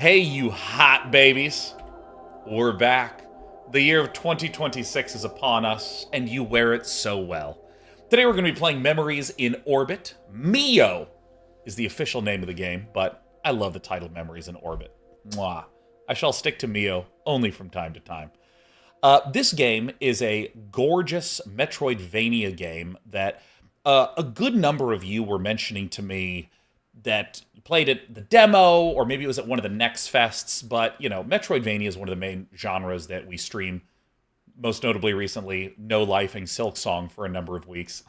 Hey, you hot babies. We're back. The year of 2026 is upon us, and you wear it so well. Today we're going to be playing Memories in Orbit. MIO is the official name of the game, but I love the title Memories in Orbit. Mwah. I shall stick to MIO only from time to time. This game is a gorgeous Metroidvania game that a good number of you were mentioning to me that you played it, the demo, or maybe it was at one of the next fests, but, you know, Metroidvania is one of the main genres that we stream, most notably recently, No Lifing Silksong for a number of weeks.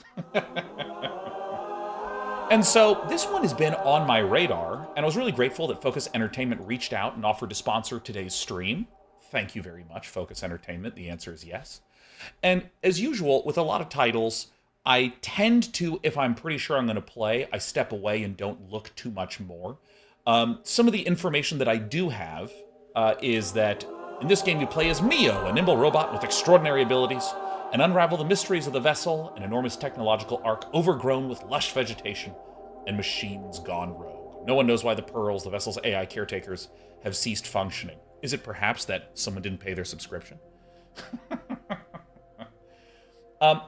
And so this one has been on my radar, and I was really grateful that Focus Entertainment reached out and offered to sponsor today's stream. Thank you very much, Focus Entertainment. The answer is yes. And as usual, with a lot of titles, I tend to, if I'm pretty sure I'm going to play, I step away and don't look too much more. Some of the information that I do have is that in this game you play as MIO, a nimble robot with extraordinary abilities, and unravel the mysteries of the vessel, an enormous technological ark overgrown with lush vegetation and machines gone rogue. No one knows why the Pearls, the vessel's AI caretakers, have ceased functioning. Is it perhaps that someone didn't pay their subscription?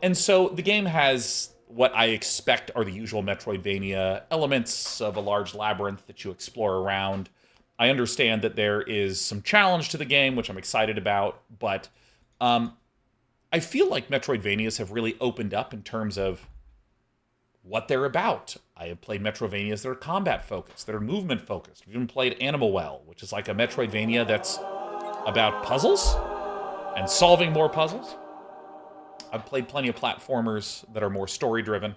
And so the game has what I expect are the usual Metroidvania elements of a large labyrinth that you explore around. I understand that there is some challenge to the game, which I'm excited about, but I feel like Metroidvanias have really opened up in terms of what they're about. I have played Metroidvanias that are combat-focused, that are movement-focused. We've even played Animal Well, which is like a Metroidvania that's about puzzles and solving more puzzles. I've played plenty of platformers that are more story-driven,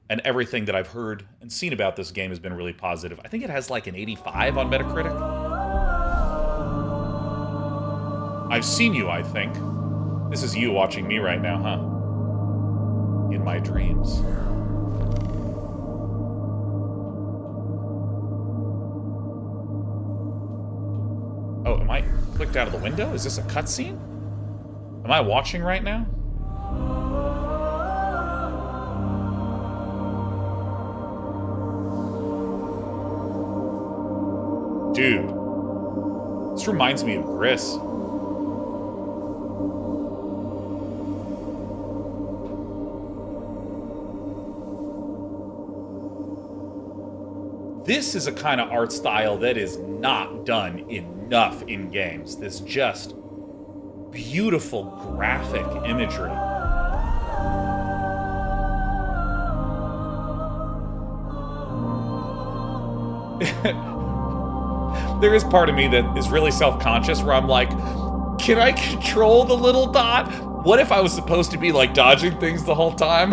and everything that I've heard and seen about this game has been really positive. I think it has like an 85 on Metacritic. I've seen you, I think. This is you watching me right now, huh? In my dreams. Oh, am I clicked out of the window? Is this a cutscene? Am I watching right now? Dude, this reminds me of Gris. This is a kind of art style that is not done enough in games. This just beautiful graphic imagery. There is part of me that is really self-conscious where I'm like, can I control the little dot? What if I was supposed to be like dodging things the whole time?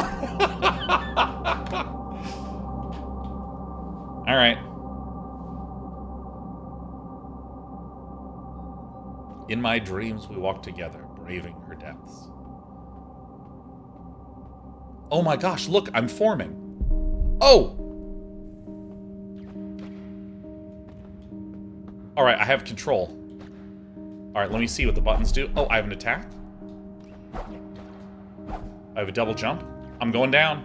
All right. In my dreams, we walk together, braving her depths. Oh my gosh, look, I'm forming. Oh! All right, I have control. All right, let me see what the buttons do. Oh, I have an attack. I have a double jump. I'm going down.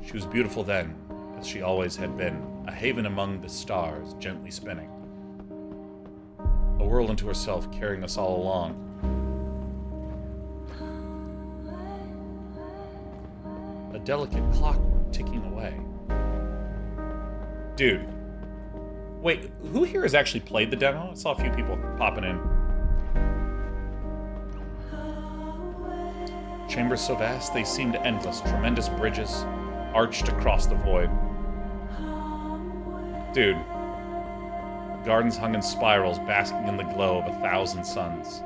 She was beautiful then, as she always had been, a haven among the stars, gently spinning. A world unto herself, carrying us all along. A delicate clockwork ticking away. Dude. Wait, who here has actually played the demo? I saw a few people popping in. Chambers so vast, they seemed endless. Tremendous bridges arched across the void. Dude. Gardens hung in spirals, basking in the glow of 1,000 suns.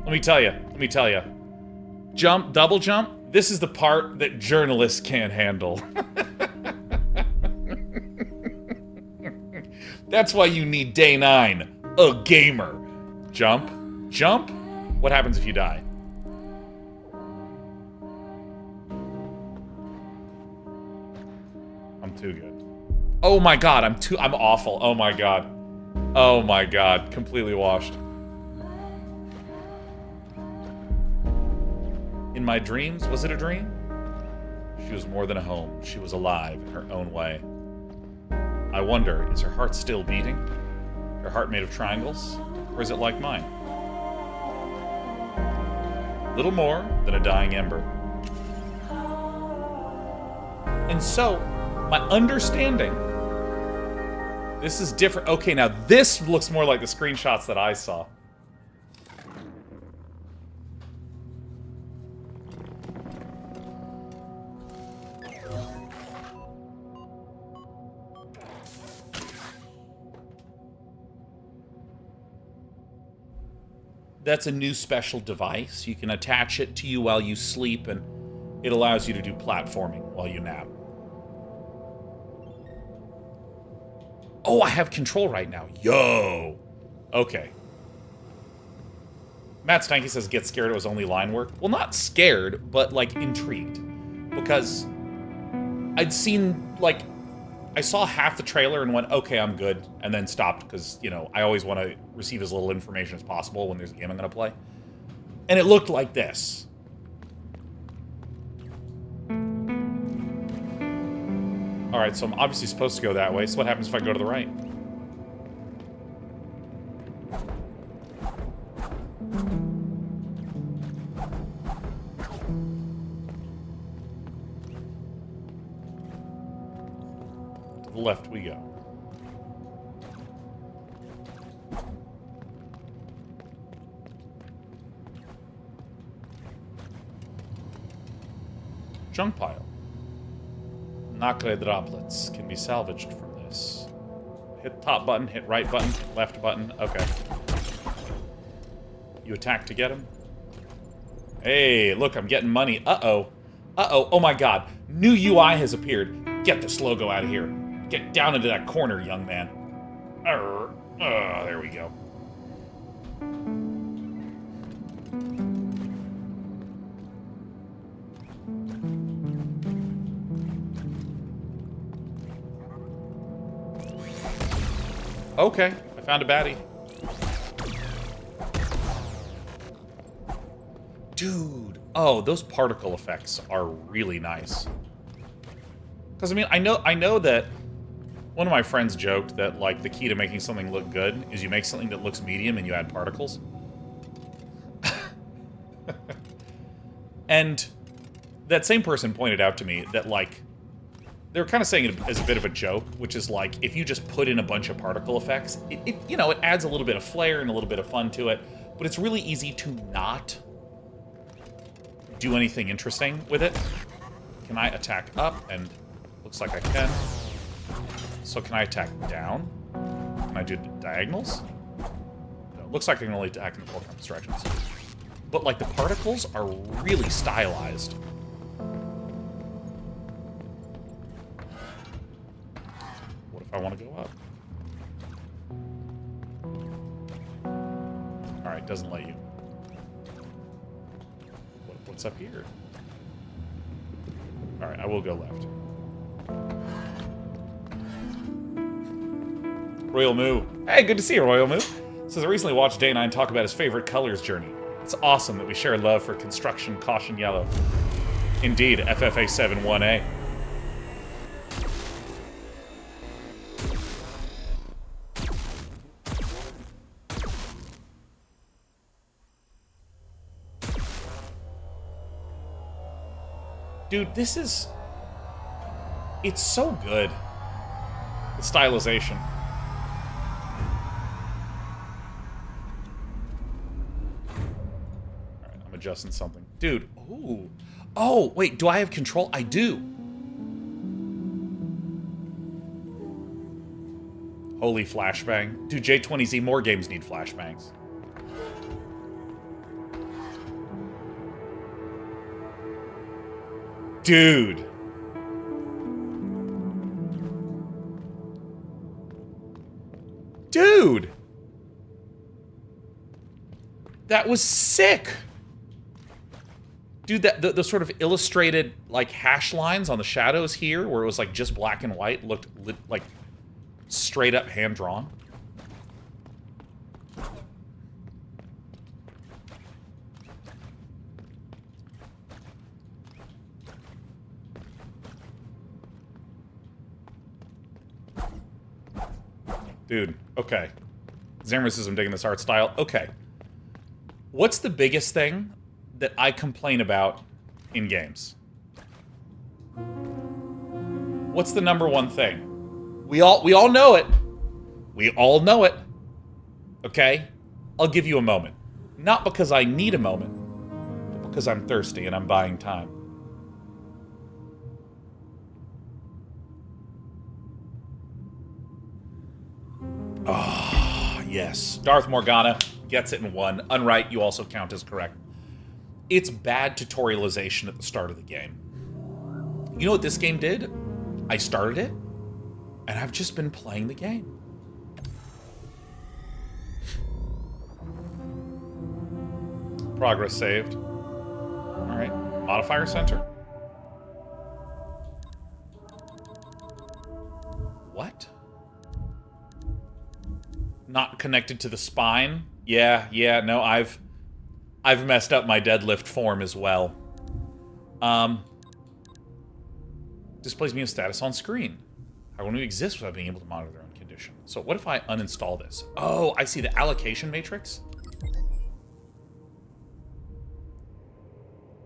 Let me tell you. Jump, double jump, this is the part that journalists can't handle. That's why you need Day9, a gamer. Jump, jump. What happens if you die? I'm too good. Oh my god, I'm awful. Oh my god. Oh my god, completely washed. In my dreams, was it a dream? She was more than a home. She was alive in her own way. I wonder, is her heart still beating? Her heart made of triangles? Or is it like mine? Little more than a dying ember. And so, my understanding... This is different. Okay, now this looks more like the screenshots that I saw. That's a new special device. You can attach it to you while you sleep, and it allows you to do platforming while you nap. Oh, I have control right now. Yo! Okay. Matt Stanky says, get scared it was only line work. Well, not scared, but, like, intrigued. Because I'd seen, like... I saw half the trailer and went, okay, I'm good, and then stopped, because, you know, I always want to receive as little information as possible when there's a game I'm going to play. And it looked like this. Alright, so I'm obviously supposed to go that way, so what happens if I go to the right? To the left we go. Junk pile. Nacre droplets can be salvaged from this. Hit top button, hit right button, left button. Okay. You attack to get him. Hey, look, I'm getting money. Uh-oh. Uh-oh. Oh my god. New UI has appeared. Get this logo out of here. Get down into that corner, young man. There we go. Okay, I found a baddie. Dude, oh, those particle effects are really nice. Because I mean, I know that one of my friends joked that like the key to making something look good is you make something that looks medium and you add particles. And that same person pointed out to me that like they were kind of saying it as a bit of a joke, which is like, if you just put in a bunch of particle effects, it you know, it adds a little bit of flair and a little bit of fun to it, but it's really easy to not do anything interesting with it. Can I attack up? And looks like I can. So can I attack down? Can I do diagonals? No, looks like I can only attack in 4 compass directions. But like the particles are really stylized. I want to go up. Alright, doesn't let you. What's up here? Alright, I will go left. Royal Moo. Hey, good to see you, Royal Moo. Says I recently watched Day9 talk about his favorite colors journey. It's awesome that we share love for construction caution yellow. Indeed, FFA7 1A. Dude, this is... It's so good. The stylization. Alright, I'm adjusting something. Dude, ooh. Oh, wait, do I have control? I do. Holy flashbang. Dude, J20Z, more games need flashbangs. Dude. Dude. That was sick. Dude, that the sort of illustrated like hash lines on the shadows here where it was like just black and white looked like straight up hand drawn. Dude, okay. Xamarin says I'm digging this art style. Okay. What's the biggest thing that I complain about in games? What's the number one thing? We all know it. We all know it. Okay? I'll give you a moment. Not because I need a moment, but because I'm thirsty and I'm buying time. Ah, yes. Darth Morgana gets it in one. Unright, you also count as correct. It's bad tutorialization at the start of the game. You know what this game did? I started it, and I've just been playing the game. Progress saved. Alright. Modifier center. What? Not connected to the spine? Yeah, no, I've messed up my deadlift form as well. Displays me a status on screen. How can we exist without being able to monitor their own condition? So what if I uninstall this? Oh, I see the allocation matrix.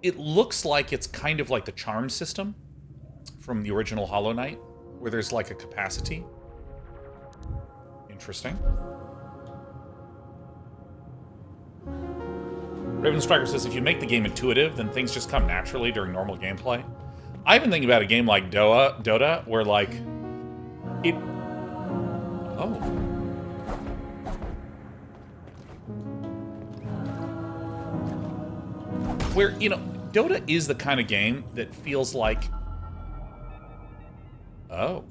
It looks like it's kind of like the charm system from the original Hollow Knight, where there's like a capacity. Interesting. Raven Striker says, if you make the game intuitive, then things just come naturally during normal gameplay. I even think about a game like Dota, where like it. Oh. Where, you know, Dota is the kind of game that feels like, oh,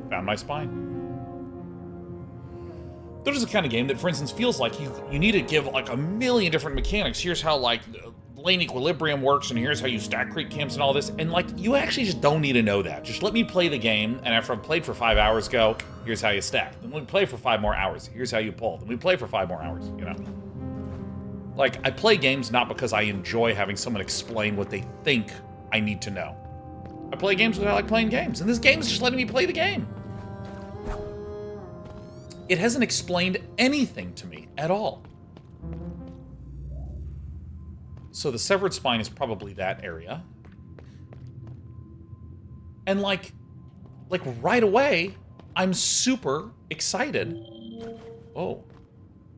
found my spine. Dota's the kind of game that, for instance, feels like you need to give like a million different mechanics. Here's how like lane equilibrium works, and here's how you stack creep camps and all this. And like, you actually just don't need to know that. Just let me play the game, and after I've played for 5 hours, go, here's how you stack. Then we play for 5 more hours. Here's how you pull. Then we play for 5 more hours, you know? Like, I play games not because I enjoy having someone explain what they think I need to know. I play games because I like playing games, and this game is just letting me play the game. It hasn't explained anything to me at all. So the severed spine is probably that area. And like right away, I'm super excited. Oh,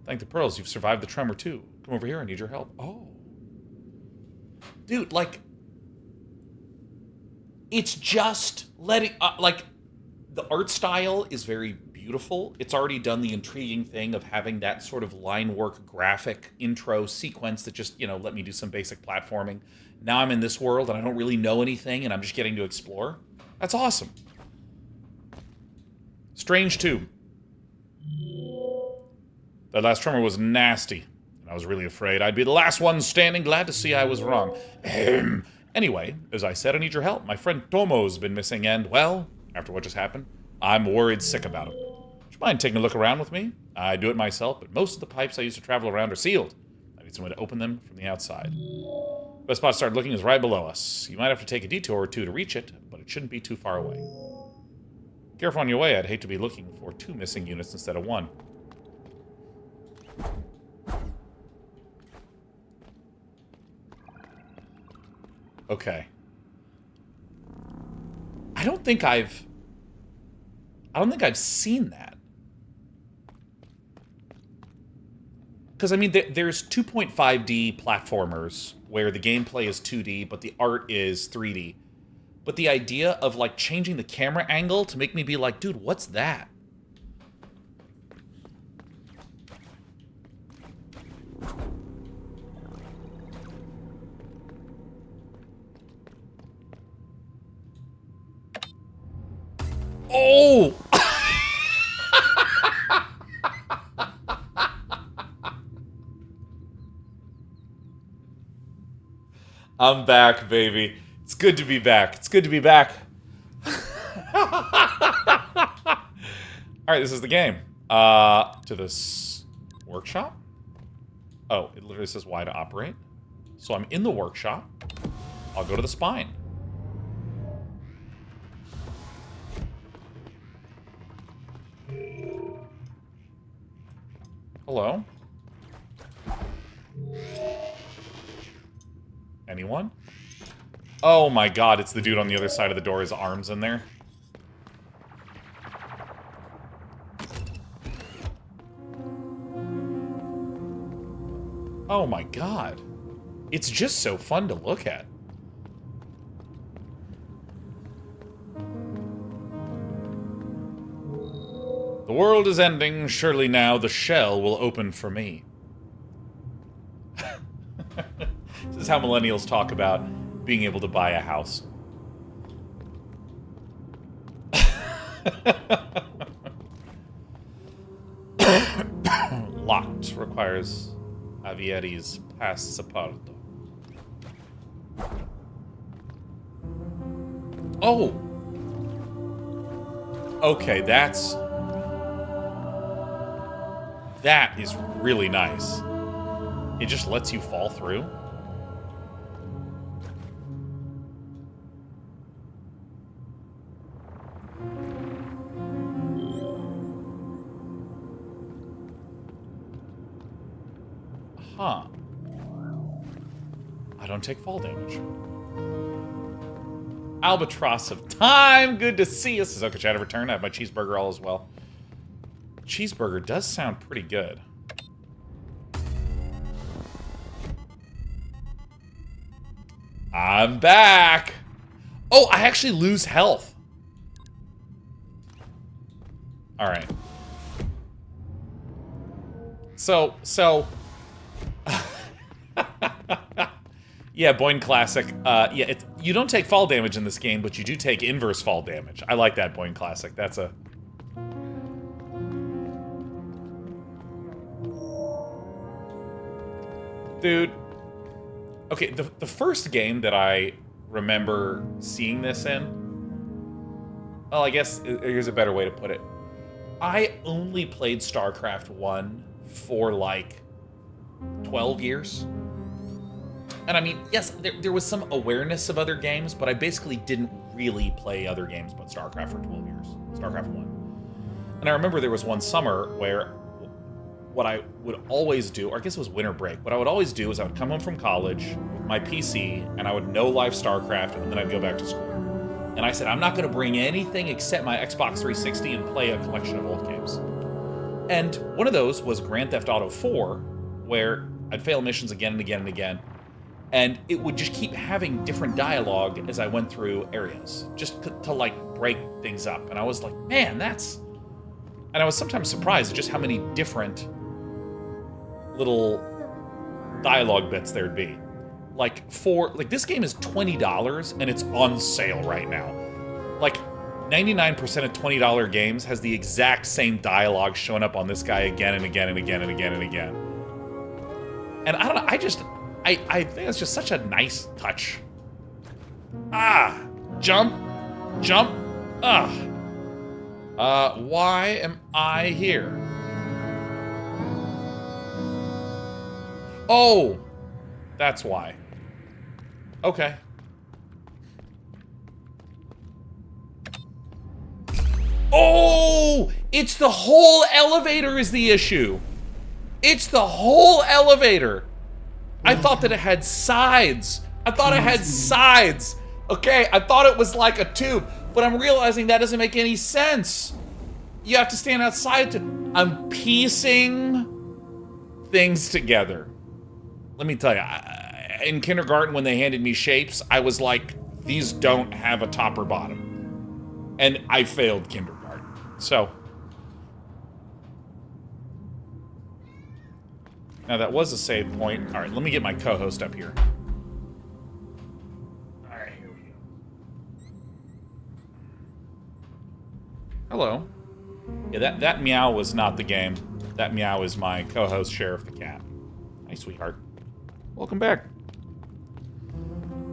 thank the pearls, you've survived the tremor too. Come over here, I need your help. Oh. Dude, like, it's just letting, like, the art style is very beautiful. It's already done the intriguing thing of having that sort of line work graphic intro sequence that just, you know, let me do some basic platforming. Now I'm in this world and I don't really know anything and I'm just getting to explore. That's awesome. Strange 2. That last tremor was nasty. And I was really afraid I'd be the last one standing. Glad to see I was wrong. Anyway, as I said, I need your help. My friend Tomo's been missing and, well, after what just happened, I'm worried sick about him. Would you mind taking a look around with me? I do it myself, but most of the pipes I use to travel around are sealed. I need someone to open them from the outside. Best spot to start looking is right below us. You might have to take a detour or two to reach it, but it shouldn't be too far away. Careful on your way. I'd hate to be looking for 2 missing units instead of 1. Okay. I don't think I've seen that. Because, I mean, there's 2.5D platformers where the gameplay is 2D, but the art is 3D. But the idea of, like, changing the camera angle to make me be like, dude, what's that? Oh! I'm back, baby. It's good to be back. It's good to be back. Alright, this is the game. To this workshop? Oh, it literally says Y to operate. So I'm in the workshop. I'll go to the spine. Hello? Anyone? Oh my god, it's the dude on the other side of the door, his arms in there. Oh my god. It's just so fun to look at. The world is ending, surely now the shell will open for me. This is how millennials talk about being able to buy a house. Locked. Requires Avieri's passaporto. Oh! Okay, that is really nice. It just lets you fall through. Huh. I don't take fall damage. Albatross of time! Good to see you. Suzuka Chat return. I have my cheeseburger all as well. Cheeseburger does sound pretty good. I'm back! Oh, I actually lose health. Alright. So... Yeah, Boyne Classic. Yeah, you don't take fall damage in this game, but you do take inverse fall damage. I like that, Boyne Classic. That's a... Dude. Okay, the first game that I remember seeing this in... Well, I guess here's a better way to put it. I only played StarCraft 1 for, like, 12 years. And I mean, yes, there was some awareness of other games, but I basically didn't really play other games but StarCraft for 12 years. StarCraft 1. And I remember there was one summer where what I would always do, or I guess it was winter break, what I would always do is I would come home from college with my PC, and I would no live StarCraft, and then I'd go back to school. And I said, I'm not going to bring anything except my Xbox 360 and play a collection of old games. And one of those was Grand Theft Auto 4, where I'd fail missions again and again and again. And it would just keep having different dialogue as I went through areas, just to like break things up. And I was like, man, that's... And I was sometimes surprised at just how many different little dialogue bits there'd be. Like, this game is $20, and it's on sale right now. Like, 99% of $20 games has the exact same dialogue showing up on this guy again and again and again and again and again. And I don't know, I think it's just such a nice touch. Ah! Jump! Jump! Why am I here? Oh! That's why. Okay. Oh! It's the whole elevator is the issue. It's the whole elevator. I thought that it had sides. I thought it had sides. Okay, I thought it was like a tube, but I'm realizing that doesn't make any sense. You have to stand outside to... I'm piecing things together. Let me tell you, in kindergarten when they handed me shapes, I was like, these don't have a top or bottom. And I failed kindergarten. So... Now, that was a save point. All right, let me get my co-host up here. All right, here we go. Hello. Yeah, that meow was not the game. That meow is my co-host, Sheriff the Cat. Hi, sweetheart. Welcome back.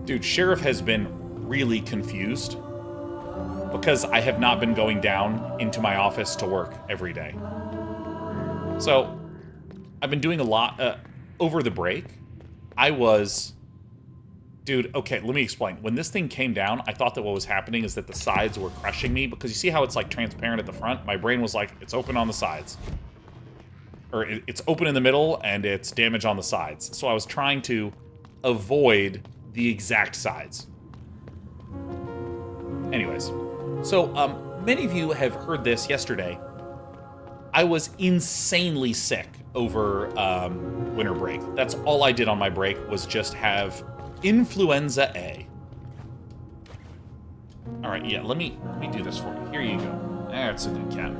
Dude, Sheriff has been really confused because I have not been going down into my office to work every day. So... I've been doing a lot over the break. Dude, okay, let me explain. When this thing came down, I thought that what was happening is that the sides were crushing me, because you see how it's like transparent at the front? My brain was like, it's open on the sides. or it's open in the middle and it's damage on the sides. So I was trying to avoid the exact sides. Anyways, so many of you have heard this yesterday. I was insanely sick over winter break. That's all I did on my break, was just have influenza A. All right, yeah, let me do this for you. Here you go. That's a good cat.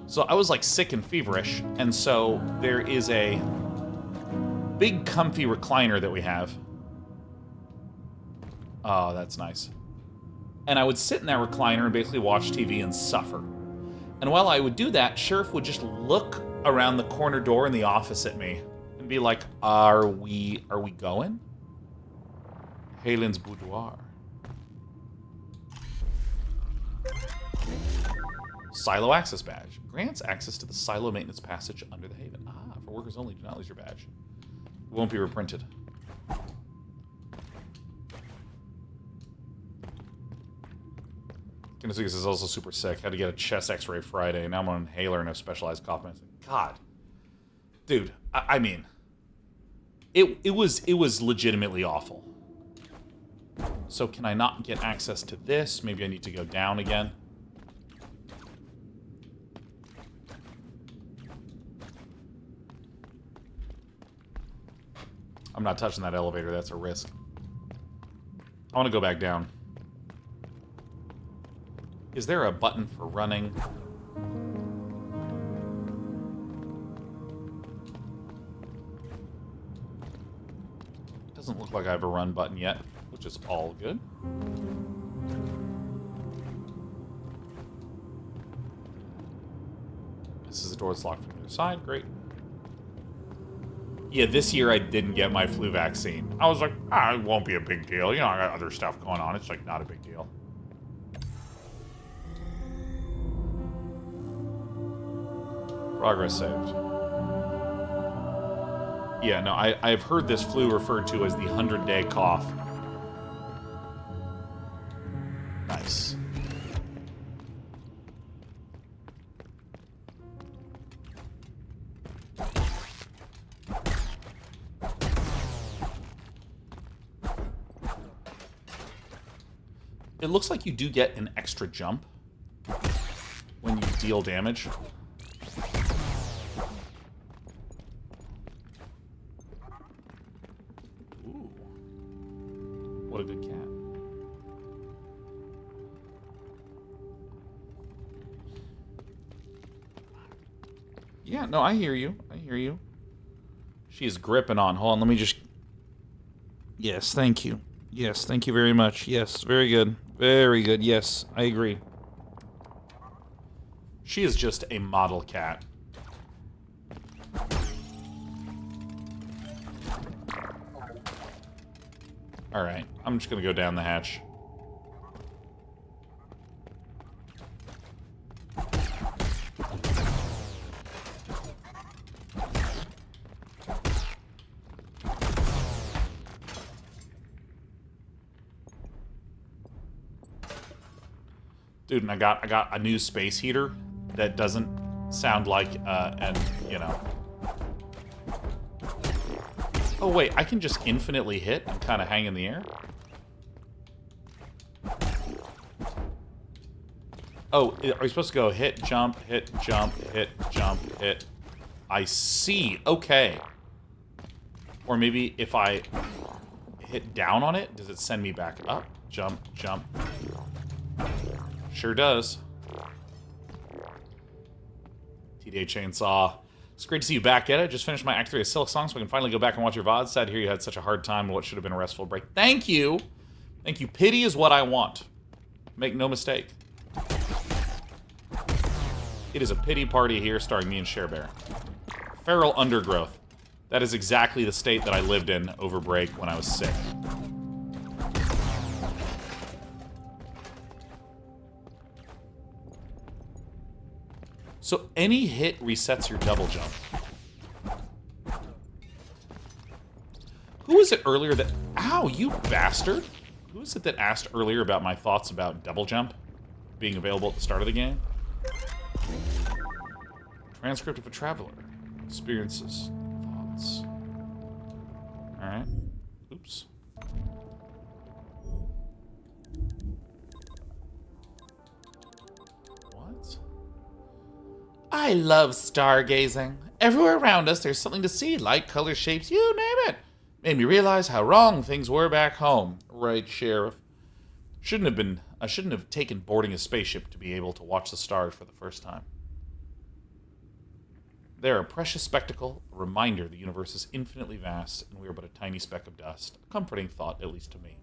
So I was like sick and feverish, and so there is a big comfy recliner that we have. Oh, that's nice. And I would sit in that recliner and basically watch TV and suffer. And while I would do that, Sheriff would just look around the corner door in the office at me and be like, are we going? Halen's boudoir. Silo access badge. Grants access to the silo maintenance passage under the haven. Ah, for workers only, do not lose your badge. It won't be reprinted. Kinesis is also super sick. Had to get a chest x-ray Friday. Now I'm on inhaler and a specialized cough medicine. God. Dude, I mean, it was legitimately awful. So can I not get access to this? Maybe I need to go down again. I'm not touching that elevator. That's a risk. I want to go back down. Is there a button for running? Doesn't look like I have a run button yet, which is all good. This is a door that's locked from the other side. Great. Yeah, this year I didn't get my flu vaccine. I was like, it won't be a big deal. You know, I got other stuff going on. It's like not a big deal. Progress saved. Yeah, no, I've heard this flu referred to as the 100-day cough. Nice. It looks like you do get an extra jump when you deal damage. Ooh. What a good cat. Yeah, no, I hear you. I hear you. She is gripping on. Hold on, let me just... Yes, thank you. Yes, thank you very much. Yes, very good. Very good. Yes, I agree. She is just a model cat. Alright, I'm just gonna go down the hatch. Dude, and I got a new space heater that doesn't sound like you know. Oh wait, I can just infinitely hit and kind of hang in the air. Oh, are you supposed to go hit, jump, hit, jump, hit, jump, hit? I see. Okay. Or maybe if I hit down on it, does it send me back up? Jump, jump. Sure does. TDA Chainsaw. It's great to see you back at it. Just finished my Act 3 of Silk Song, so I can finally go back and watch your VOD. Sad to hear you had such a hard time on what should have been a restful break. Thank you! Thank you. Pity is what I want. Make no mistake. It is a pity party here starring me and Cher Bear. Feral undergrowth. That is exactly the state that I lived in over break when I was sick. So any hit resets your double jump. Who was it earlier that... Ow, you bastard! Who was it that asked earlier about my thoughts about double jump being available at the start of the game? Transcript of a traveler. Experiences. Thoughts. Alright. Oops. What? I love stargazing. Everywhere around us, there's something to see. Light, color, shapes, you name it. Made me realize how wrong things were back home. Right, Sheriff. I shouldn't have taken boarding a spaceship to be able to watch the stars for the first time. They're a precious spectacle, a reminder the universe is infinitely vast, and we are but a tiny speck of dust. A comforting thought, at least to me.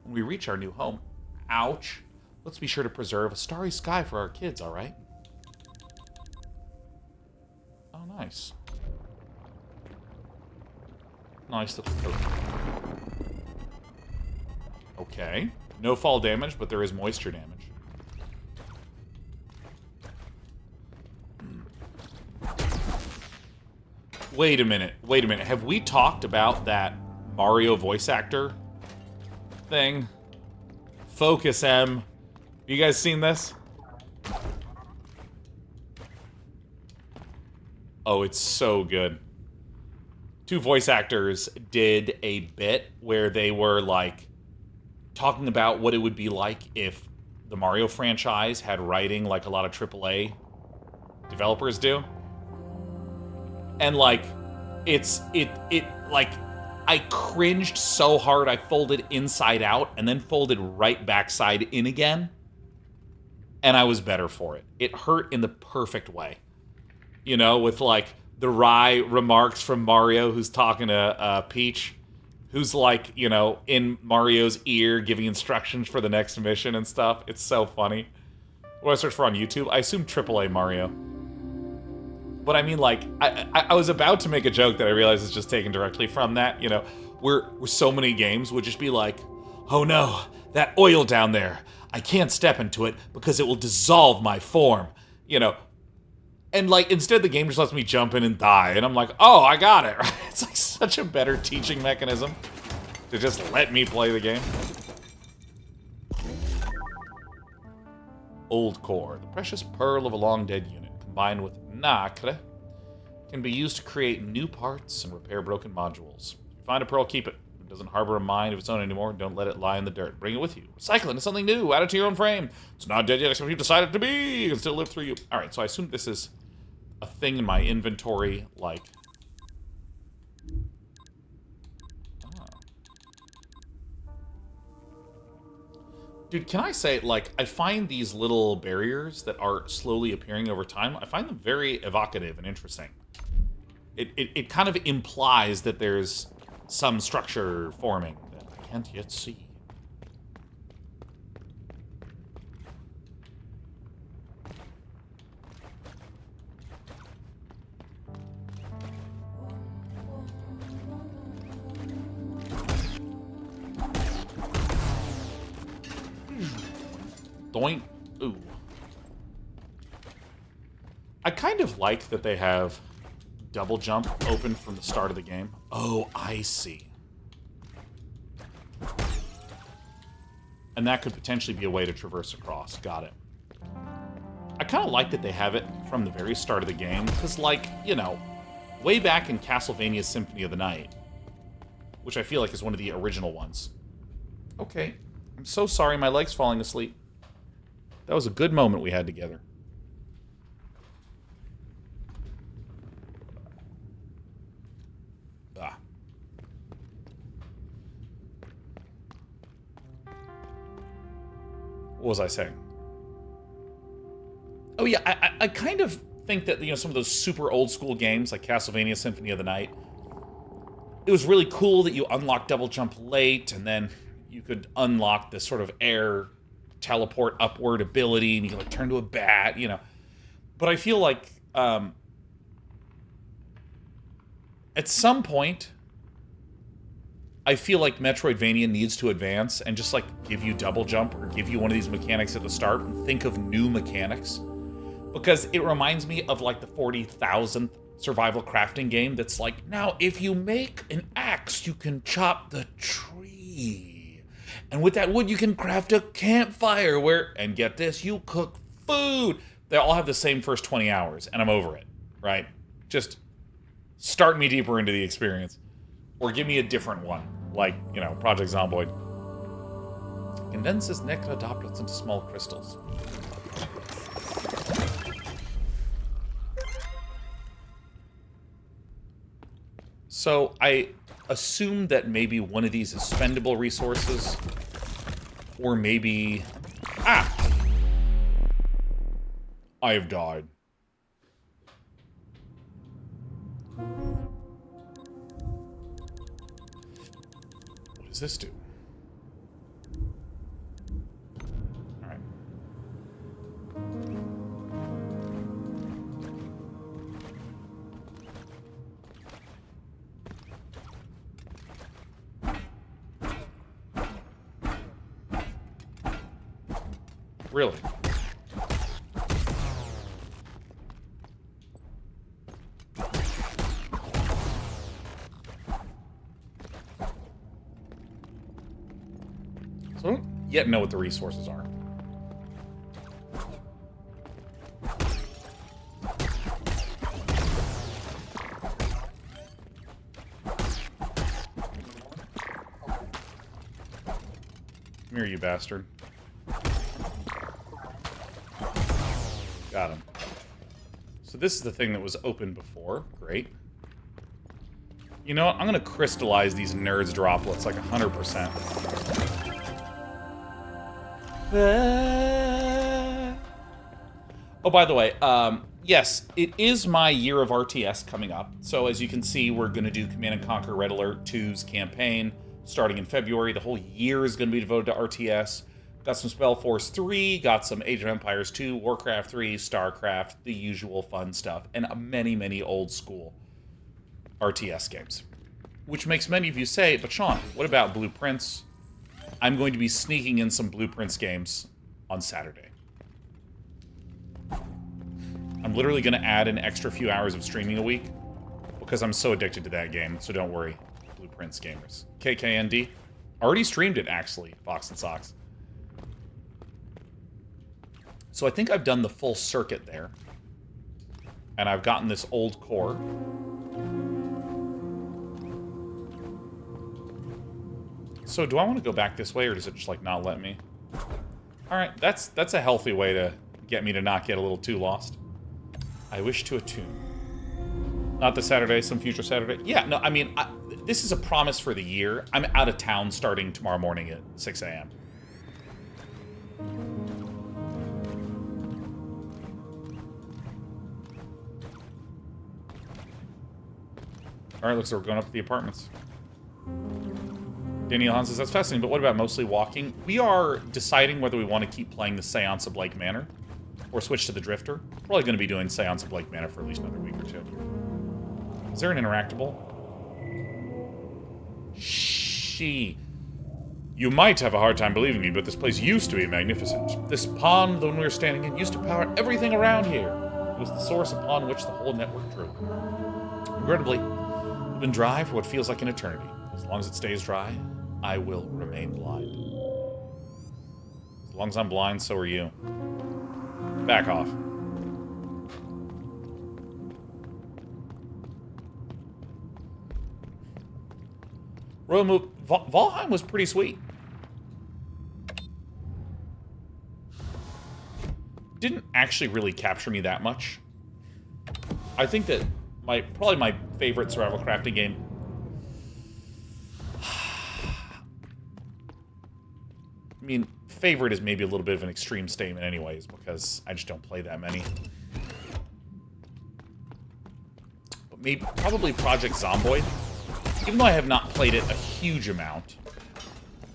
When we reach our new home, ouch, let's be sure to preserve a starry sky for our kids, alright? Oh, nice. Nice little coat. Okay. No fall damage, but there is moisture damage. Wait a minute. Have we talked about that Mario voice actor thing? Focus, M. You guys seen this? Oh, it's so good. Two voice actors did a bit where they were, like, talking about what it would be like if the Mario franchise had writing like a lot of AAA developers do. And, like, like, I cringed so hard I folded inside out and then folded right backside in again. And I was better for it. It hurt in the perfect way. You know, with, like, the wry remarks from Mario who's talking to Peach, who's, like, you know, in Mario's ear giving instructions for the next mission and stuff. It's so funny. What do I search for on YouTube? I assume AAA Mario. But I mean, like, I was about to make a joke that I realized is just taken directly from that. You know, where so many games would just be like, oh no, that oil down there, I can't step into it because it will dissolve my form. You know, and, like, instead the game just lets me jump in and die. And I'm like, oh, I got it. It's like such a better teaching mechanism to just let me play the game. Old core, the precious pearl of a long-dead unit, combined with nacre, can be used to create new parts and repair broken modules. If you find a pearl, keep it. If it doesn't harbor a mind of its own anymore, don't let it lie in the dirt. Bring it with you. Recycle it into something new. Add it to your own frame. It's not dead yet, except you've decided it to be. It can still live through you. Alright, so I assume this is a thing in my inventory, like... Dude, can I say, like, I find these little barriers that are slowly appearing over time, I find them very evocative and interesting. It kind of implies that there's some structure forming that I can't yet see. Doink. Ooh. I kind of like that they have double jump open from the start of the game. Oh, I see. And that could potentially be a way to traverse across. Got it. I kind of like that they have it from the very start of the game, because, like, you know, way back in Castlevania Symphony of the Night, which I feel like is one of the original ones. Okay. I'm so sorry, my leg's falling asleep. That was a good moment we had together. Ah. What was I saying? Oh yeah, I kind of think that, you know, some of those super old school games like Castlevania Symphony of the Night, it was really cool that you unlocked double jump late, and then you could unlock this sort of air teleport upward ability, and you can, like, turn to a bat, you know. But I feel like at some point I feel like Metroidvania needs to advance and just, like, give you double jump or give you one of these mechanics at the start and think of new mechanics. Because it reminds me of, like, the 40,000th survival crafting game that's like, now if you make an axe, you can chop the tree. And with that wood, you can craft a campfire where, and get this, you cook food. They all have the same first 20 hours, and I'm over it. right? Just start me deeper into the experience. Or give me a different one, like, you know, Project Zomboid. Condenses necrodroplets into small crystals. So I assume that maybe one of these is spendable resources, or maybe... Ah! I have died. What does this do? Alright. Really? So I don't yet know what the resources are. Come here, you bastard. Got him. So this is the thing that was open before. Great. You know what? I'm going to crystallize these nerds droplets like 100%. Oh, by the way, yes, it is my year of RTS coming up. So as you can see, we're going to do Command & Conquer Red Alert 2's campaign starting in February. The whole year is going to be devoted to RTS. Got some Spellforce 3, got some Age of Empires 2, Warcraft 3, StarCraft, the usual fun stuff, and many, many old school RTS games. Which makes many of you say, but Sean, what about Blueprints? I'm going to be sneaking in some Blueprints games on Saturday. I'm literally going to add an extra few hours of streaming a week because I'm so addicted to that game, so don't worry, Blueprints gamers. KKND. Already streamed it, actually, Fox and Socks. So I think I've done the full circuit there. And I've gotten this old core. So do I want to go back this way, or does it just, like, not let me? Alright, that's a healthy way to get me to not get a little too lost. I wish to attune. Not this Saturday, some future Saturday. Yeah, no, I mean, this is a promise for the year. I'm out of town starting tomorrow morning at 6 a.m. Alright, looks like we're going up to the apartments. Daniel Han says, that's fascinating, but what about mostly walking? We are deciding whether we want to keep playing the Seance of Blake Manor or switch to the Drifter. Probably going to be doing Seance of Blake Manor for at least another week or two. Is there an interactable? You might have a hard time believing me, but this place used to be magnificent. This pond, the one we were standing in, used to power everything around here. It was the source upon which the whole network drew. Regrettably, it's been dry for what feels like an eternity. As long as it stays dry, I will remain blind. As long as I'm blind, so are you. Back off. Royal move. Valheim was pretty sweet. Didn't actually really capture me that much. I think that probably my favorite survival crafting game. I mean, favorite is maybe a little bit of an extreme statement anyways, because I just don't play that many. But probably Project Zomboid. Even though I have not played it a huge amount,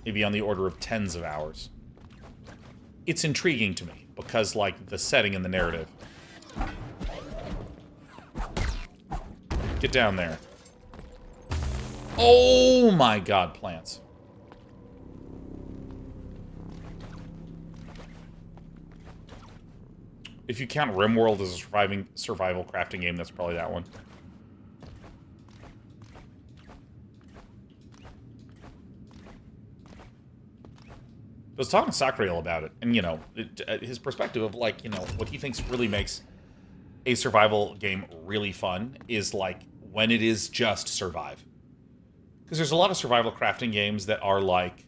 maybe on the order of tens of hours, it's intriguing to me, because, like, the setting and the narrative. Get down there. Oh my god, plants. If you count RimWorld as a survival crafting game, that's probably that one. I was talking to Sacriel about it, and, you know, his perspective of, like, you know, what he thinks really makes a survival game really fun is like when it is just survive. Because there's a lot of survival crafting games that are like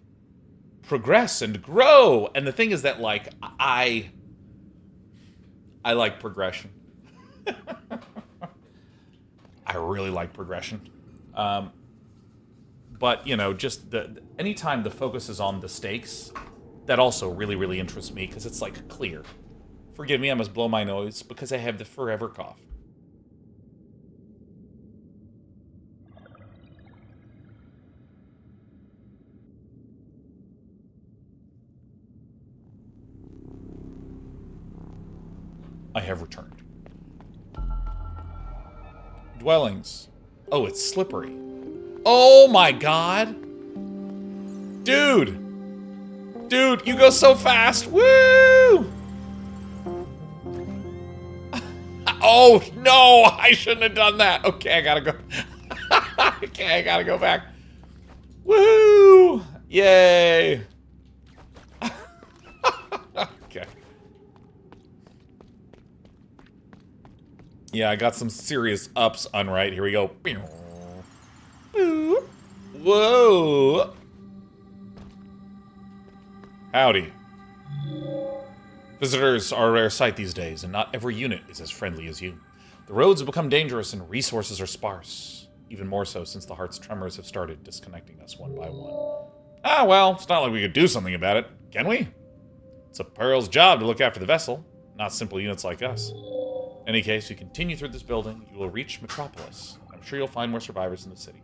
progress and grow. And the thing is that like I like progression. I really like progression. But, you know, just anytime the focus is on the stakes, that also really, really interests me because it's like clear. Forgive me, I must blow my nose because I have the forever cough. I have returned. Dwellings. Oh, it's slippery. Oh my god! Dude! Dude, you go so fast! Woo! Oh, no! I shouldn't have done that! Okay, I gotta go. Okay, I gotta go back. Woo! Yay! Okay. Yeah, I got some serious ups unright. Here we go. Whoa! Howdy. Visitors are a rare sight these days, and not every unit is as friendly as you. The roads have become dangerous and resources are sparse. Even more so since the Heart's tremors have started disconnecting us one by one. Ah, well, it's not like we could do something about it, can we? It's a Pearl's job to look after the vessel, not simple units like us. In any case, if you continue through this building, you will reach Metropolis. I'm sure you'll find more survivors in the city.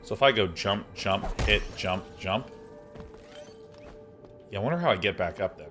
So if I go jump, jump, hit, jump, jump. Yeah, I wonder how I get back up then.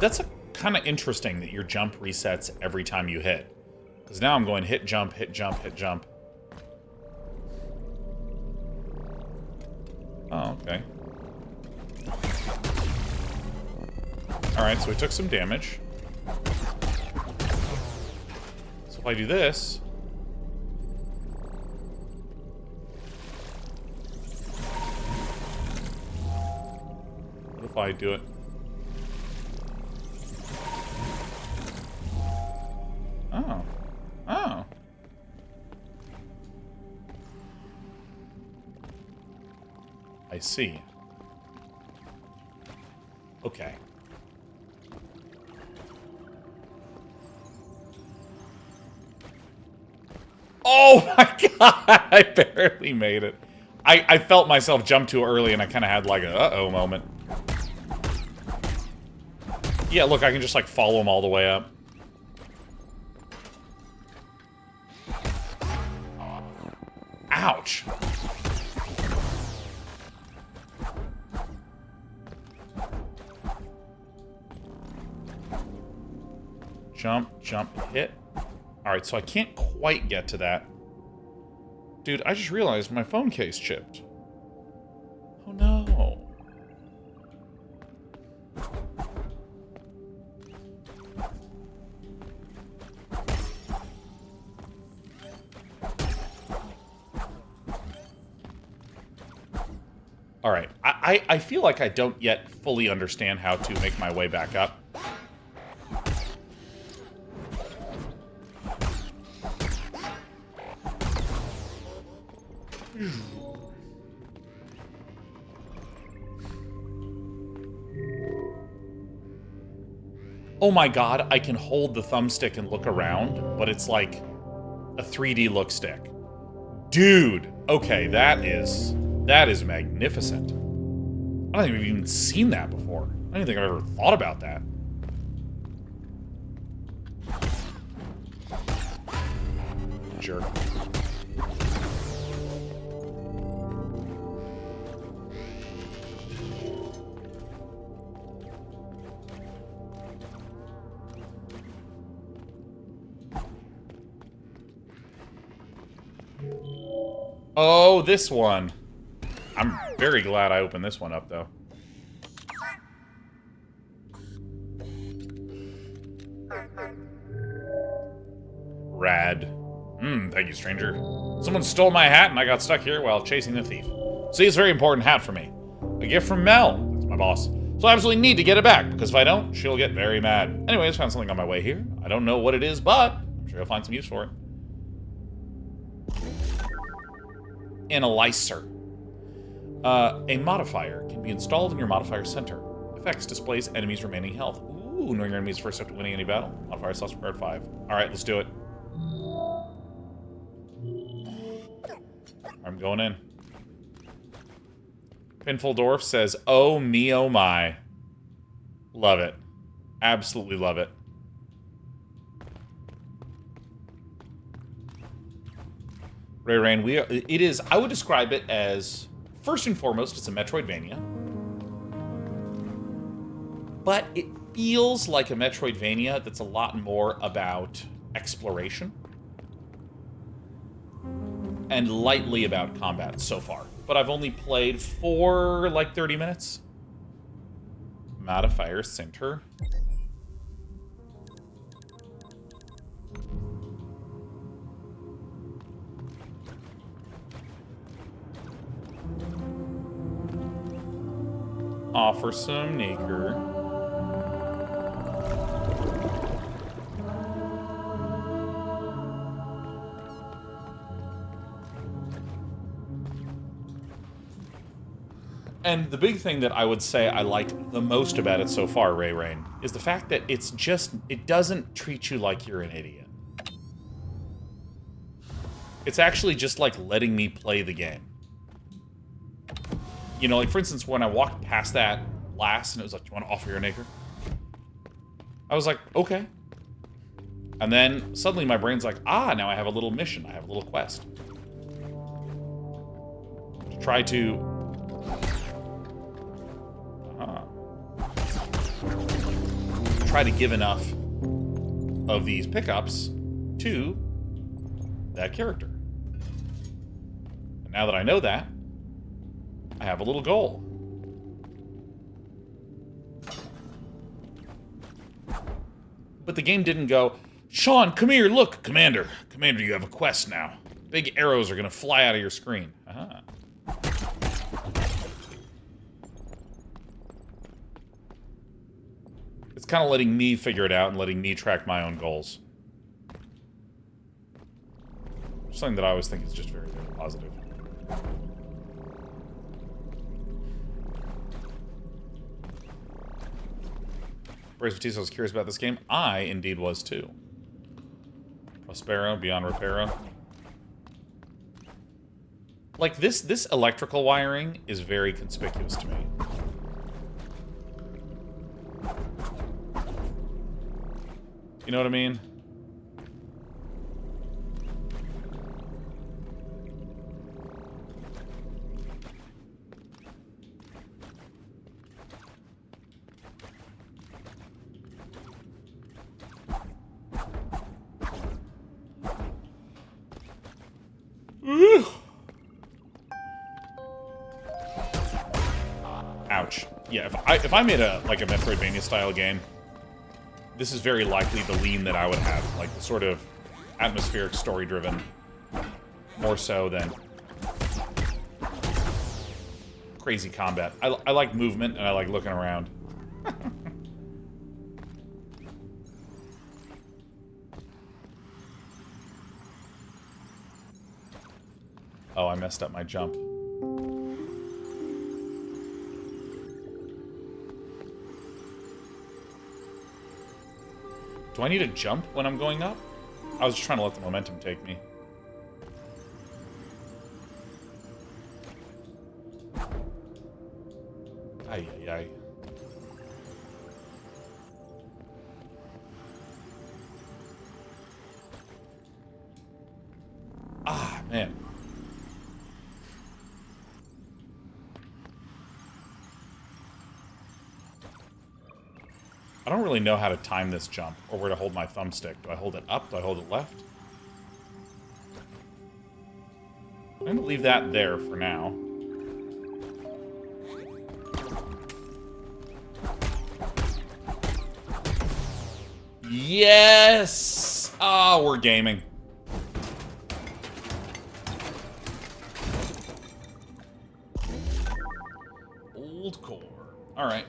That's kind of interesting that your jump resets every time you hit. Because now I'm going hit, jump, hit, jump, hit, jump. Oh, okay. Alright, so we took some damage. So if I do this... What if I do it? Oh. Oh. I see. Okay. Oh my god! I barely made it. I felt myself jump too early and I kind of had like a uh-oh moment. Yeah, look, I can just like follow him all the way up. Ouch. Jump, jump, hit. Alright, so I can't quite get to that. Dude, I just realized my phone case chipped. Oh no. Alright, I feel like I don't yet fully understand how to make my way back up. Oh my god, I can hold the thumbstick and look around, but it's like a 3D look stick. Dude! Okay, that is magnificent. I don't think we've even seen that before. I don't think I've ever thought about that. Jerk. Oh, this one. I'm very glad I opened this one up, though. Rad. Thank you, stranger. Someone stole my hat and I got stuck here while chasing the thief. See, it's a very important hat for me. A gift from Mel. That's my boss. So I absolutely need to get it back, because if I don't, she'll get very mad. Anyways, found something on my way here. I don't know what it is, but I'm sure I'll find some use for it. Analyzer. A modifier can be installed in your modifier center. Effects displays enemies' remaining health. Ooh, knowing your enemies first after winning any battle. Modifier slots required 5. Alright, let's do it. I'm going in. Pinfuldorf says, oh me, oh my. Love it. Absolutely love it. Ray Rain, it is, I would describe it as, first and foremost, it's a Metroidvania. But it feels like a Metroidvania that's a lot more about exploration. And lightly about combat so far. But I've only played for like 30 minutes. Modifier center. Offer some Naker. And the big thing that I would say I liked the most about it so far, Ray Rain, is the fact that it's just, it doesn't treat you like you're an idiot. It's actually just like letting me play the game. You know, like for instance, when I walked past that last and it was like, do you want to offer your Naker? I was like, okay. And then suddenly my brain's like, ah, now I have a little mission. I have a little quest. To try to... try to give enough of these pickups to that character. And now that I know that, I have a little goal. But the game didn't go, Sean, come here, look, Commander. Commander, you have a quest now. Big arrows are going to fly out of your screen. It's kind of letting me figure it out and letting me track my own goals. Something that I always think is just very, very positive. Brace Batista was curious about this game. I indeed was too. Prospero, Beyond Reparo. Like this electrical wiring is very conspicuous to me. You know what I mean? Ouch. Yeah, if I made a Metroidvania style game, this is very likely the lean that I would have, like the sort of atmospheric, story-driven, more so than crazy combat. I like movement and I like looking around. Oh, I messed up my jump. Do I need to jump when I'm going up? I was just trying to let the momentum take me. Ay, ay, ay. Ah, man. I don't really know how to time this jump, or where to hold my thumbstick. Do I hold it up? Do I hold it left? I'm going to leave that there for now. Yes! Oh, we're gaming. Old core. Alright.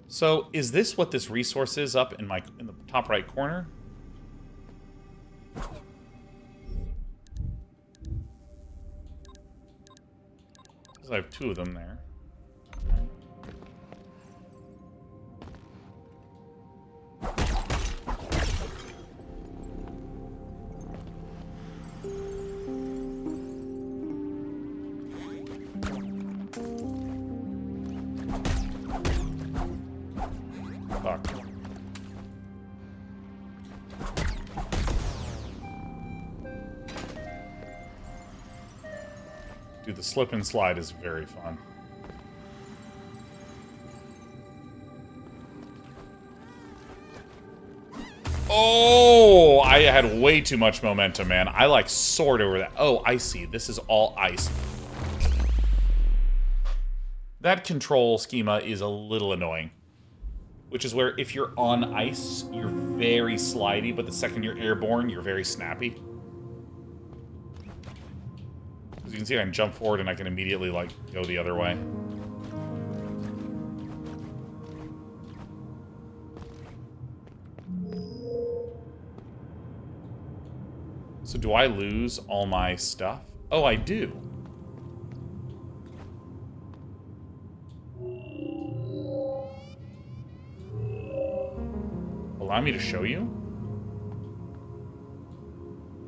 So, is this what this resource is up in the top right corner? Because I have 2 of them there. Fuck. Dude, the slip and slide is very fun. Oh, I had way too much momentum, man. I like soared over that. Oh, I see. This is all ice. That control schema is a little annoying. Which is where if you're on ice, you're very slidey, but the second you're airborne, you're very snappy. As you can see, I can jump forward and I can immediately, like, go the other way. So do I lose all my stuff? Oh, I do. Allow me to show you?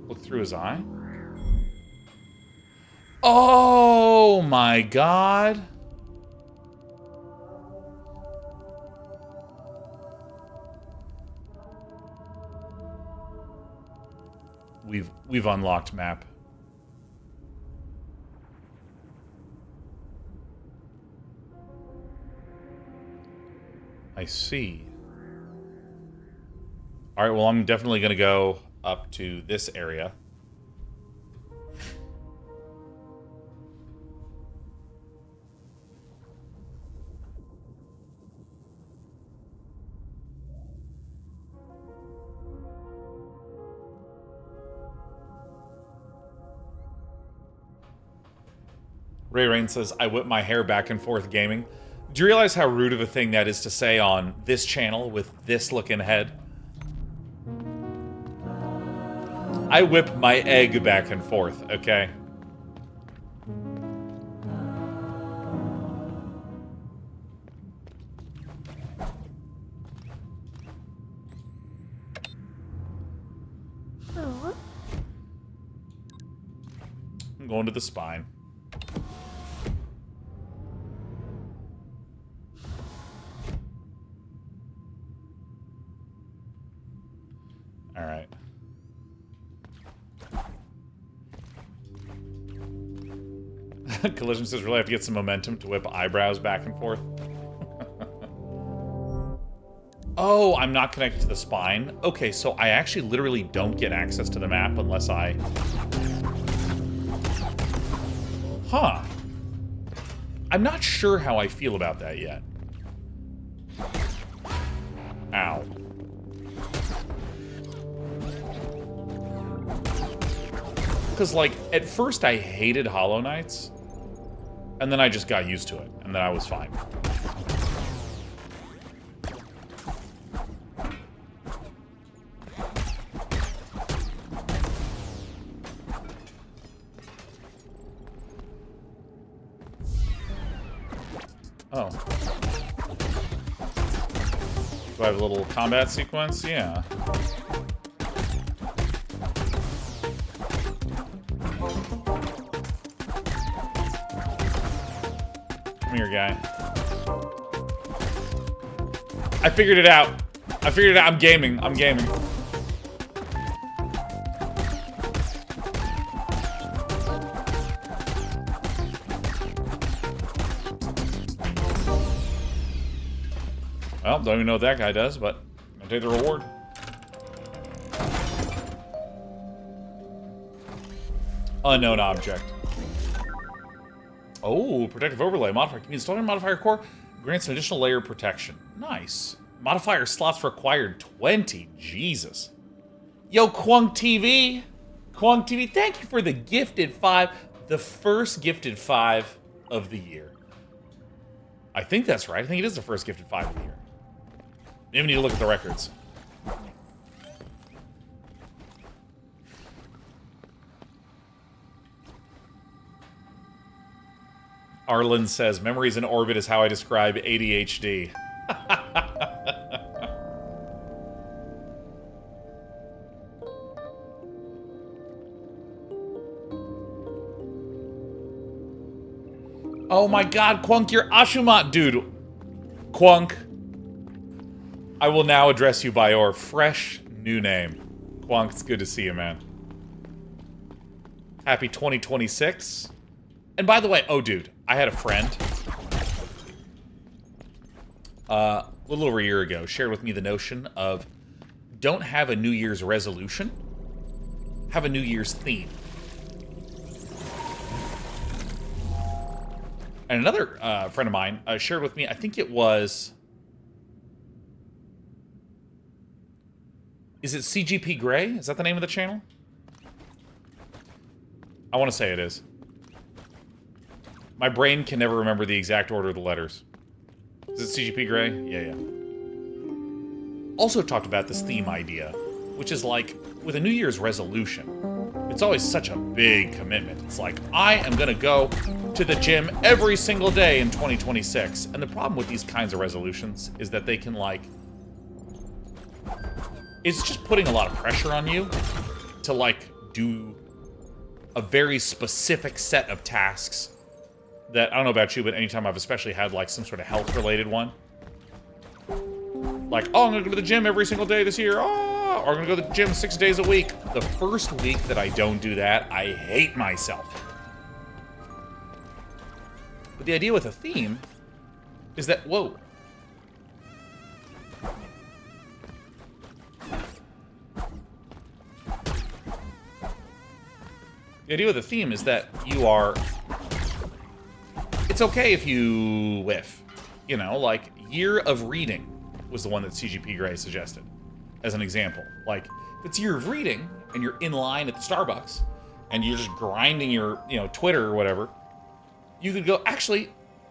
Look through his eye? Oh my god! We've unlocked map. I see. Alright, well, I'm definitely going to go up to this area. Ray Rain says, I whip my hair back and forth gaming. Do you realize how rude of a thing that is to say on this channel with this looking head? I whip my egg back and forth, okay? I'm going to the spine. Alright. Collision says, really have to get some momentum to whip eyebrows back and forth. Oh, I'm not connected to the spine. Okay, so I actually literally don't get access to the map unless I... Huh. I'm not sure how I feel about that yet. Ow. Because, like, at first I hated Hollow Knights, and then I just got used to it, and then I was fine. Oh. Do I have a little combat sequence? Yeah. Come here, guy. I figured it out. I figured it out. I'm gaming. I'm gaming. Well, don't even know what that guy does, but I'll take the reward. Unknown object. Oh, protective overlay. Modifier. Can you install your modifier core? Grants an additional layer of protection. Nice. Modifier slots required 20. Jesus. Yo, Kwunk TV. Kwunk TV, thank you for the gifted 5. The first gifted 5 of the year. I think that's right. I think it is the first gifted 5 of the year. Maybe we need to look at the records. Arlen says, memories in orbit is how I describe ADHD. Oh my god, Kwunk, you're Ashumat, dude. Kwunk, I will now address you by your fresh new name. Kwunk, it's good to see you, man. Happy 2026. And by the way, oh dude, I had a friend a little over a year ago shared with me the notion of don't have a New Year's resolution, have a New Year's theme. And another friend of mine shared with me, I think it was... Is it CGP Grey? Is that the name of the channel? I want to say it is. My brain can never remember the exact order of the letters. Is it CGP Grey? Yeah. Also talked about this theme idea, which is like, with a New Year's resolution, it's always such a big commitment. It's like, I am going to go to the gym every single day in 2026. And the problem with these kinds of resolutions is that they can, like... It's just putting a lot of pressure on you to, like, do a very specific set of tasks that, I don't know about you, but anytime I've especially had, like, some sort of health-related one. Like, oh, I'm gonna go to the gym every single day this year. Oh, or I'm gonna go to the gym 6 days a week. The first week that I don't do that, I hate myself. But the idea with a theme is that, whoa. The idea with a theme is that you are... It's okay if you whiff. You know, like, year of reading was the one that CGP Grey suggested, as an example. Like, if it's year of reading, and you're in line at the Starbucks, and you're just grinding your, you know, Twitter or whatever, you could go, actually,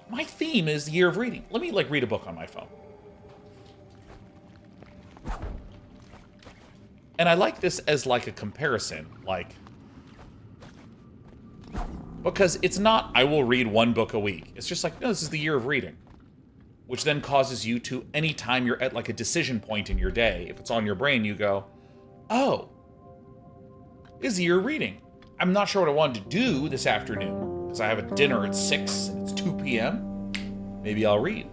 my theme is year of reading. Let me, like, read a book on my phone. And I like this as, like, a comparison, like... Because it's not, I will read one book a week. It's just like, no, this is the year of reading. Which then causes you to, anytime you're at like a decision point in your day, if it's on your brain, you go, oh, this is the year of reading. I'm not sure what I wanted to do this afternoon, because I have a dinner at 6 and it's 2 p.m. Maybe I'll read.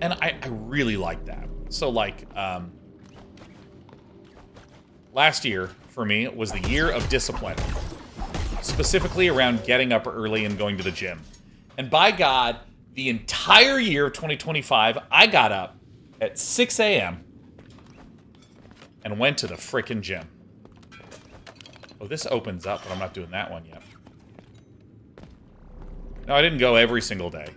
And I really like that. So like, last year, for me, was the year of discipline. Specifically around getting up early and going to the gym. And by God, the entire year of 2025, I got up at 6 a.m. and went to the frickin' gym. Oh, this opens up, but I'm not doing that one yet. No, I didn't go every single day.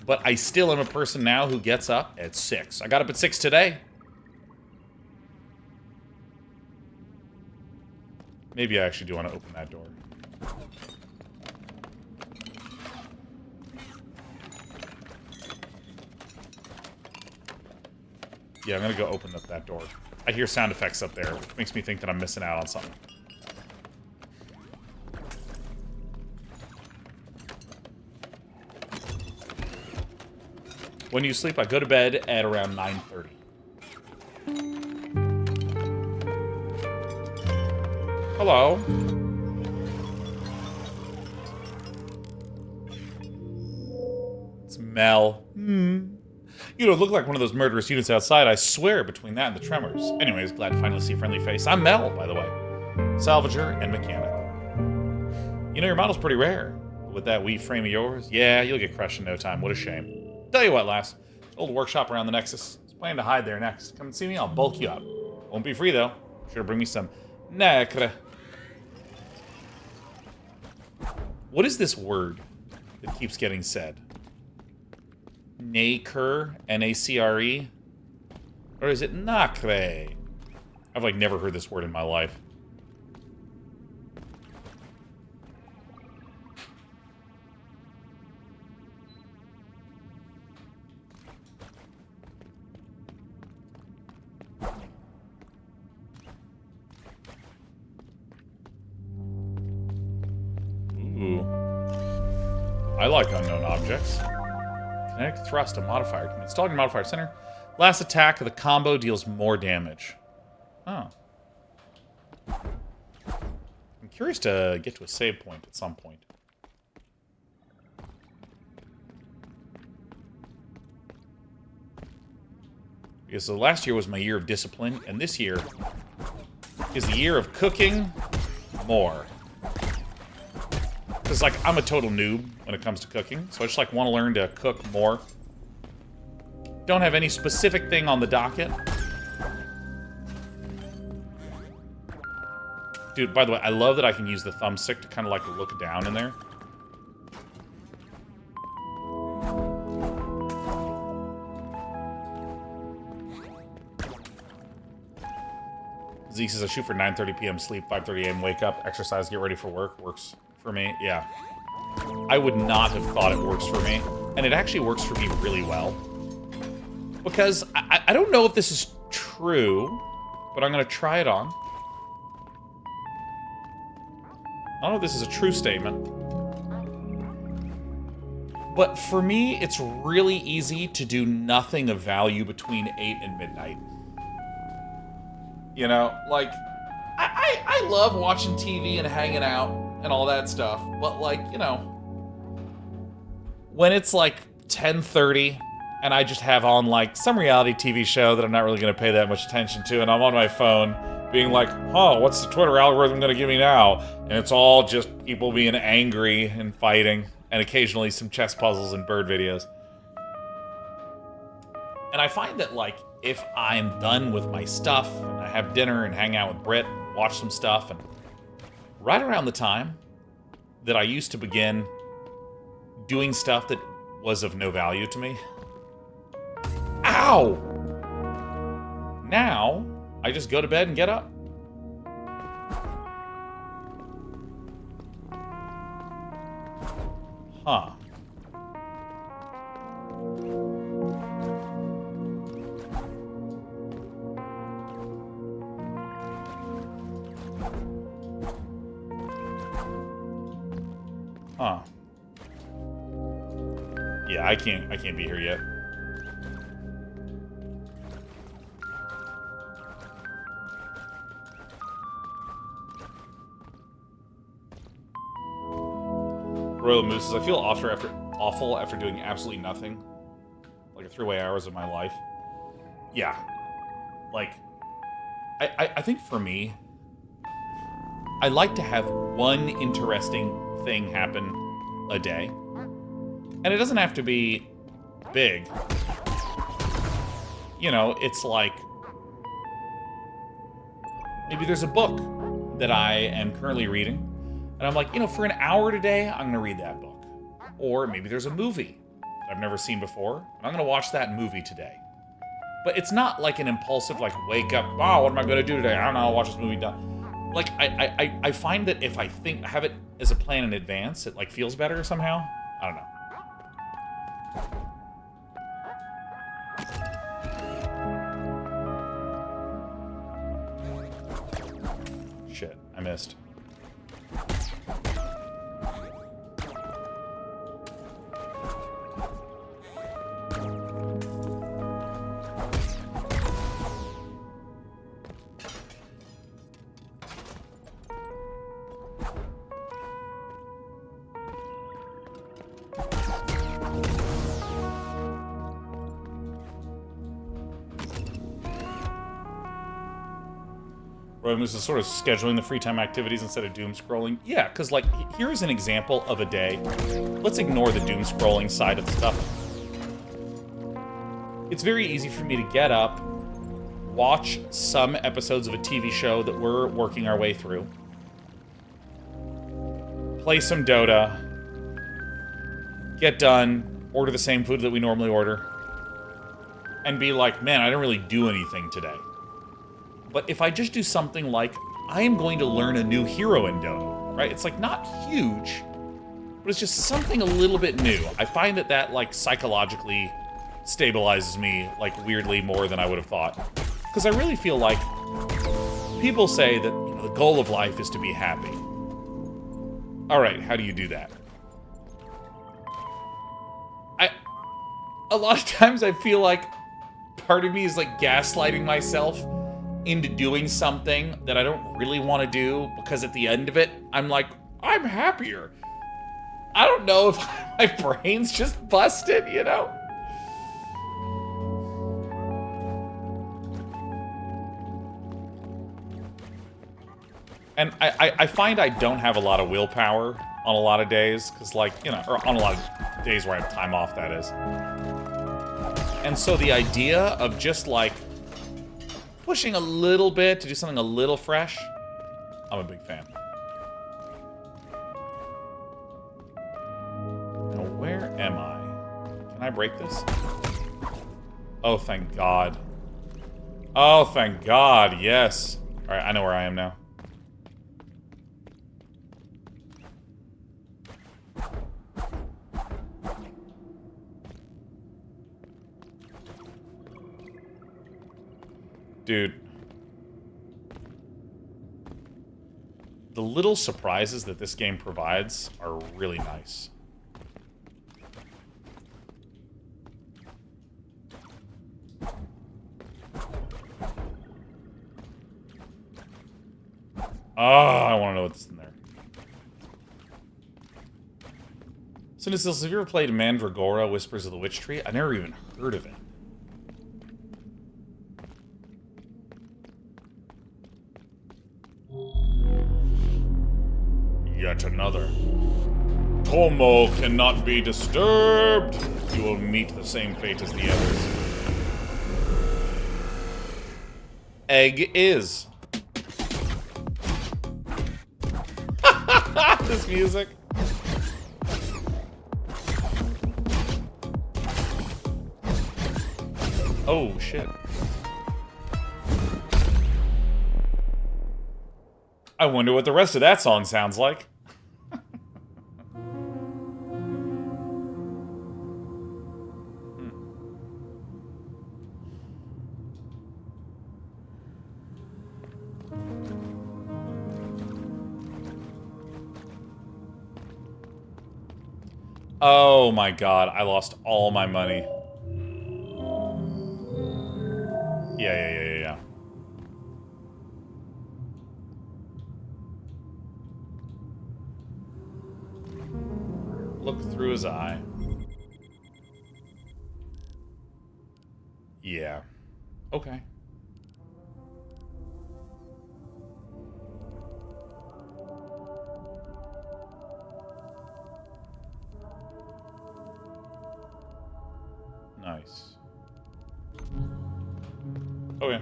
But I still am a person now who gets up at 6. I got up at 6 today. Maybe I actually do want to open that door. Yeah, I'm gonna go open up that door. I hear sound effects up there, which makes me think that I'm missing out on something. When you sleep, I go to bed at around 9:30. Hello. It's Mel. You don't look like one of those murderous units outside, I swear, between that and the tremors. Anyways, glad to finally see a friendly face. I'm Mel, by the way. Salvager and mechanic. You know, your model's pretty rare. With that wee frame of yours, yeah, you'll get crushed in no time. What a shame. Tell you what, lass. Old workshop around the Nexus. It's Plan to hide there next. Come and see me, I'll bulk you up. Won't be free, though. Sure, bring me some nacre. What is this word that keeps getting said? Nacre? N-A-C-R-E? Or is it nacre? I've, like, never heard this word in my life. I like unknown objects. Kinetic thrust, a modifier. Installing a modifier center. Last attack of the combo deals more damage. Oh. I'm curious to get to a save point at some point. Because the last year was my year of discipline, and this year is the year of cooking more. Because, like, I'm a total noob when it comes to cooking, so I just, like, want to learn to cook more. Don't have any specific thing on the docket. Dude, by the way, I love that I can use the thumbstick to kind of, like, look down in there. Zeke says, I shoot for 9:30 p.m. sleep, 5:30 a.m. wake up, exercise, get ready for work. Works for me, yeah. I would not have thought it works for me. And it actually works for me really well. Because I don't know if this is true, but I'm going to try it on. I don't know if this is a true statement. But for me, it's really easy to do nothing of value between 8 and midnight. You know, like, I love watching TV and hanging out and all that stuff, but, like, you know, when it's, like, 10:30 and I just have on, like, some reality TV show that I'm not really going to pay that much attention to, and I'm on my phone being like, oh, what's the Twitter algorithm going to give me now? And it's all just people being angry and fighting, and occasionally some chess puzzles and bird videos. And I find that, like, if I'm done with my stuff, and I have dinner and hang out with Britt, watch some stuff, and right around the time that I used to begin doing stuff that was of no value to me. Ow! Now, I just go to bed and get up. Huh. Huh. Yeah, I can't be here yet. Royal Moose says, I feel awful after doing absolutely nothing. Like, I threw away hours of my life. Yeah. Like, I think for me, I like to have one interesting thing happen a day. And it doesn't have to be big. You know, it's like, maybe there's a book that I am currently reading, and I'm like, you know, for an hour today, I'm going to read that book. Or maybe there's a movie that I've never seen before, and I'm going to watch that movie today. But it's not like an impulsive, like, wake up, oh, what am I going to do today? I don't know, I'll watch this movie done. Like, I find that if I have it as a plan in advance, it, like, feels better somehow. I don't know. Shit, I missed. This is sort of scheduling the free time activities instead of doom scrolling. Yeah, because, like, here's an example of a day. Let's ignore the doom scrolling side of the stuff. it's very easy for me to get up, watch some episodes of a TV show that we're working our way through, play some Dota, get done, order the same food that we normally order, and be like, man, I didn't really do anything today. But if I just do something like, I am going to learn a new hero in Dota, right? It's like not huge, but it's just something a little bit new. I find that that like psychologically stabilizes me like weirdly more than I would have thought. Because I really feel like people say that, you know, the goal of life is to be happy. All right, how do you do that? A lot of times I feel like part of me is like gaslighting myself into doing something that I don't really want to do, because at the end of it, I'm like, I'm happier. I don't know if my brain's just busted, you know? And I find I don't have a lot of willpower on a lot of days, because, like, you know, or on a lot of days where I have time off, that is. And so the idea of just, like, pushing a little bit to do something a little fresh, I'm a big fan. Now, where am I? Can I break this? Oh, thank God. Oh, thank God, yes. All right, I know where I am now. Dude. The little surprises that this game provides are really nice. Oh, I want to know what's in there. Cinecils, have you ever played Mandragora, Whispers of the Witch Tree? I never even heard of it. Yet another. Como cannot be disturbed. You will meet the same fate as the others. Egg is. This music. Oh, shit. I wonder what the rest of that song sounds like. Oh my God, I lost all my money. Yeah. Look through his eye. Yeah. Okay. Nice. Okay.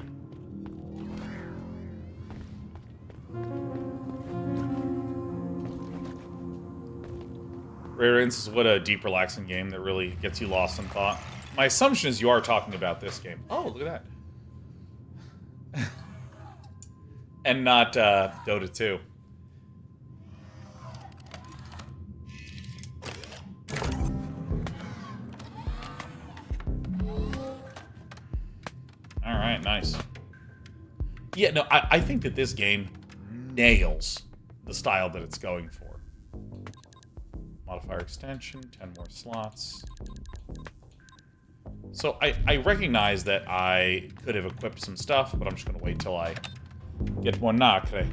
Radiance is what a deep, relaxing game that really gets you lost in thought. My assumption is you are talking about this game. Oh, look at that. And not Dota 2. Alright, nice. Yeah, no, I think that this game nails the style that it's going for. Modifier extension, 10 more slots. So I recognize that I could have equipped some stuff, but I'm just going to wait till I get more nacre.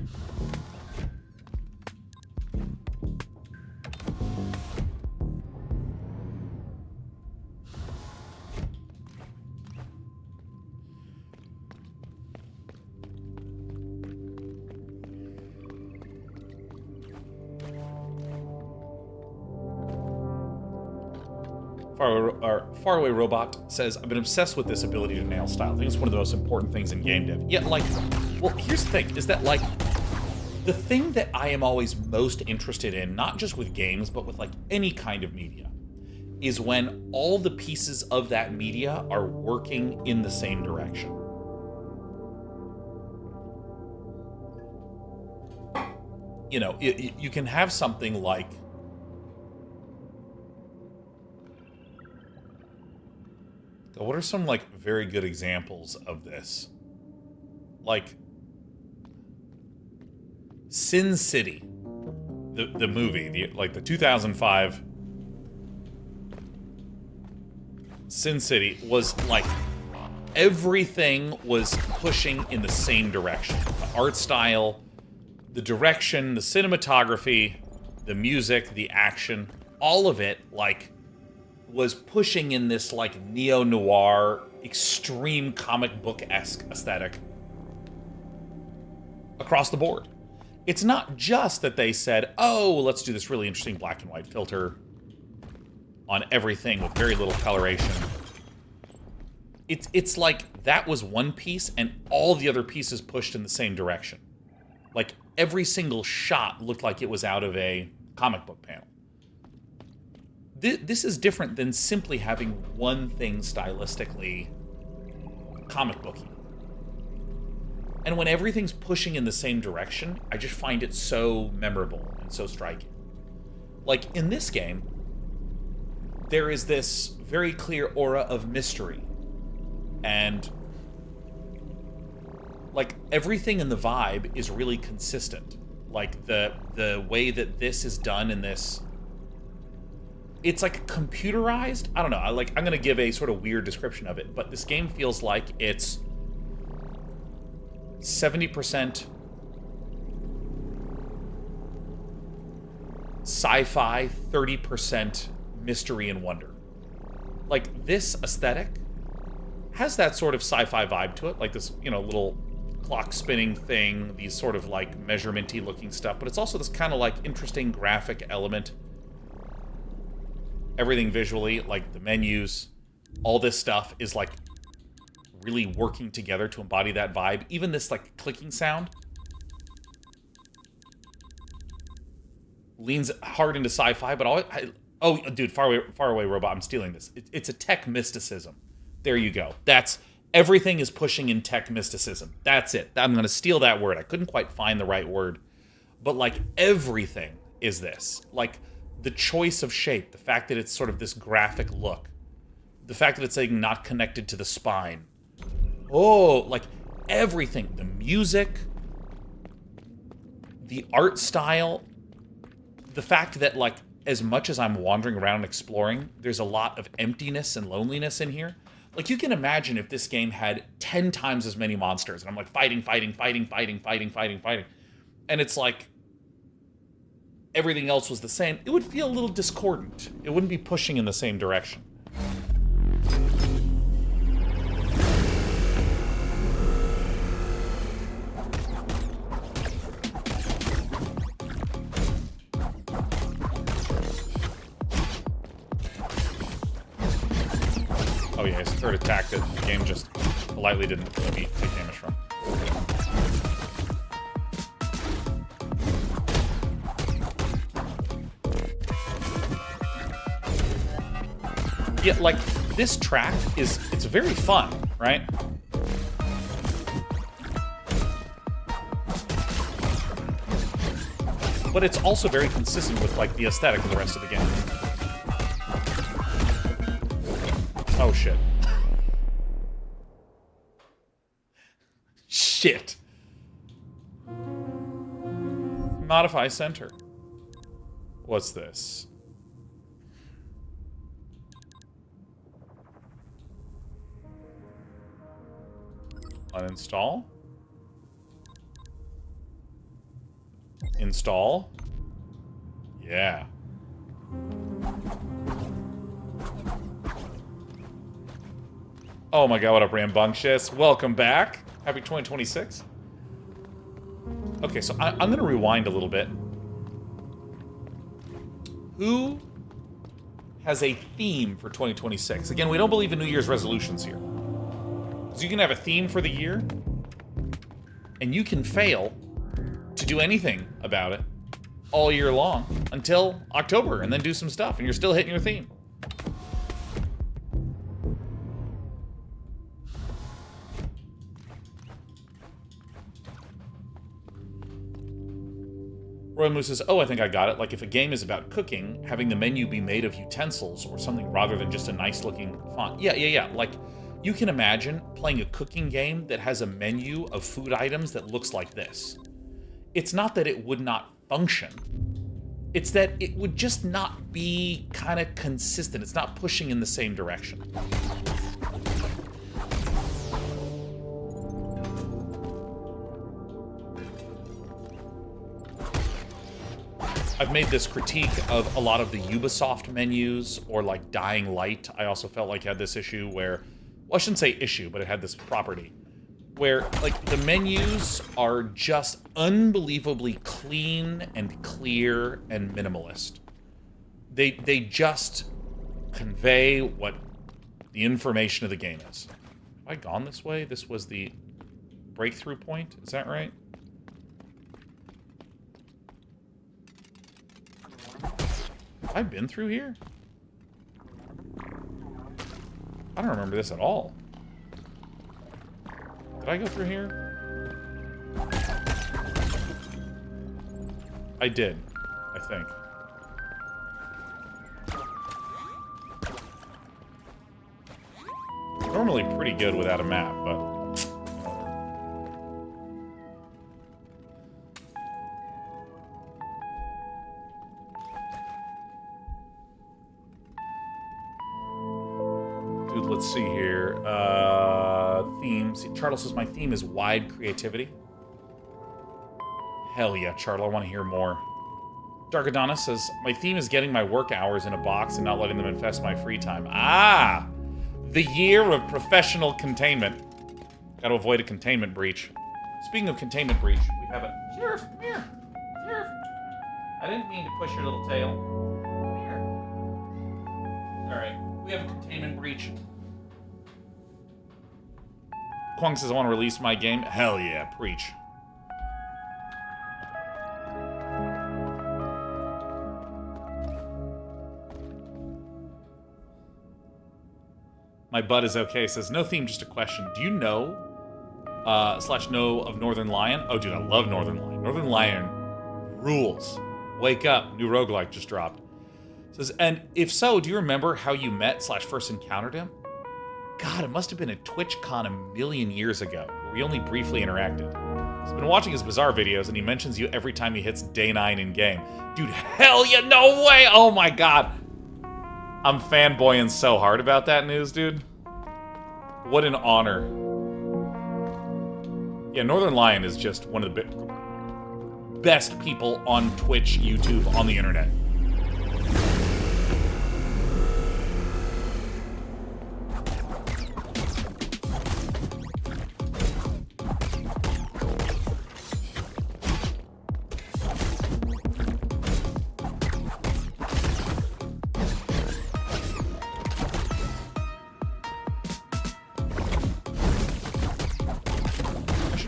Faraway Robot says, I've been obsessed with this ability to nail style. I think it's one of the most important things in game dev. Yeah, like, well, here's the thing, is that, like, the thing that I am always most interested in, not just with games, but with, like, any kind of media, is when all the pieces of that media are working in the same direction. You know, you can have something like... What are some, like, very good examples of this? Like, Sin City, the movie, like the 2005 Sin City was, like, everything was pushing in the same direction. The art style, the direction, the cinematography, the music, the action, all of it, like, was pushing in this, like, neo-noir, extreme comic book-esque aesthetic across the board. It's not just that they said, oh, let's do this really interesting black and white filter on everything with very little coloration. It's like that was one piece and all the other pieces pushed in the same direction. Like, every single shot looked like it was out of a comic book panel. This is different than simply having one thing stylistically comic booky. And when everything's pushing in the same direction, I just find it so memorable and so striking. Like, in this game, there is this very clear aura of mystery. And, like, everything in the vibe is really consistent. Like, the way that this is done in this... It's like computerized. I don't know. I'm going to give a sort of weird description of it, but this game feels like it's 70% sci-fi, 30% mystery and wonder. Like, this aesthetic has that sort of sci-fi vibe to it, like this, you know, little clock spinning thing, these sort of like measurement-y looking stuff, but it's also this kind of like interesting graphic element. Everything visually, like the menus, all this stuff is like really working together to embody that vibe. Even this like clicking sound leans hard into sci-fi, but oh, dude, Faraway Robot, I'm stealing this. It's a tech mysticism. There you go. That's everything is pushing in tech mysticism. That's it. I'm going to steal that word. I couldn't quite find the right word, but like everything is this. Like, the choice of shape, the fact that it's sort of this graphic look, the fact that it's like not connected to the spine. Oh, like everything. The music, the art style, the fact that like as much as I'm wandering around and exploring, there's a lot of emptiness and loneliness in here. Like, you can imagine if this game had 10 times as many monsters, and I'm like fighting. And it's like everything else was the same, it would feel a little discordant. It wouldn't be pushing in the same direction. Oh yeah, it's a third attack that the game just politely didn't let me take damage from. Yeah, like, this track it's very fun, right? But it's also very consistent with, like, the aesthetic of the rest of the game. Oh, shit. Shit. Modify center. What's this? Uninstall. Install. Yeah. Oh my god, what up, Rambunctious? Welcome back. Happy 2026. Okay, so I'm going to rewind a little bit. Who has a theme for 2026. Again, we don't believe in New Year's resolutions here. So you can have a theme for the year, and you can fail to do anything about it all year long until October, and then do some stuff, and you're still hitting your theme. Roy Moose says, oh, I think I got it. Like, if a game is about cooking, having the menu be made of utensils or something rather than just a nice-looking font. Yeah. Like, you can imagine playing a cooking game that has a menu of food items that looks like this. It's not that it would not function. It's that it would just not be kind of consistent. It's not pushing in the same direction. I've made this critique of a lot of the Ubisoft menus, or like Dying Light. I also felt like had this issue where, well, I shouldn't say issue, but it had this property where like the menus are just unbelievably clean and clear and minimalist. They just convey what the information of the game is. Have I gone this way? This was the breakthrough point, is that right? Have I been through here? I don't remember this at all. Did I go through here? I did, I think. Normally pretty good without a map, but... Let's see here. Themes. Charles says, my theme is wide creativity. Hell yeah, Charles, I want to hear more. Dark Adonis says, my theme is getting my work hours in a box and not letting them infest my free time. Ah! The year of professional containment. Got to avoid a containment breach. Speaking of containment breach, we have a... Sheriff, come here! Sheriff! I didn't mean to push your little tail. Come here. Alright, we have a containment breach. Kwong says, I want to release my game. Hell yeah, preach. My butt is okay. Says, no theme, just a question. Do you know, /know of Northern Lion? Oh, dude, I love Northern Lion. Northern Lion rules. Wake up. New roguelike just dropped. Says, and if so, do you remember how you met / first encountered him? God, it must have been at TwitchCon a million years ago, where we only briefly interacted. I've been watching his bizarre videos, and he mentions you every time he hits Day9 in-game. Dude, hell yeah, no way! Oh my god! I'm fanboying so hard about that news, dude. What an honor. Yeah, Northern Lion is just one of the best people on Twitch, YouTube, on the internet.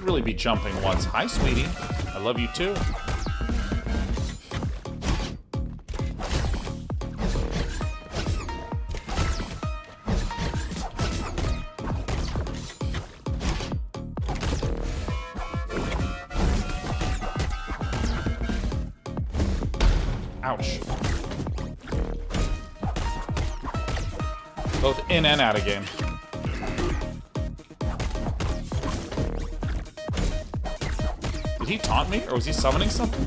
Really be jumping once. Hi, sweetie. I love you too. Ouch. Both in and out of game. Did he taunt me, or was he summoning something?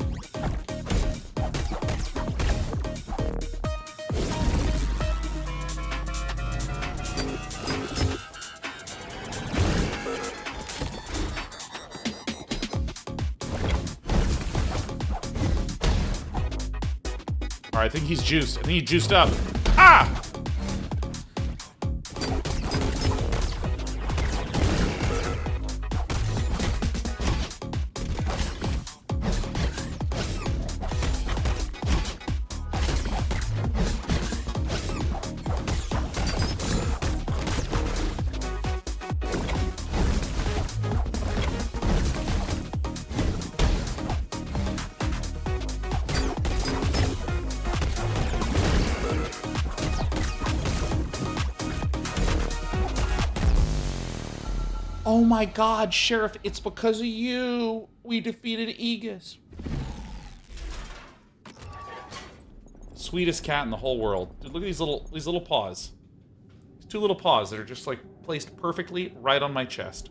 Alright, I think he's juiced. I think he juiced up. Ah! Oh my god, Sheriff, it's because of you we defeated Aegis. Sweetest cat in the whole world. Dude, look at these little paws. These two little paws that are just like placed perfectly right on my chest.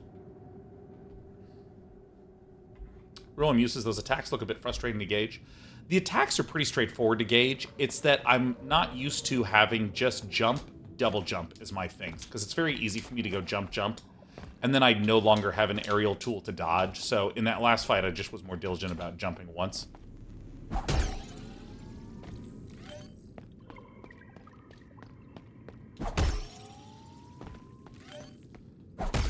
Rowan uses those attacks look a bit frustrating to gauge. The attacks are pretty straightforward to gauge. It's that I'm not used to having just jump, double jump as my things, because it's very easy for me to go jump, jump, and then I no longer have an aerial tool to dodge. So in that last fight, I just was more diligent about jumping once.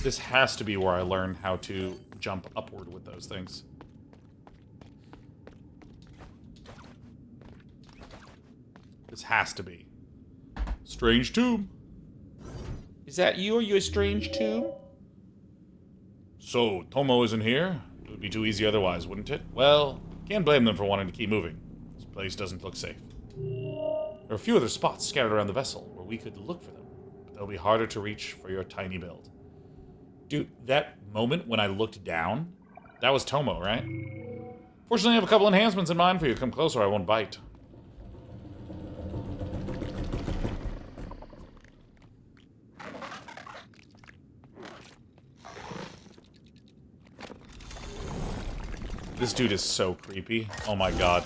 This has to be where I learn how to jump upward with those things. This has to be. Strange tomb. Is that you? Are you a strange tomb? So, Tomo isn't here? It would be too easy otherwise, wouldn't it? Well, can't blame them for wanting to keep moving. This place doesn't look safe. There are a few other spots scattered around the vessel where we could look for them, but they'll be harder to reach for your tiny build. Dude, that moment when I looked down, that was Tomo, right? Fortunately, I have a couple enhancements in mind for you. Come closer, I won't bite. This dude is so creepy. Oh my god.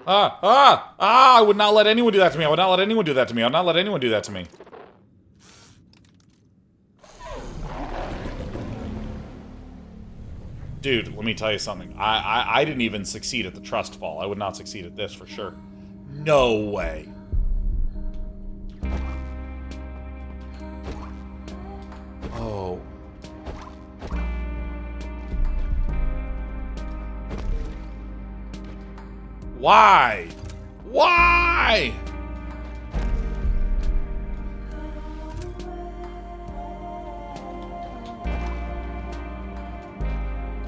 I would not let anyone do that to me. I would not let anyone do that to me. I would not let anyone do that to me. Dude, let me tell you something. I didn't even succeed at the trust fall. I would not succeed at this for sure. No way. Oh. Why? Why?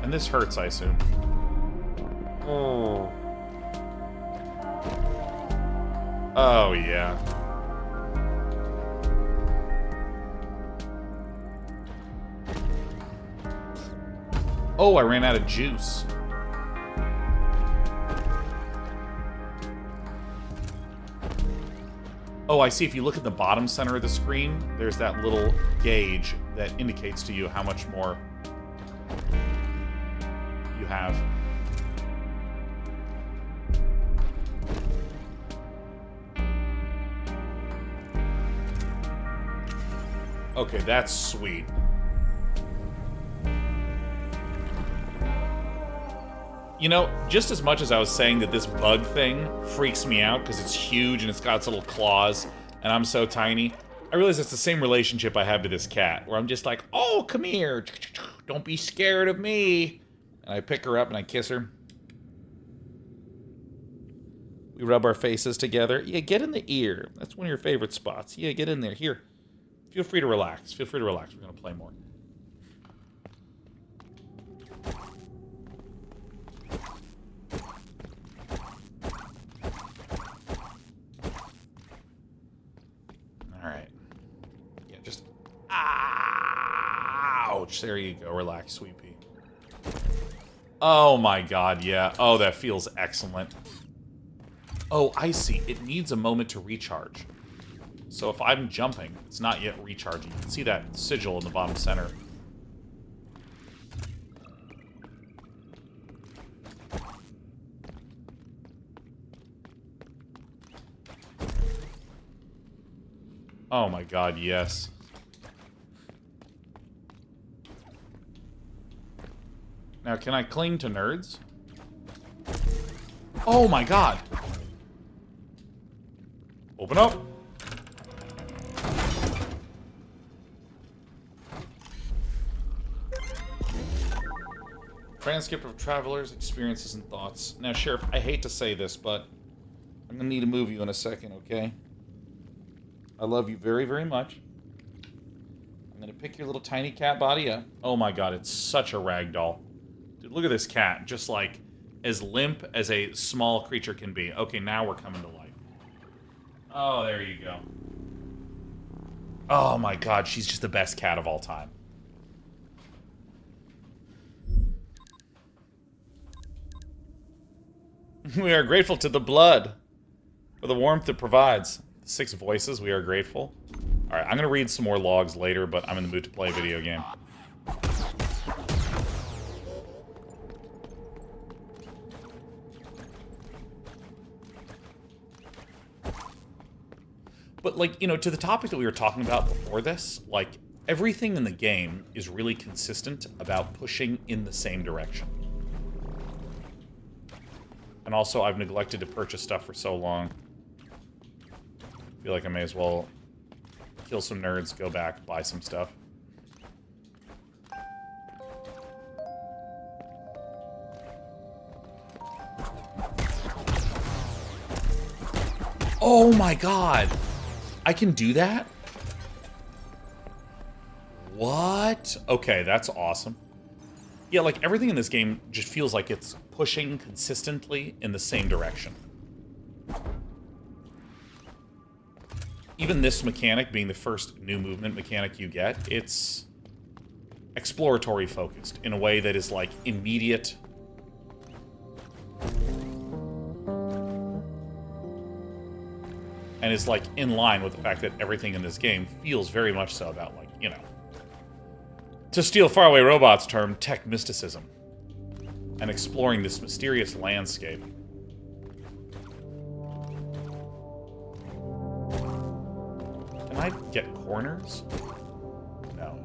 And this hurts, I assume. Oh. Oh, yeah. Oh, I ran out of juice. Oh, I see. If you look at the bottom center of the screen, there's that little gauge that indicates to you how much more you have. Okay, that's sweet. You know, just as much as I was saying that this bug thing freaks me out because it's huge and it's got its little claws and I'm so tiny, I realize it's the same relationship I have to this cat, where I'm just like, oh, come here, don't be scared of me. And I pick her up and I kiss her. We rub our faces together. Yeah, get in the ear. That's one of your favorite spots. Yeah, get in there. Here, feel free to relax. Feel free to relax. We're going to play more. Ouch, there you go. Relax, sweet pea. Oh my god, yeah. Oh, that feels excellent. Oh, I see. It needs a moment to recharge. So if I'm jumping, it's not yet recharging. You can see that sigil in the bottom center. Oh my god, yes. Now, can I cling to nerds? Oh my god! Open up! Transcript of travelers' experiences and thoughts. Now, Sheriff, I hate to say this, but I'm gonna need to move you in a second, okay? I love you very, very much. I'm gonna pick your little tiny cat body up. Oh my god, it's such a ragdoll. Dude, look at this cat. Just like as limp as a small creature can be. Okay, now we're coming to life. Oh, there you go. Oh my god, she's just the best cat of all time. We are grateful to the blood for the warmth it provides. 6 voices, we are grateful. Alright, I'm gonna read some more logs later, but I'm in the mood to play a video game. But, like, you know, to the topic that we were talking about before this, like, everything in the game is really consistent about pushing in the same direction. And also, I've neglected to purchase stuff for so long. I feel like I may as well kill some nerds, go back, buy some stuff. Oh my god! I can do that? What? Okay, that's awesome. Yeah, like, everything in this game just feels like it's pushing consistently in the same direction. Even this mechanic being the first new movement mechanic you get, it's exploratory focused in a way that is, like, immediate. And is, like, in line with the fact that everything in this game feels very much so about, like, you know, to steal Faraway Robot's term, tech mysticism. And exploring this mysterious landscape. Can I get corners? No.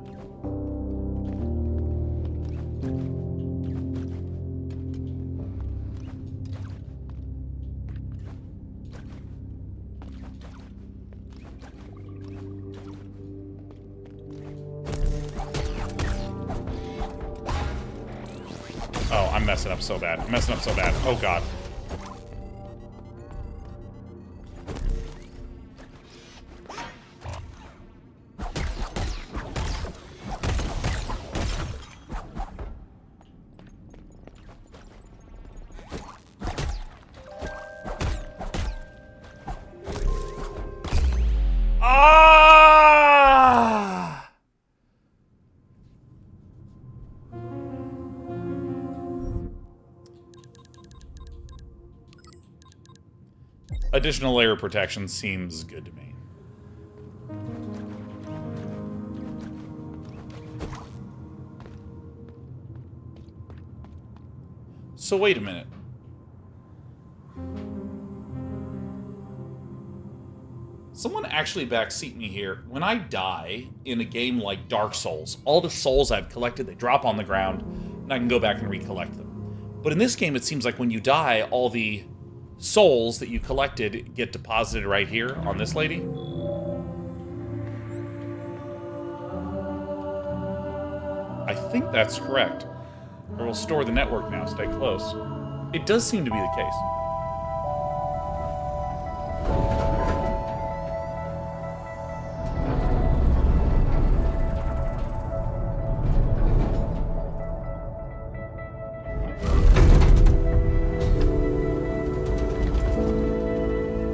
Oh, I'm messing up so bad. I'm messing up so bad. Oh, God. Ah! Additional layer protection seems good to me. So wait a minute. Someone actually backseat me here. When I die in a game like Dark Souls, all the souls I've collected, they drop on the ground, and I can go back and recollect them. But in this game, it seems like when you die, all the souls that you collected get deposited right here on this lady. I think that's correct. Or we'll store the network now, stay close. It does seem to be the case.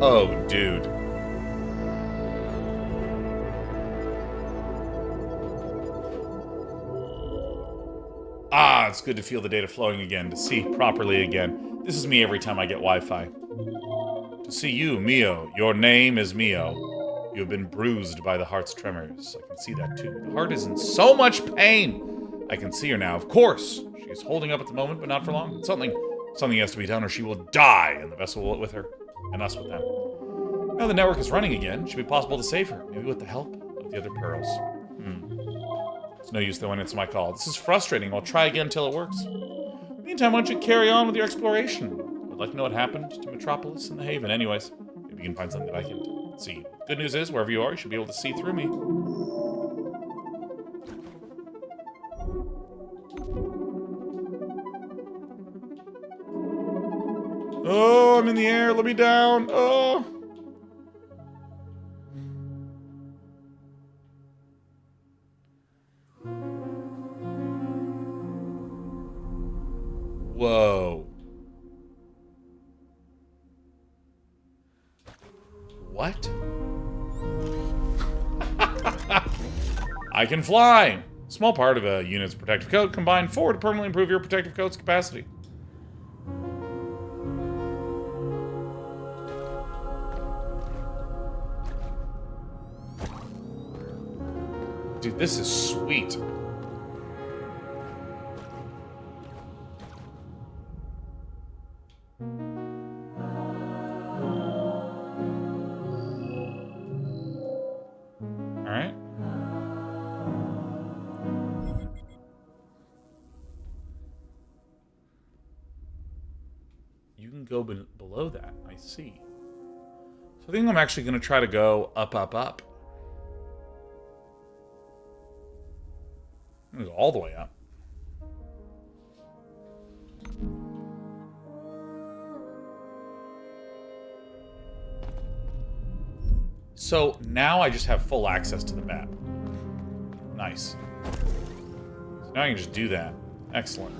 Oh, dude. Ah, it's good to feel the data flowing again, to see properly again. This is me every time I get Wi-Fi. To see you, Mio. Your name is Mio. You have been bruised by the heart's tremors. I can see that too. The heart is in so much pain. I can see her now, of course. She is holding up at the moment, but not for long. Something has to be done or she will die, and the vessel with her, and us with them. Now the network is running again. It should be possible to save her, maybe with the help of the other pearls. It's no use though when it's my call. This is frustrating. I'll try again until it works. Meantime, why don't you carry on with your exploration? I'd like to know what happened to Metropolis and the Haven. Anyways, maybe you can find something that I can see. Good news is, wherever you are, you should be able to see through me. Oh, I'm in the air. Let me down. Oh. Whoa. What? I can fly! Small part of a unit's protective coat. Combine 4 to permanently improve your protective coat's capacity. Dude, this is sweet. Alright. You can go below that. I see. So I think I'm actually going to try to go up, up, up. I'm going to go all the way up. So now I just have full access to the map. Nice. So now I can just do that. Excellent.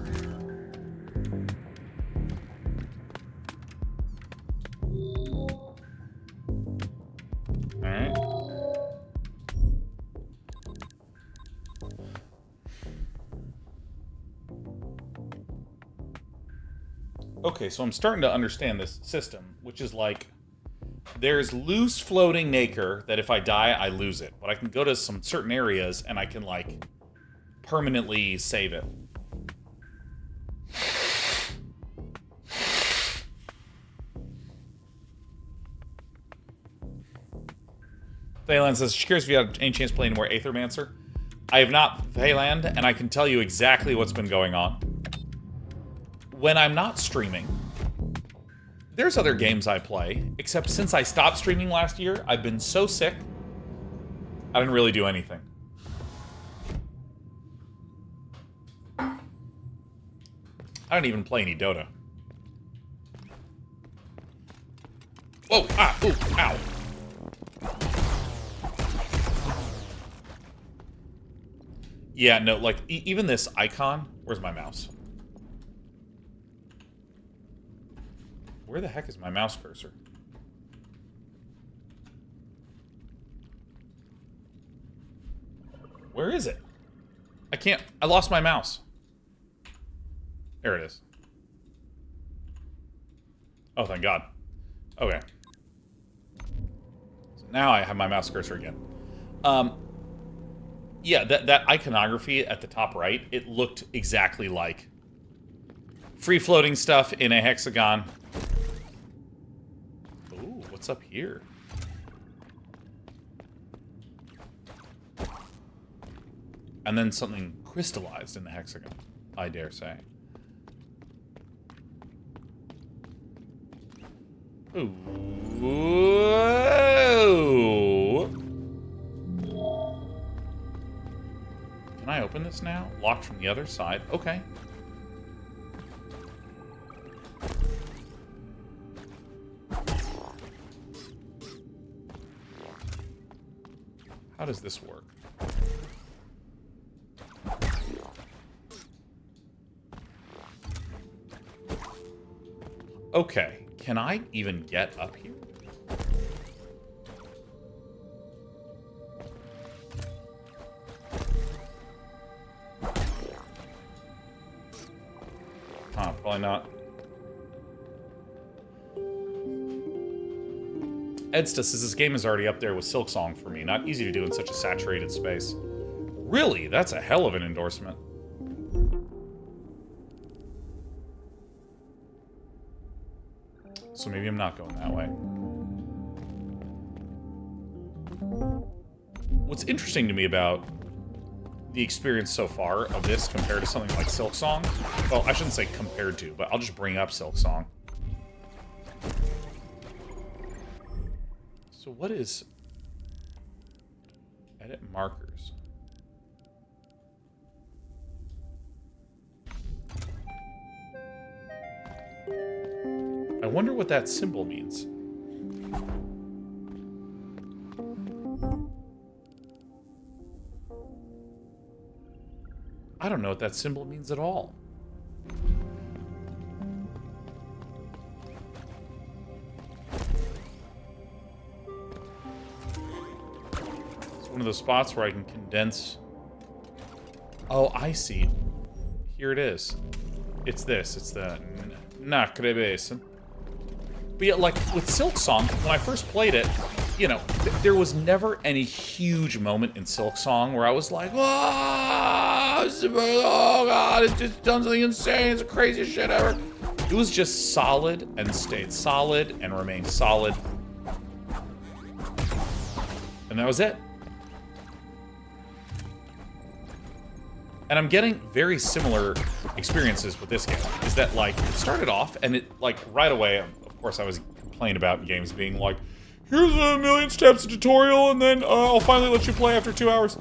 Alright. Okay, so I'm starting to understand this system, which is like, there's loose floating nacre that if I die, I lose it. But I can go to some certain areas and I can, like, permanently save it. Thayland says, she's curious if you had any chance to play any more Aethermancer. I have not, Thayland, and I can tell you exactly what's been going on. When I'm not streaming, there's other games I play, except since I stopped streaming last year, I've been so sick, I didn't really do anything. I don't even play any Dota. Whoa! Ah! Ooh! Ow! Yeah, no, like, even this icon... Where's my mouse? Where the heck is my mouse cursor? Where is it? I can't... I lost my mouse. There it is. Oh, thank God. Okay. So now I have my mouse cursor again. Yeah, that iconography at the top right, it looked exactly like free-floating stuff in a hexagon. Ooh, what's up here? And then something crystallized in the hexagon, I dare say. Ooh. Whoa. Can I open this now? Locked from the other side. Okay. How does this work? Okay. Can I even get up here? Huh, probably not. Edsta says this game is already up there with Silksong for me. Not easy to do in such a saturated space. Really? That's a hell of an endorsement. So maybe I'm not going that way. What's interesting to me about the experience so far of this compared to something like Silksong... Well, I shouldn't say compared to, but I'll just bring up Silksong. So what is... Edit markers. I wonder what that symbol means. I don't know what that symbol means at all. one of those spots where I can condense. Oh, I see. Here it is. It's this. It's the Nacre Basin. But yeah, like with Silk Song, when I first played it, you know, there was never any huge moment in Silk Song where I was like, oh god, it's just done something insane, it's the craziest shit ever. It was just solid and stayed solid and remained solid. And that was it. And I'm getting very similar experiences with this game. Is that, like, it started off, and it, like, right away, of course I was complaining about games being like, here's a million steps of tutorial, and then I'll finally let you play after 2 hours.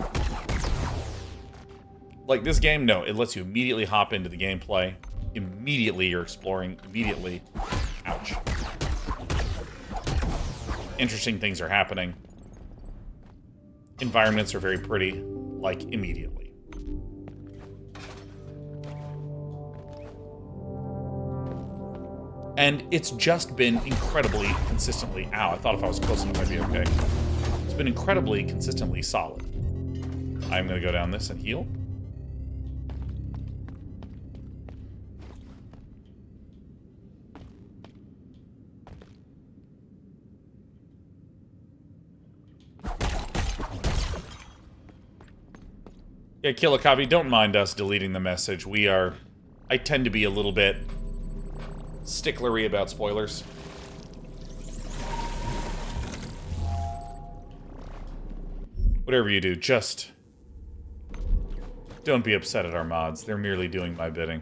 Like, this game, no, it lets you immediately hop into the gameplay. Immediately you're exploring. Immediately. Ouch. Interesting things are happening. Environments are very pretty, like, immediately. And it's just been incredibly consistently... Ow, I thought if I was close enough I'd be okay. It's been incredibly consistently solid. I'm going to go down this and heal. Yeah, Kilikavi, don't mind us deleting the message. I tend to be a little bit sticklery about spoilers. Whatever you do, just don't be upset at our mods. They're merely doing my bidding.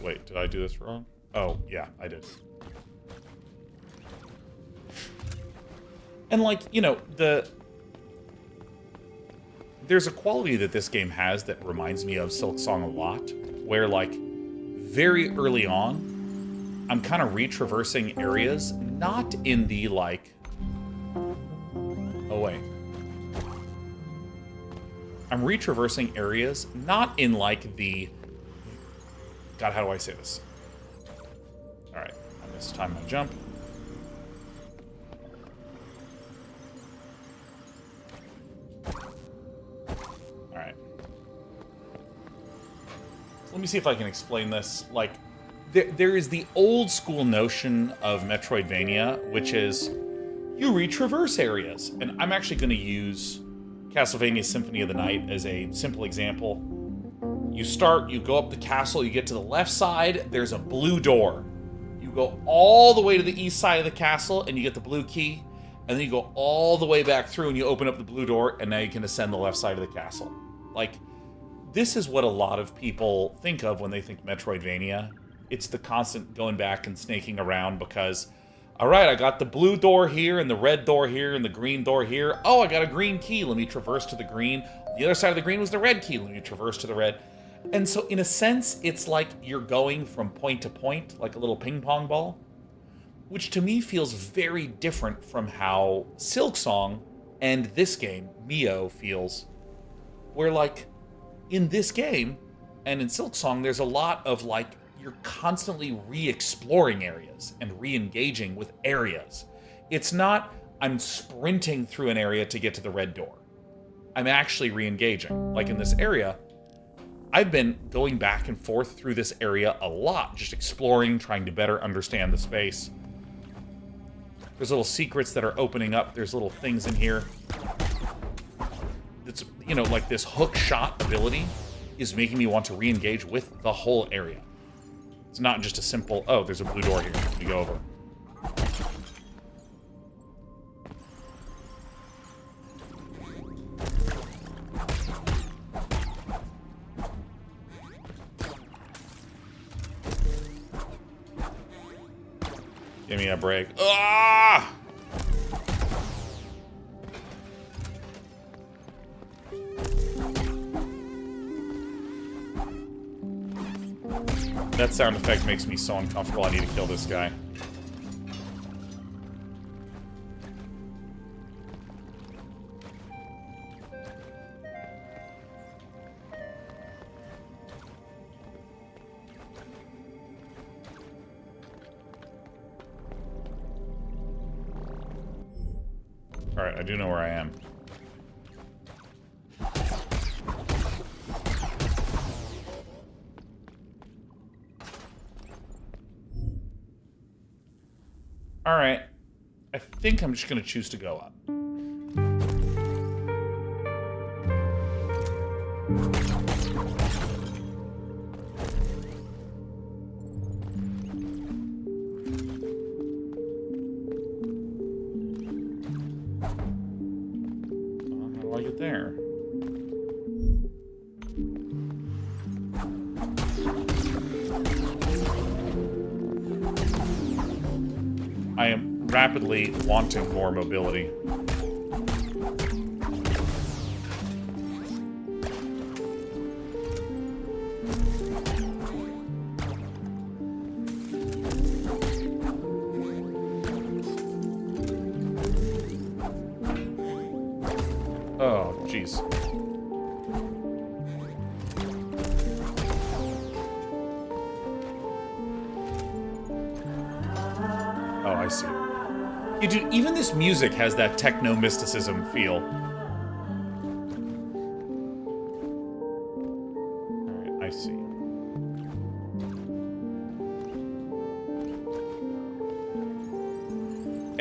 Wait, did I do this wrong? Oh, yeah, I did. And, like, you know, there's a quality that this game has that reminds me of Silk Song a lot, where, like, very early on, I'm kind of retraversing areas, not in the, like... Oh, wait. I'm retraversing areas, not in, like, the... God, how do I say this? Alright, I mistimed my jump. Alright. So let me see if I can explain this. Like, there is the old school notion of Metroidvania, which is you retraverse areas. And I'm actually going to use Castlevania Symphony of the Night as a simple example. You start, you go up the castle, you get to the left side, there's a blue door. You go all the way to the east side of the castle, and you get the blue key, and then you go all the way back through, and you open up the blue door, and now you can ascend the left side of the castle. Like, this is what a lot of people think of when they think Metroidvania. It's the constant going back and snaking around because, alright, I got the blue door here, and the red door here, and the green door here. Oh, I got a green key, let me traverse to the green. The other side of the green was the red key, let me traverse to the red. And so, in a sense, it's like you're going from point to point, like a little ping pong ball, which to me feels very different from how Silk Song and this game, MIO, feels. Where, like, in this game and in Silk Song, there's a lot of, like, you're constantly re-exploring areas and re-engaging with areas. It's not, I'm sprinting through an area to get to the red door. I'm actually re-engaging. Like in this area, I've been going back and forth through this area a lot, just exploring, trying to better understand the space. There's little secrets that are opening up. There's little things in here. It's, you know, like this hook shot ability is making me want to re-engage with the whole area. It's not just a simple, oh, there's a blue door here. Let me go over. Give me a break. Ah! That sound effect makes me so uncomfortable. I need to kill this guy. Alright, I do know where I am. Alright. I think I'm just gonna choose to go up. How do I get there? I am rapidly wanting more mobility. Oh, jeez. Oh, I see. Yeah, dude, even this music has that techno-mysticism feel. Alright, I see.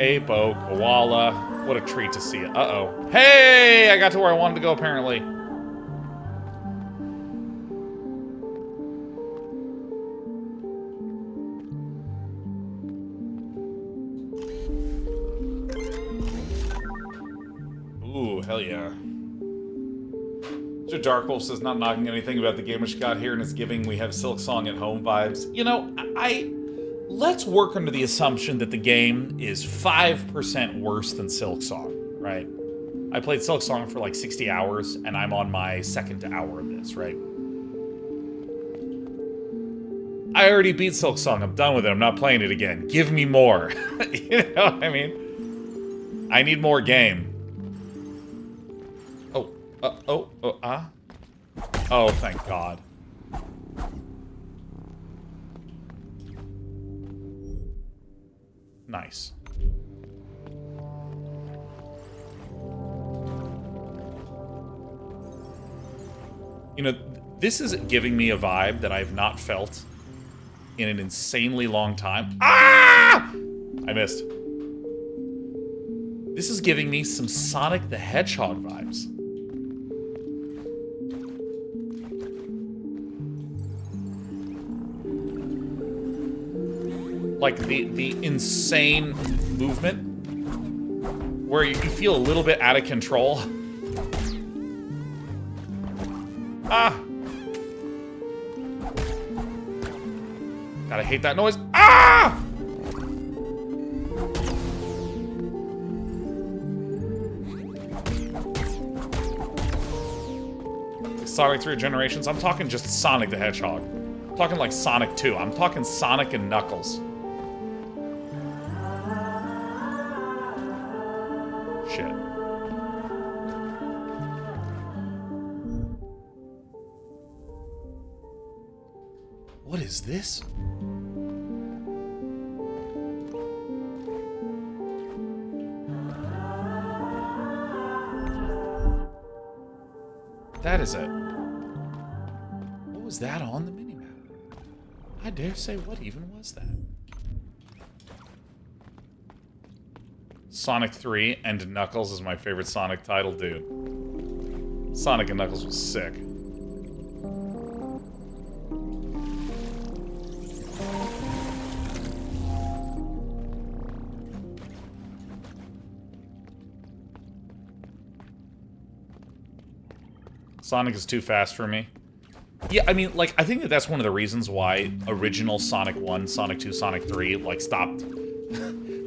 Apo, koala. What a treat to see it. Uh-oh. Hey! I got to where I wanted to go, apparently. Ooh, hell yeah. So Dark Wolf says, not knocking anything about the game which got here and it's giving we have Silk Song at home vibes. You know, let's work under the assumption that the game is 5% worse than Silk Song, right? I played Silk Song for like 60 hours, and I'm on my second hour of this, right? I already beat Silk Song. I'm done with it. I'm not playing it again. Give me more. You know what I mean? I need more game. Oh, thank God. Nice. You know, this is giving me a vibe that I've not felt in an insanely long time. Ah! I missed. This is giving me some Sonic the Hedgehog vibes. Like the insane movement where you feel a little bit out of control. Ah! Gotta hate that noise. Ah! Sonic 3 Generations. I'm talking just Sonic the Hedgehog. I'm talking like Sonic 2. I'm talking Sonic and Knuckles. Shit. What is this? That is it. What was that on the minimap? I dare say, what even was that? Sonic 3 and Knuckles is my favorite Sonic title, dude. Sonic and Knuckles was sick. Sonic is too fast for me. Yeah, I mean, like, I think that that's one of the reasons why original Sonic 1, Sonic 2, Sonic 3, like, stopped.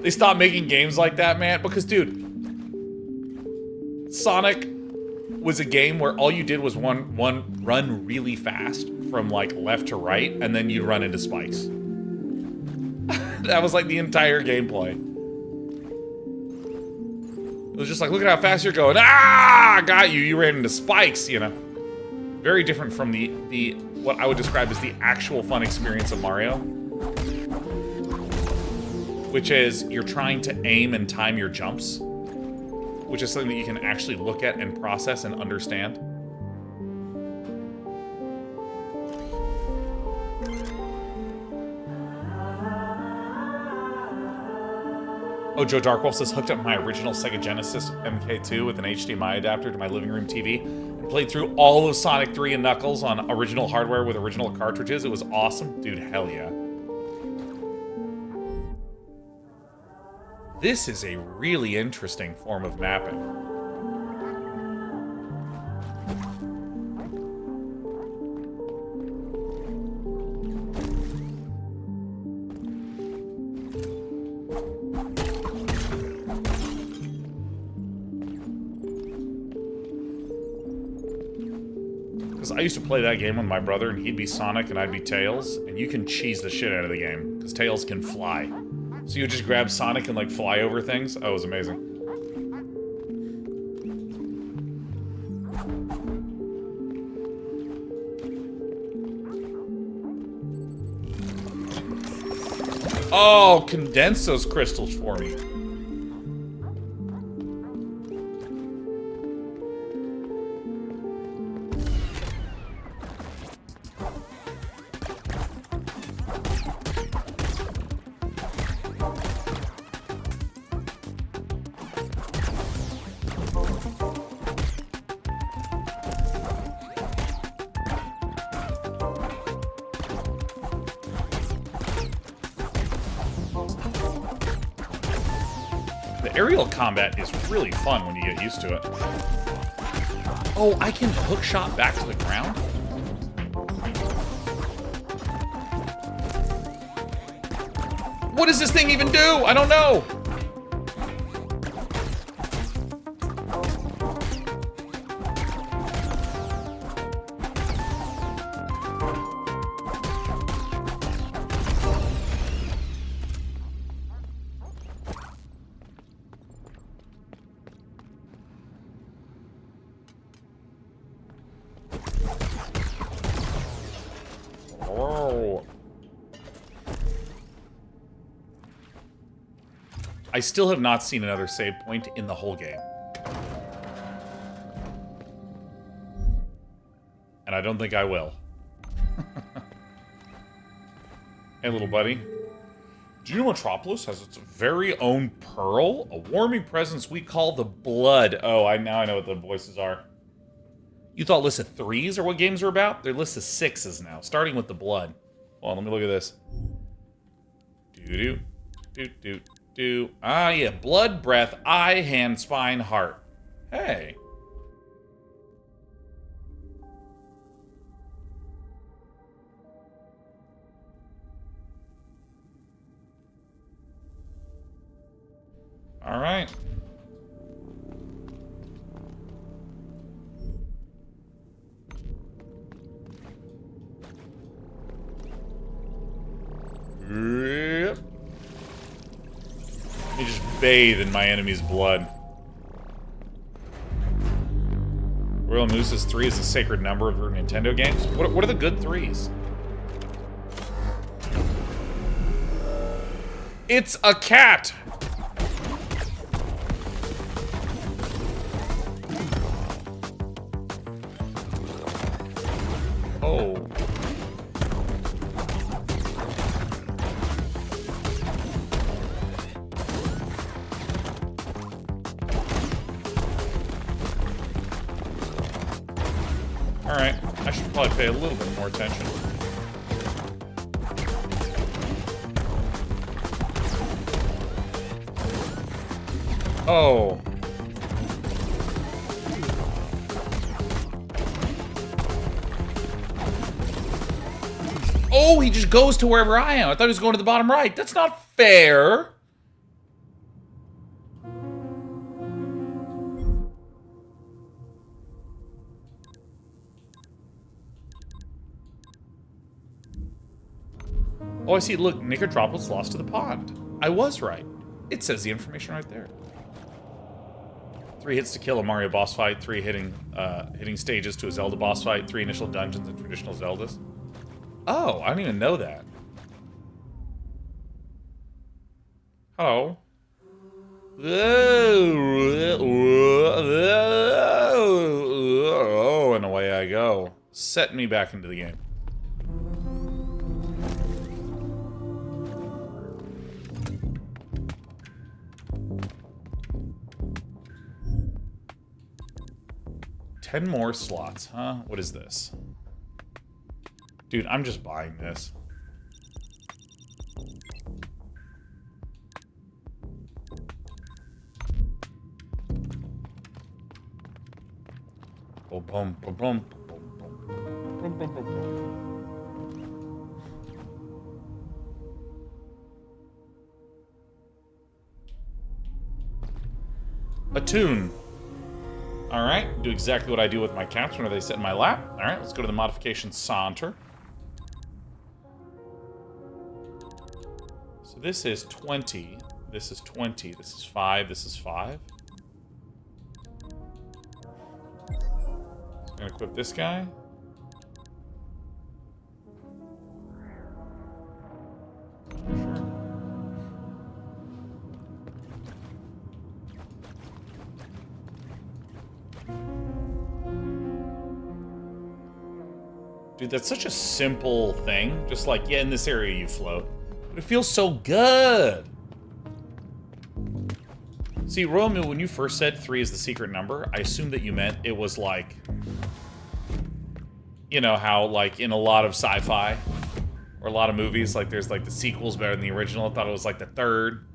They stopped making games like that, man. Because, dude, Sonic was a game where all you did was one run really fast from like left to right, and then you'd run into spikes. That was like the entire gameplay. It was just like, look at how fast you're going. Ah, got you. You ran into spikes, you know. Very different from the what I would describe as the actual fun experience of Mario, which is you're trying to aim and time your jumps, which is something that you can actually look at and process and understand. Oh, Joe Darkwolf says, hooked up my original Sega Genesis MK2 with an HDMI adapter to my living room TV and played through all of Sonic 3 and Knuckles on original hardware with original cartridges. It was awesome. Dude, hell yeah. This is a really interesting form of mapping. Because I used to play that game with my brother, and he'd be Sonic and I'd be Tails, and you can cheese the shit out of the game, because Tails can fly. So you would just grab Sonic and, like, fly over things. Oh, it was amazing. Oh, condense those crystals for me. Aerial combat is really fun when you get used to it. Oh, I can hook shot back to the ground? What does this thing even do? I don't know. I still have not seen another save point in the whole game. And I don't think I will. Hey, little buddy. Do you know Metropolis has its very own pearl? A warming presence we call the Blood. Oh, now I know what the voices are. You thought lists of 3s are what games are about? They're lists of 6s now, starting with the Blood. Well, let me look at this. Do-do. Ah, yeah. Blood, breath, eye, hand, spine, heart. Hey. All right. Yep. You just bathe in my enemy's blood. Royal Moose's 3 is a sacred number of Nintendo games. What are the good 3s? It's a cat! Oh. Alright, I should probably pay a little bit more attention. Oh. Oh, he just goes to wherever I am. I thought he was going to the bottom right. That's not fair. Oh, I see. Look, Nicker droplets lost to the pond. I was right. It says the information right there. 3 hits to kill a Mario boss fight, 3 hitting stages to a Zelda boss fight, 3 initial dungeons in traditional Zeldas. Oh, I didn't even know that. Hello. Oh, and away I go. Set me back into the game. $10 more slots, huh? What is this? Dude, I'm just buying this. Boom, boom, boom, boom, boom, boom, boom, boom. A tune. All right, do exactly what I do with my cats when they sit in my lap. All right, let's go to the modification saunter. So this is 20. This is 20. This is 5. This is 5. So I'm gonna equip this guy. Dude, that's such a simple thing. Just like, yeah, in this area you float. But it feels so good. See, Romeo, when you first said 3 is the secret number, I assumed that you meant it was like... You know how, like, in a lot of sci-fi, or a lot of movies, like, there's, like, the sequel's better than the original. I thought it was, like, the third.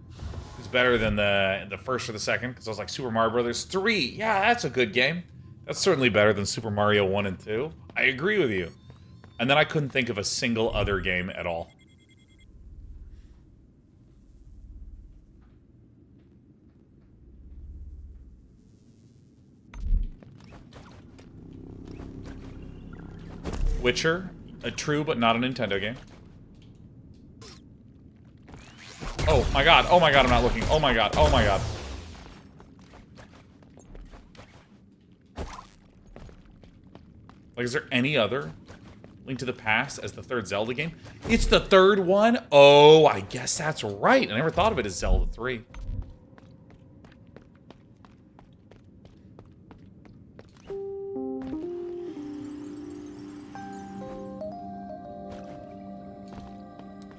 It's better than the first or the second, because I was like, Super Mario Brothers 3. Yeah, that's a good game. That's certainly better than Super Mario 1 and 2. I agree with you. And then I couldn't think of a single other game at all. Witcher, a true but not a Nintendo game. Oh my god, I'm not looking. Oh my god, oh my god. Like, is there any other Link to the Past as the third Zelda game? It's the third one? Oh, I guess that's right. I never thought of it as Zelda 3.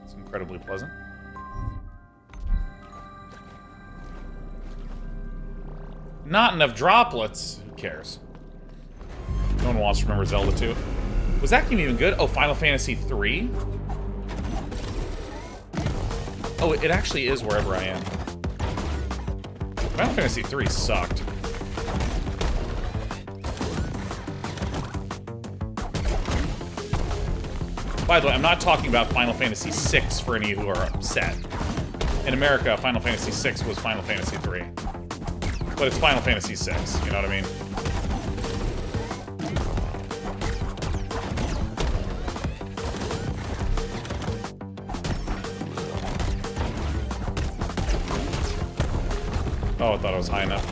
It's incredibly pleasant. Not enough droplets. Who cares? No one wants to remember Zelda 2. Was that game even good? Oh, Final Fantasy 3? Oh, it actually is wherever I am. Final Fantasy 3 sucked. By the way, I'm not talking about Final Fantasy 6 for any of you who are upset. In America, Final Fantasy 6 was Final Fantasy 3. But it's Final Fantasy 6, you know what I mean? Oh, I thought it was high enough.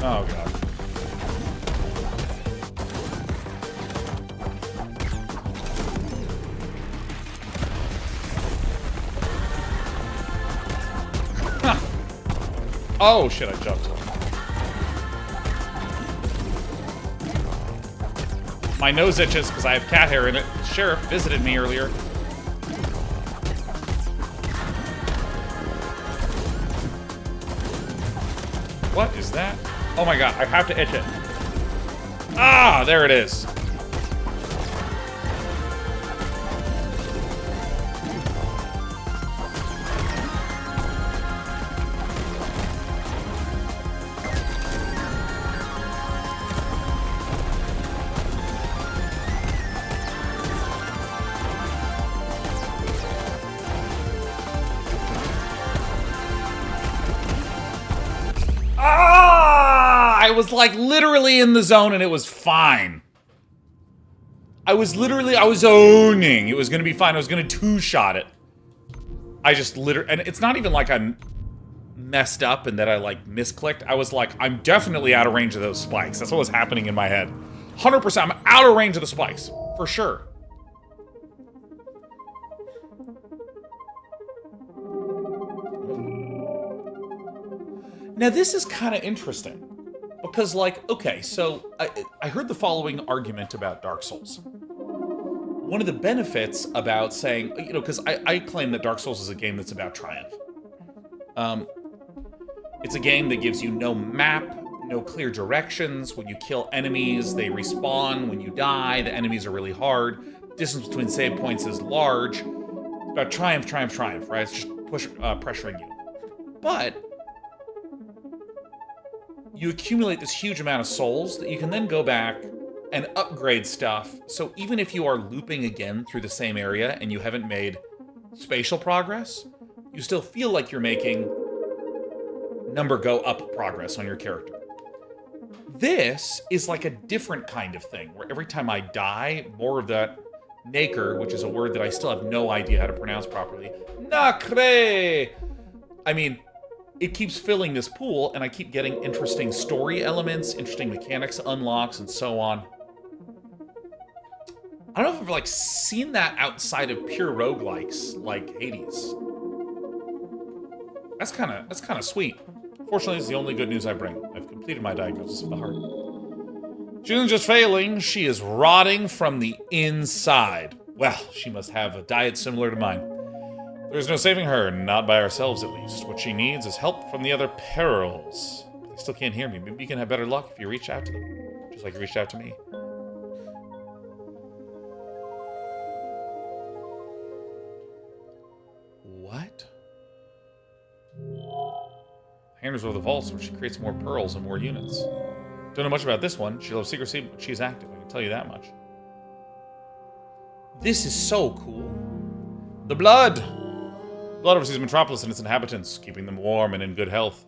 Oh, God. Oh, shit, I jumped. My nose itches because I have cat hair in it. The sheriff visited me earlier. What is that? Oh my god, I have to itch it. Ah, there it is. Ah! I was like literally in the zone and it was fine. I was owning. It was going to be fine. I was going to two-shot it. I just literally, and it's not even like I'm messed up and that I like misclicked. I was like, I'm definitely out of range of those spikes. That's what was happening in my head. 100%, I'm out of range of the spikes. For sure. Now this is kind of interesting. Because like, okay, so I heard the following argument about Dark Souls. One of the benefits about saying, you know, because I claim that Dark Souls is a game that's about triumph. It's a game that gives you no map, no clear directions. When you kill enemies, they respawn. When you die, the enemies are really hard. Distance between save points is large. It's about triumph, triumph, triumph, right? It's just pressuring you. But you accumulate this huge amount of souls that you can then go back and upgrade stuff. So even if you are looping again through the same area and you haven't made spatial progress, you still feel like you're making number go up progress on your character. This is like a different kind of thing, where every time I die, more of that nacre, which is a word that I still have no idea how to pronounce properly, nacre! I mean, it keeps filling this pool, and I keep getting interesting story elements, interesting mechanics unlocks, and so on. I don't know if I've like seen that outside of pure roguelikes like Hades. That's kind of sweet. Fortunately, it's the only good news I bring. I've completed my diagnosis of the heart. She isn't just failing, she is rotting from the inside. Well, she must have a diet similar to mine. There's no saving her, not by ourselves at least. What she needs is help from the other perils. They still can't hear me. Maybe you can have better luck if you reach out to them. Just like you reached out to me. What? Handers over the vaults where she creates more pearls and more units. Don't know much about this one. She loves secrecy, but she's active. I can tell you that much. This is so cool. The blood! Blood oversees Metropolis and its inhabitants, keeping them warm and in good health.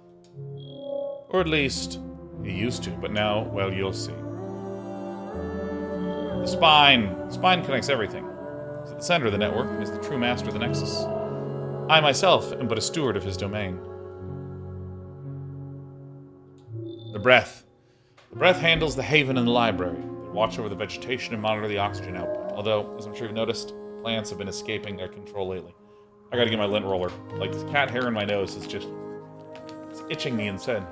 Or at least, it used to, but now, well, you'll see. The spine. The spine connects everything. It's at the center of the network and is the true master of the Nexus. I myself am but a steward of his domain. The breath. The breath handles the haven and the library. They watch over the vegetation and monitor the oxygen output. Although, as I'm sure you've noticed, plants have been escaping their control lately. I gotta get my lint roller. Like, this cat hair in my nose is just... it's itching me instead.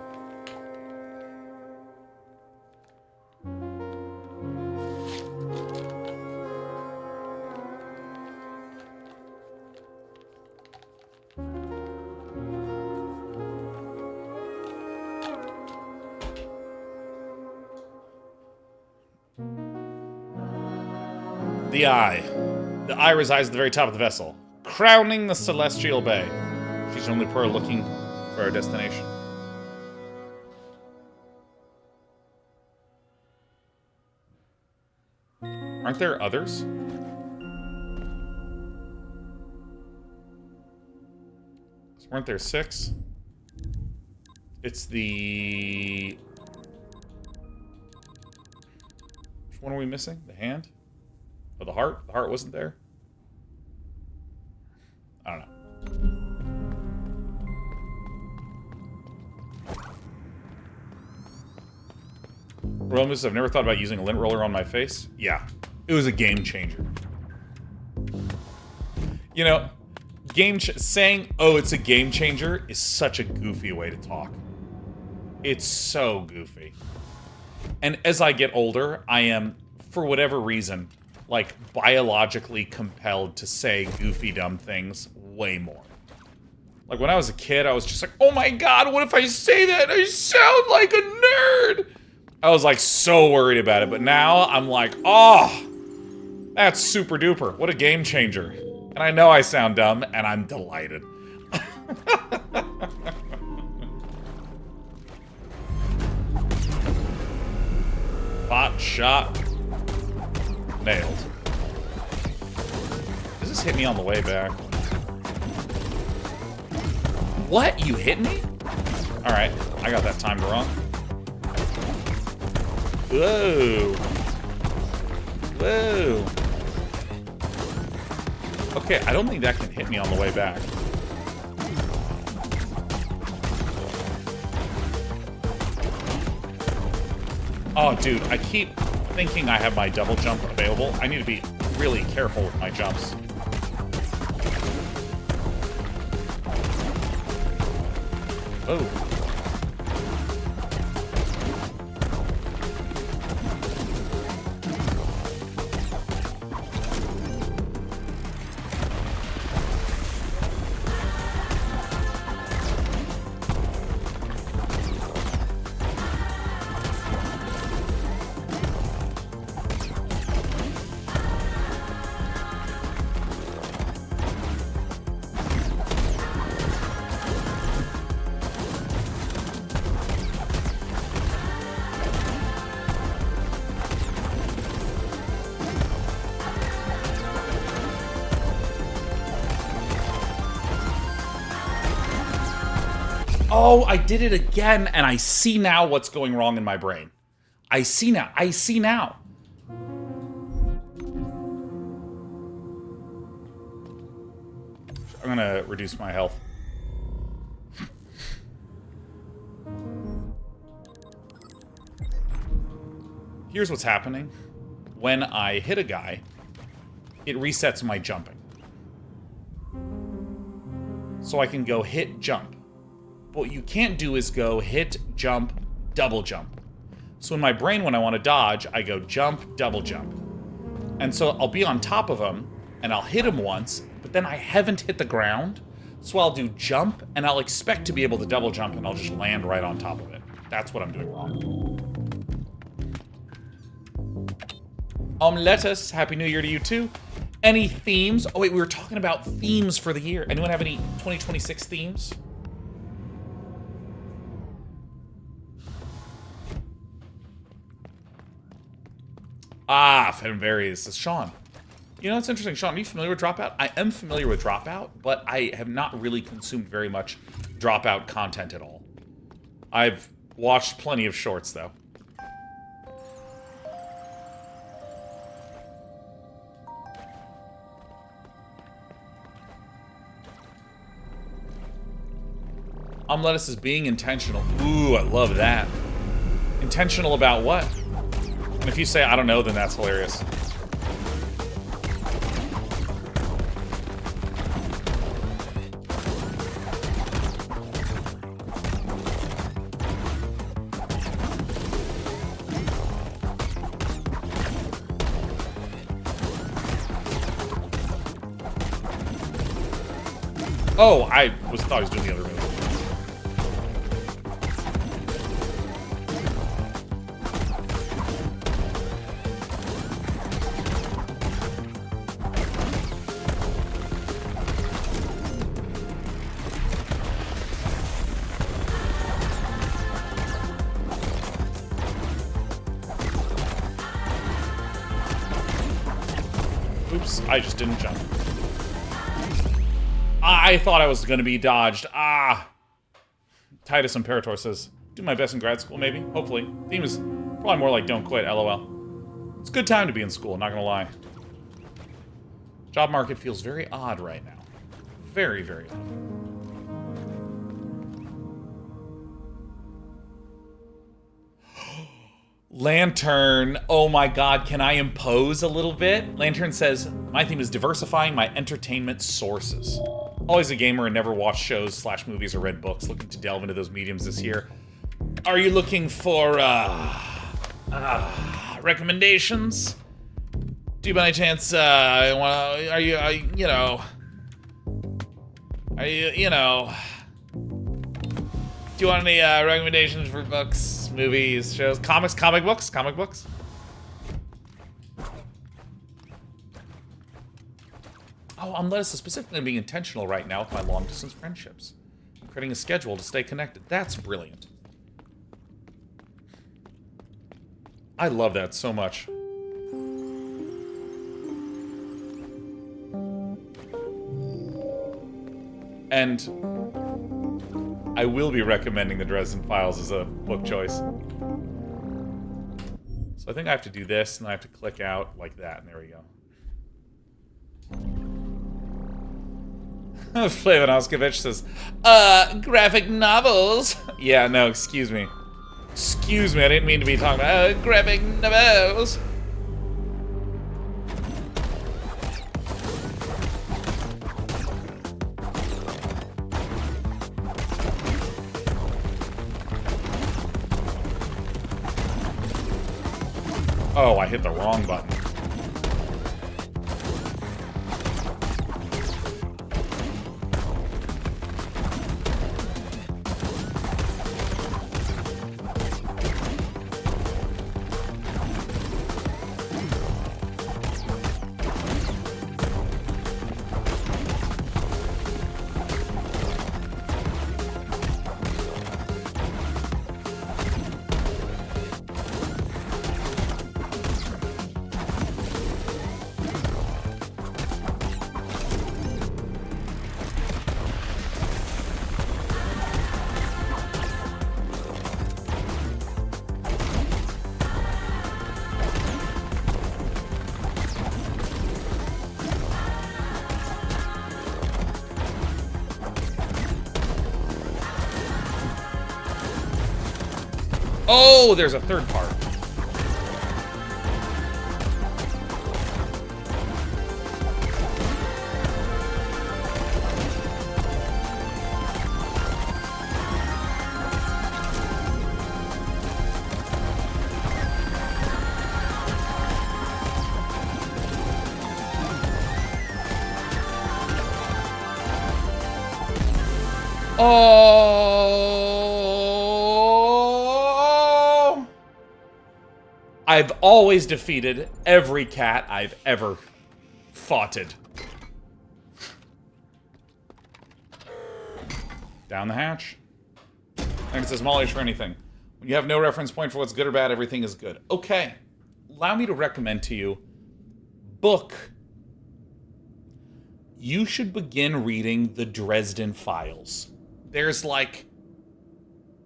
The eye. The eye resides at the very top of the vessel, crowning the celestial bay. She's the only pearl looking for our destination. Aren't there others? Weren't there 6? It's the... which one are we missing? The hand? Oh, the heart? The heart wasn't there? I don't know. Romus, I've never thought about using a lint roller on my face. Yeah, it was a game changer. You know, saying, oh, it's a game changer is such a goofy way to talk. It's so goofy. And as I get older, I am, for whatever reason, like, biologically compelled to say goofy, dumb things way more. Like, when I was a kid, I was just like, oh my god, what if I say that? I sound like a nerd! I was, like, so worried about it, but now I'm like, oh, that's super duper. What a game changer. And I know I sound dumb, and I'm delighted. Bot shot. Nailed. Does this hit me on the way back? What? You hit me? Alright, I got that timed wrong. Whoa. Whoa. Okay, I don't think that can hit me on the way back. Oh, dude, I keep thinking I have my double jump available. I need to be really careful with my jumps. Oh. Oh, I did it again, and I see now what's going wrong in my brain. I see now. I see now. I'm gonna reduce my health. Here's what's happening. When I hit a guy, it resets my jumping. So I can go hit, jump. But what you can't do is go hit, jump, double jump. So in my brain, when I want to dodge, I go jump, double jump. And so I'll be on top of him, and I'll hit him once, but then I haven't hit the ground. So I'll do jump, and I'll expect to be able to double jump, and I'll just land right on top of it. That's what I'm doing wrong. Lettuce, Happy New Year to you too. Any themes? Oh wait, we were talking about themes for the year. Anyone have any 2026 themes? Ah, Fenberry, this is Sean. You know, it's interesting. Sean, are you familiar with Dropout? I am familiar with Dropout, but I have not really consumed very much Dropout content at all. I've watched plenty of shorts, though. Lettuce is being intentional. Ooh, I love that. Intentional about what? And if you say, I don't know, then that's hilarious. Oh, I thought I was doing the other move. Oops, I just didn't jump. I thought I was going to be dodged. Ah! Titus Imperator says, do my best in grad school, maybe? Hopefully. Theme is probably more like don't quit, lol. It's a good time to be in school, not gonna lie. Job market feels very odd right now. Very, very odd. Lantern. Oh my god, can I impose a little bit? Lantern says, my theme is diversifying my entertainment sources. Always a gamer and never watched shows / movies or read books. Looking to delve into those mediums this year. Are you looking for, recommendations? Do you by any chance, are you do you want any, recommendations for books, movies, shows, comics, comic books? Oh, I'm lettuce specifically being intentional right now with my long-distance friendships. I'm creating a schedule to stay connected. That's brilliant. I love that so much. And I will be recommending the Dresden Files as a book choice. So I think I have to do this, and I have to click out like that, and there we go. Flavin Oskovich says, graphic novels. Yeah, no, excuse me. Excuse me, I didn't mean to be talking about graphic novels. Oh, I hit the wrong button. Oh, there's a third part. Oh! I've always defeated every cat I've ever foughted. Down the hatch. And it says, Mollish for anything. When you have no reference point for what's good or bad, everything is good. Okay. Allow me to recommend to you book. You should begin reading the Dresden Files. There's like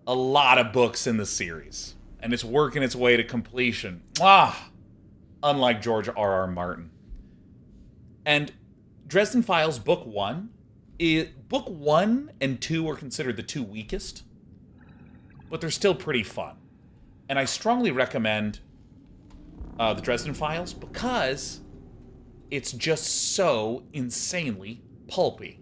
a lot of books in the series, and it's working its way to completion. Unlike George R.R. Martin. And Dresden Files Book 1, Book 1 and 2 are considered the two weakest, but they're still pretty fun. And I strongly recommend the Dresden Files because it's just so insanely pulpy.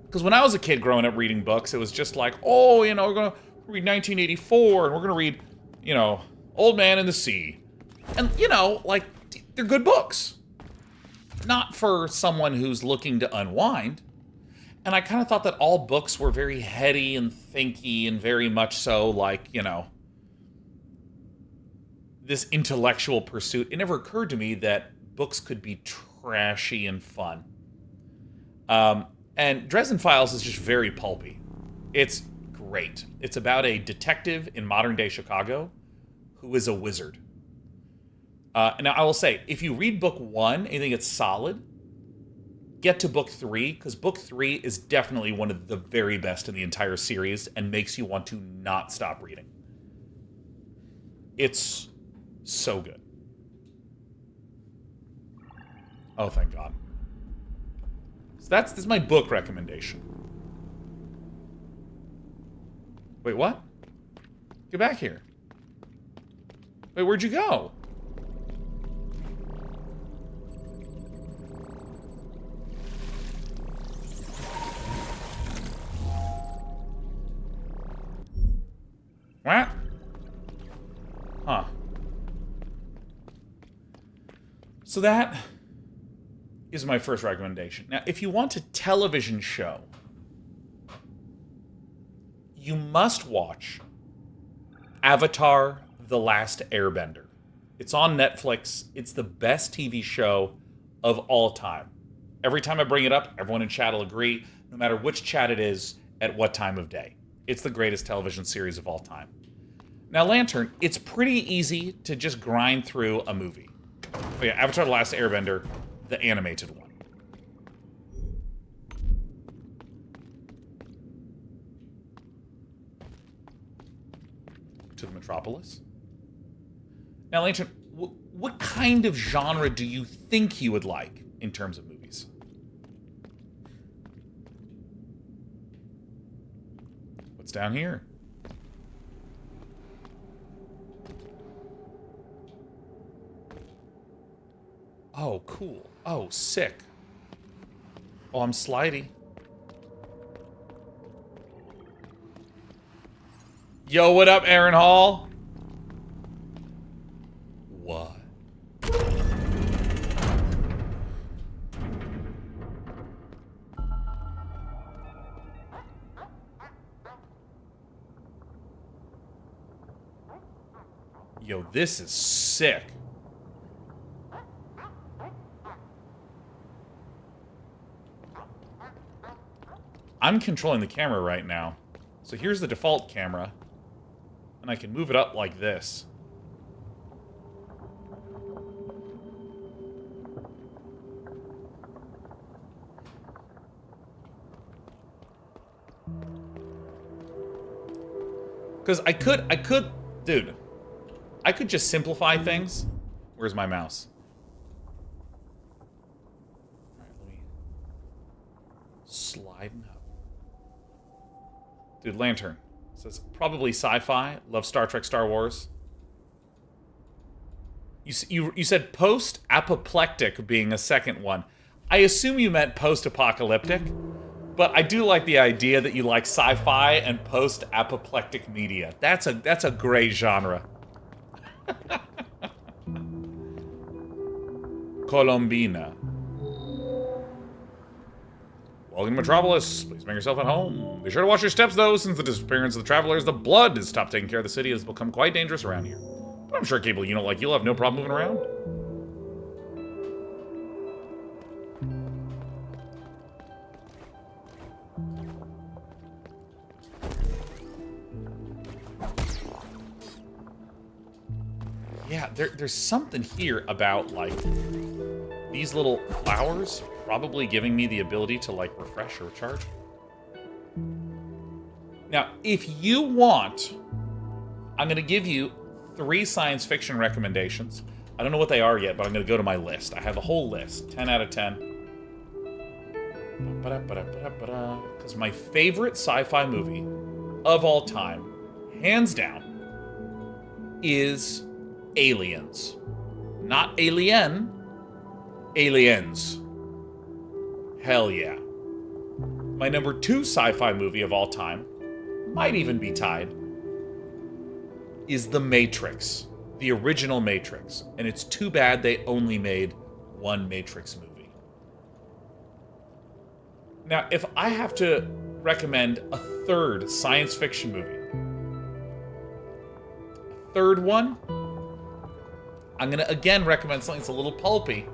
Because when I was a kid growing up reading books, it was just like, oh, you know, we're going to read 1984, and we're going to read, you know, Old Man in the Sea. And, you know, like, they're good books. Not for someone who's looking to unwind. And I kind of thought that all books were very heady and thinky and very much so like, you know, this intellectual pursuit. It never occurred to me that books could be trashy and fun. And Dresden Files is just very pulpy. It's great. It's about a detective in modern-day Chicago who is a wizard. Now, I will say, if you read Book 1 and you think it's solid, get to Book 3, because Book 3 is definitely one of the very best in the entire series and makes you want to not stop reading. It's so good. Oh, thank God. So that's my book recommendation. Wait, what? Get back here. Wait, where'd you go? What? Huh. So that is my first recommendation. Now, if you want a television show, you must watch Avatar: The Last Airbender. It's on Netflix. It's the best TV show of all time. Every time I bring it up, everyone in chat will agree, no matter which chat it is, at what time of day. It's the greatest television series of all time. Now, Lantern, it's pretty easy to just grind through a movie. Oh yeah, Avatar: The Last Airbender, the animated one. to the Metropolis. Now, Lantern, what kind of genre do you think you would like in terms of movies? What's down here? Oh, cool. Oh, sick. Oh, I'm slidey. Yo, what up, Aaron Hall? What? Yo, this is sick. I'm controlling the camera right now. So here's the default camera. And I can move it up like this. Because I could, dude, I could just simplify things. Where's my mouse? All right, let me slide up. Dude, Lantern. Says, probably sci-fi. Love Star Trek, Star Wars. You said post-apoplectic being a second one. I assume you meant post-apocalyptic. But I do like the idea that you like sci-fi and post-apoplectic media. That's a great genre. Colombina. Welcome to Metropolis. Please make yourself at home. Be sure to watch your steps, though, since the disappearance of the travelers, the blood has stopped taking care of the city. It has become quite dangerous around here. But I'm sure Cable, like you'll have no problem moving around. Yeah, there's something here about, like, these little flowers probably giving me the ability to, like, refresh or recharge. Now, if you want, I'm going to give you 3 science fiction recommendations. I don't know what they are yet, but I'm going to go to my list. I have a whole list, 10 out of 10. Because my favorite sci-fi movie of all time, hands down, is Aliens. Not Alien, Aliens. Hell yeah. My number 2 sci-fi movie of all time, might even be tied, is The Matrix. The original Matrix. And it's too bad they only made one Matrix movie. Now, if I have to recommend a third science fiction movie, a third one, I'm going to again recommend something that's a little pulpy,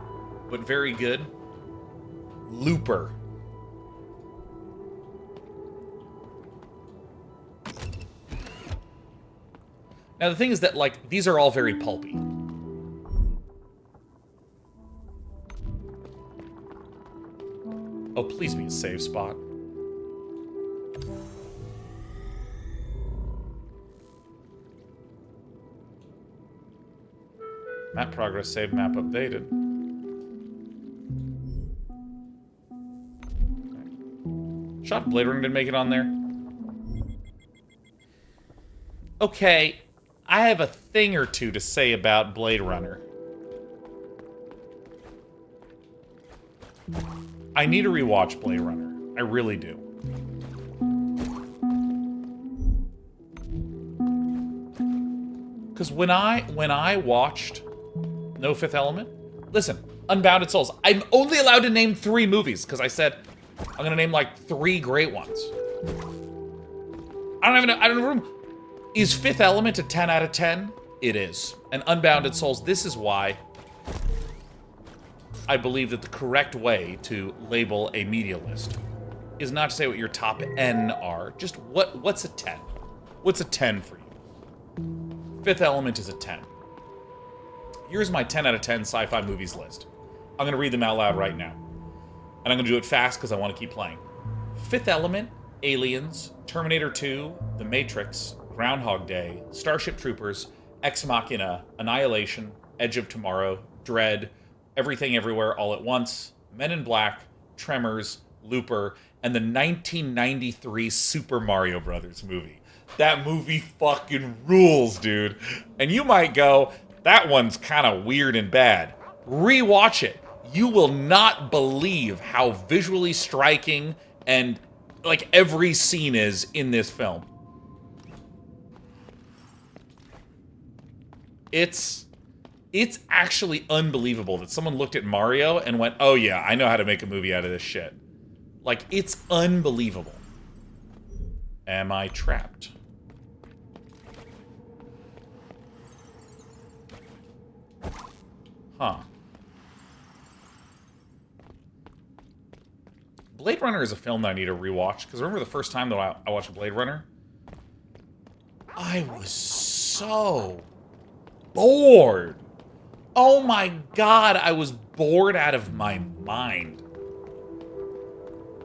but very good. Looper. Now, the thing is that, like, these are all very pulpy. Oh, please be a save spot. Map progress saved, map updated. Okay. Shot Blade Runner didn't make it on there. Okay, I have a thing or two to say about Blade Runner. I need to rewatch Blade Runner. I really do. Because when I watched No Fifth Element, listen, Unbounded Souls, I'm only allowed to name 3 movies, because I said I'm going to name like 3 great ones. I don't have room. Is Fifth Element a 10 out of 10? It is. And Unbounded Souls, this is why I believe that the correct way to label a media list is not to say what your top N are, just what's a 10? What's a 10 for you? Fifth Element is a 10. Here's my 10 out of 10 sci-fi movies list. I'm going to read them out loud right now. And I'm going to do it fast because I want to keep playing. Fifth Element, Aliens, Terminator 2, The Matrix, Groundhog Day, Starship Troopers, Ex Machina, Annihilation, Edge of Tomorrow, Dread, Everything Everywhere All at Once, Men in Black, Tremors, Looper, and the 1993 Super Mario Brothers movie. That movie fucking rules, dude. And you might go, that one's kind of weird and bad. Rewatch it. You will not believe how visually striking and like every scene is in this film. It's actually unbelievable that someone looked at Mario and went, "Oh yeah, I know how to make a movie out of this shit." Like, it's unbelievable. Am I trapped? Huh. Blade Runner is a film that I need to rewatch, because remember the first time that I watched Blade Runner? I was so bored. Oh my god, I was bored out of my mind.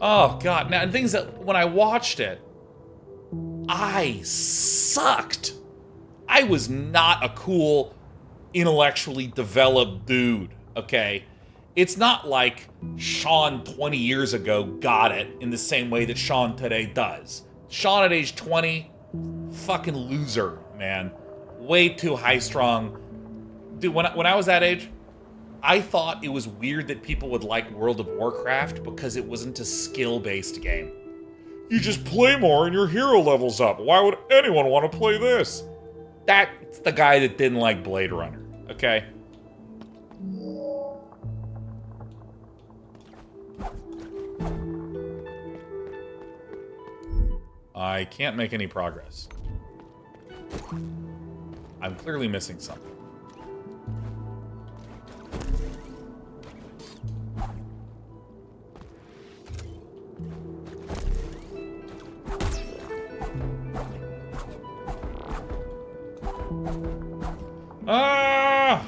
Oh god, now, and things that, when I watched it, I sucked. I was not a cool, intellectually developed dude, okay? It's not like Sean 20 years ago got it in the same way that Sean today does. Sean at age 20, fucking loser, man. Way too high-strung. Dude, when I was that age, I thought it was weird that people would like World of Warcraft because it wasn't a skill-based game. You just play more and your hero levels up. Why would anyone want to play this? That's the guy that didn't like Blade Runner, okay? I can't make any progress. I'm clearly missing something. Ah!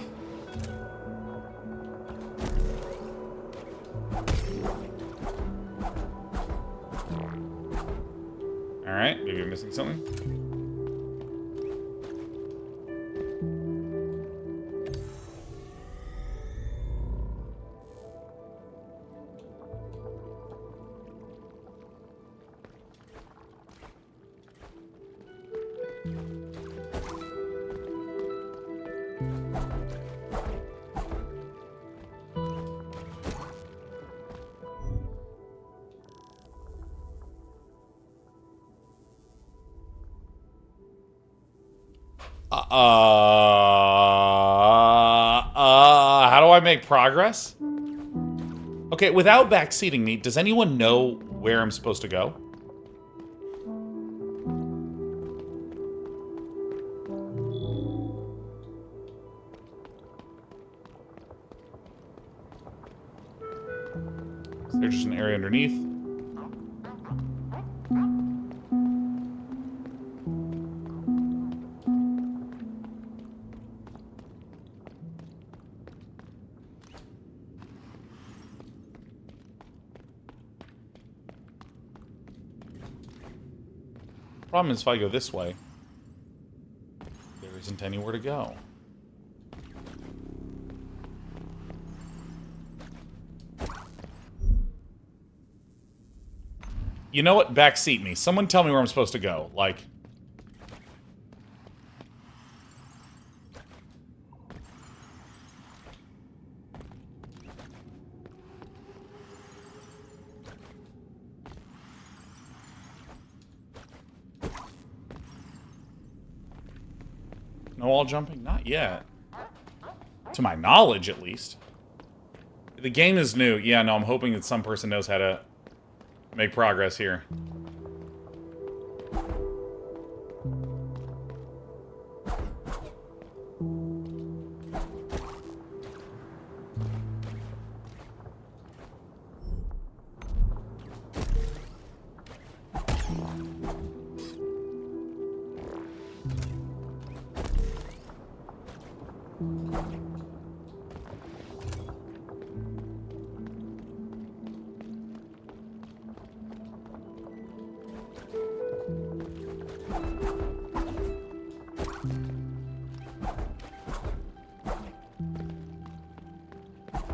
Alright, maybe I'm missing something. How do I make progress? Okay, without backseating me, does anyone know where I'm supposed to go? Is there just an area underneath? Problem is, if I go this way, there isn't anywhere to go. You know what? Backseat me. Someone tell me where I'm supposed to go. Like... No wall jumping? Not yet. To my knowledge, at least. The game is new. Yeah, no, I'm hoping that some person knows how to make progress here.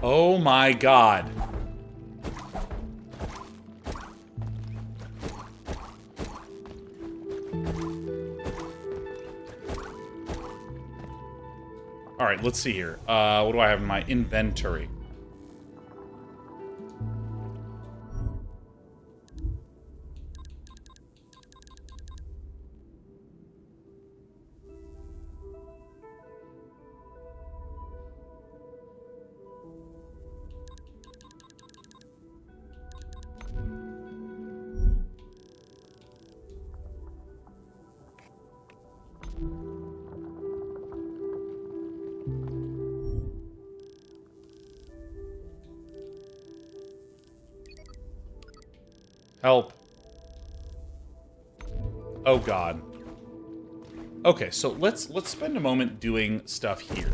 Oh my god. Alright, let's see here. What do I have in my inventory? Help. Oh god. Okay, so let's spend a moment doing stuff here.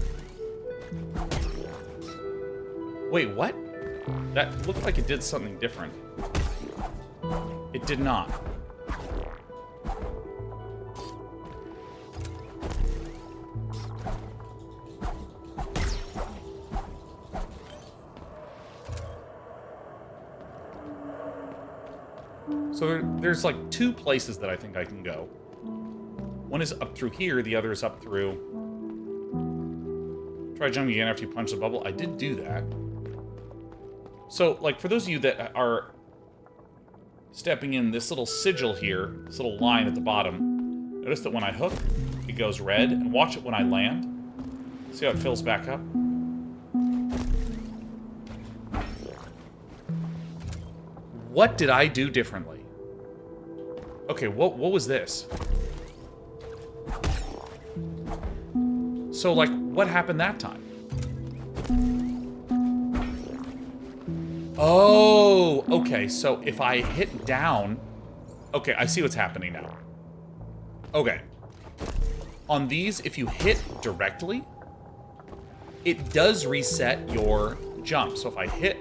Wait, what? That looked like it did something different. It did not. So there's like two places that I think I can go. One is up through here, the other is up through... Try jumping again after you punch the bubble. I did do that. So, like, for those of you that are stepping in this little sigil here, this little line at the bottom, notice that when I hook, it goes red, and watch it when I land. See how it fills back up? What did I do differently? Okay, what was this? So, like, what happened that time? Oh, okay, so if I hit down... Okay, I see what's happening now. Okay. On these, if you hit directly, it does reset your jump. So if I hit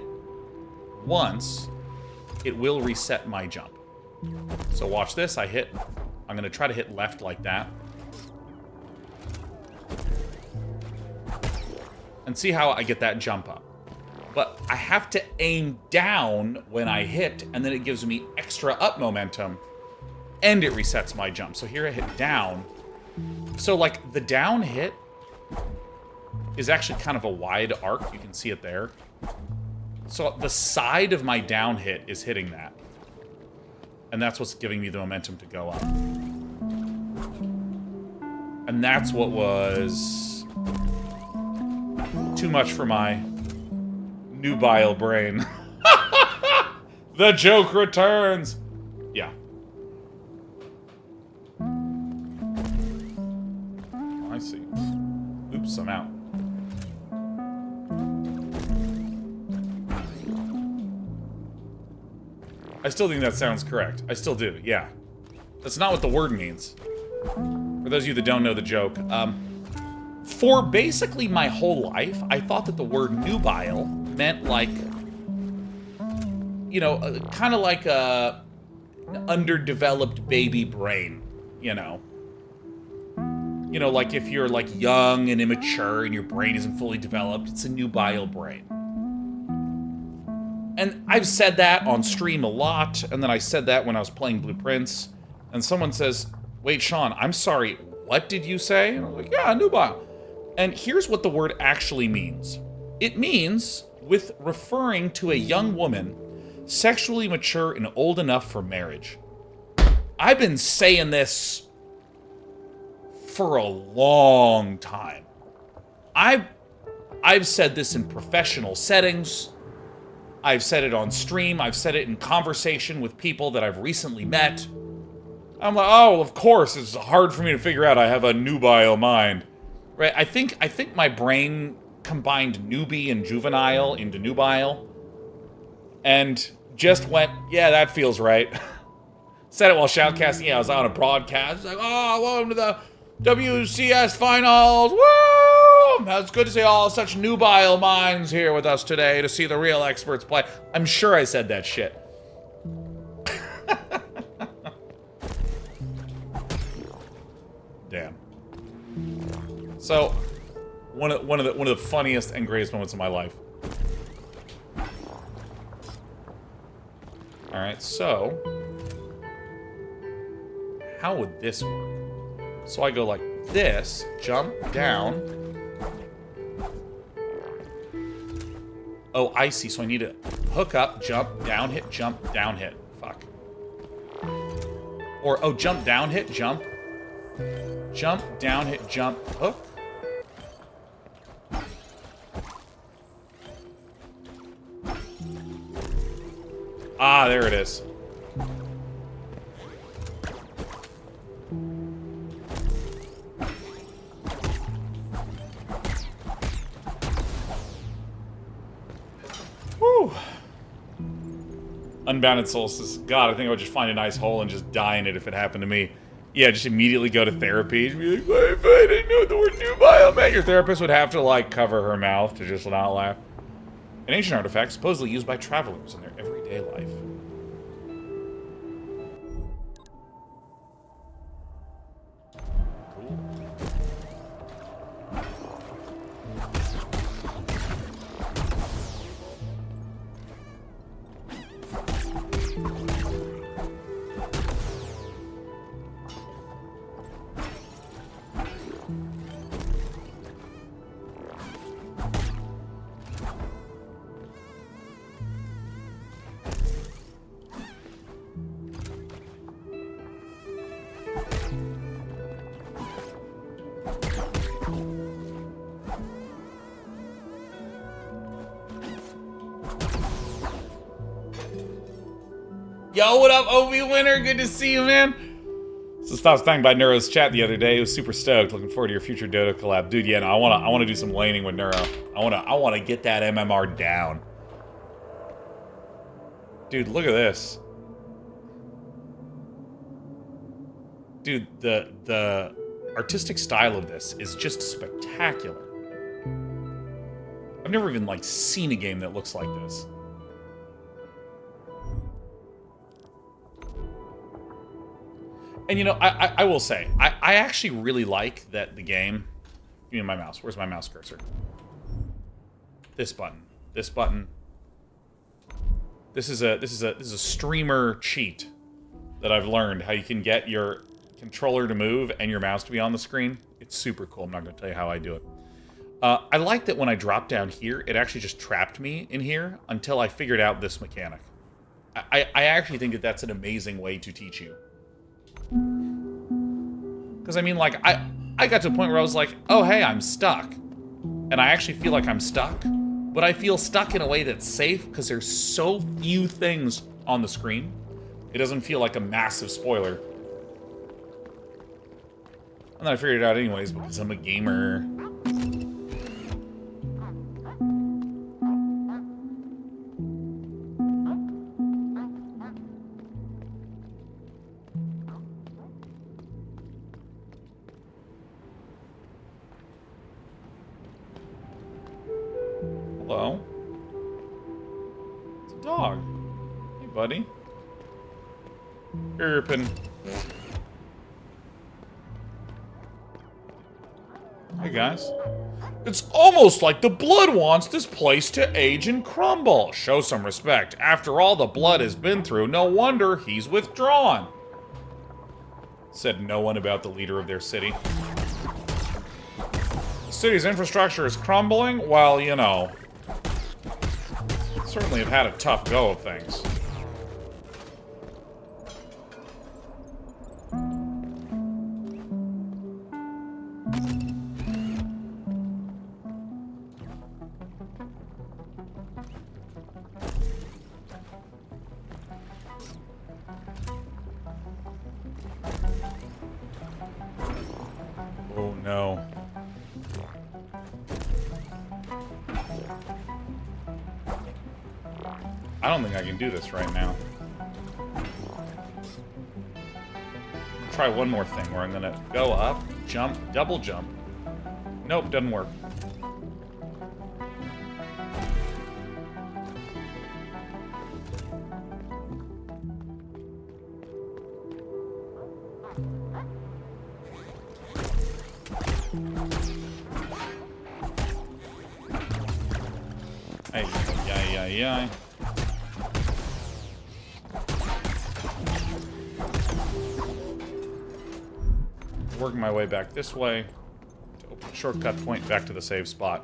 once, it will reset my jump. So watch this, I'm gonna try to hit left like that. And see how I get that jump up. But I have to aim down when I hit, and then it gives me extra up momentum, and it resets my jump. So here I hit down. So like the down hit is actually kind of a wide arc. You can see it there. So the side of my down hit is hitting that. And that's what's giving me the momentum to go up. And that's what was too much for my nubile brain. The joke returns! Yeah. I see. Oops, I'm out. I still think that sounds correct. I still do, yeah. That's not what the word means. For those of you that don't know the joke, for basically my whole life, I thought that the word nubile meant like, you know, kind of like a underdeveloped baby brain, you know. You know, like if you're like young and immature and your brain isn't fully developed, it's a nubile brain. And I've said that on stream a lot, and then I said that when I was playing Blueprints, and someone says, wait, Sean, I'm sorry, what did you say? And I was like, yeah, nubile. And here's what the word actually means. It means, with referring to a young woman, sexually mature and old enough for marriage. I've been saying this for a long time. I've said this in professional settings. I've said it on stream. I've said it in conversation with people that I've recently met. I'm like, oh, of course, it's hard for me to figure out. I have a nubile mind. Right? I think my brain combined newbie and juvenile into nubile. And just went, yeah, that feels right. Said it while shoutcasting. Yeah, I was on a broadcast. It's like, oh, welcome to the WCS finals. Woo! It's good to see all such nubile minds here with us today to see the real experts play. I'm sure I said that shit. Damn. So, one of the funniest and greatest moments of my life Alright, so... how would this work? So I go like this, jump down. Oh, I see. So I need to hook up, jump, down, hit, jump, down, hit. Fuck. Or, oh, jump, down, hit, jump. Jump, down, hit, jump, hook. Ah, there it is. Whew. Unbounded Soul says, God, I think I would just find a nice hole and just die in it if it happened to me. Yeah, just immediately go to therapy and be like, I didn't know the word nubile meant. Your therapist would have to, like, cover her mouth to just not laugh. An ancient artifact supposedly used by travelers in their everyday life. Yo, what up, Obi Winner? Good to see you, man. So I was thinking by Neuro's chat the other day. He was super stoked. Looking forward to your future Dota collab, dude. Yeah, no, I wanna do some laning with Neuro. I wanna get that MMR down, dude. Look at this, dude. The artistic style of this is just spectacular. I've never even like seen a game that looks like this. And, you know, I will say, I actually really like that the game... Give me my mouse. Where's my mouse cursor? This button. This button. This is a streamer cheat that I've learned. How you can get your controller to move and your mouse to be on the screen. It's super cool. I'm not going to tell you how I do it. I like that when I dropped down here, it actually just trapped me in here until I figured out this mechanic. I actually think that that's an amazing way to teach you. Because, I mean, like, I got to a point where I was like, oh, hey, I'm stuck. And I actually feel like I'm stuck. But I feel stuck in a way that's safe because there's so few things on the screen. It doesn't feel like a massive spoiler. And then I figured it out anyways because I'm a gamer. Hello? It's a dog. Hey, buddy. Erpin. Hey, guys. It's almost like the blood wants this place to age and crumble. Show some respect. After all the blood has been through, no wonder he's withdrawn. Said no one about the leader of their city. The city's infrastructure is crumbling. Well, you know... certainly have had a tough go of things. Oh no. I don't think I can do this right now. Try one more thing where I'm gonna go up, jump, double jump. Nope, doesn't work. Ay, ay, ay, ay. working my way back this way to open a shortcut point back to the save spot.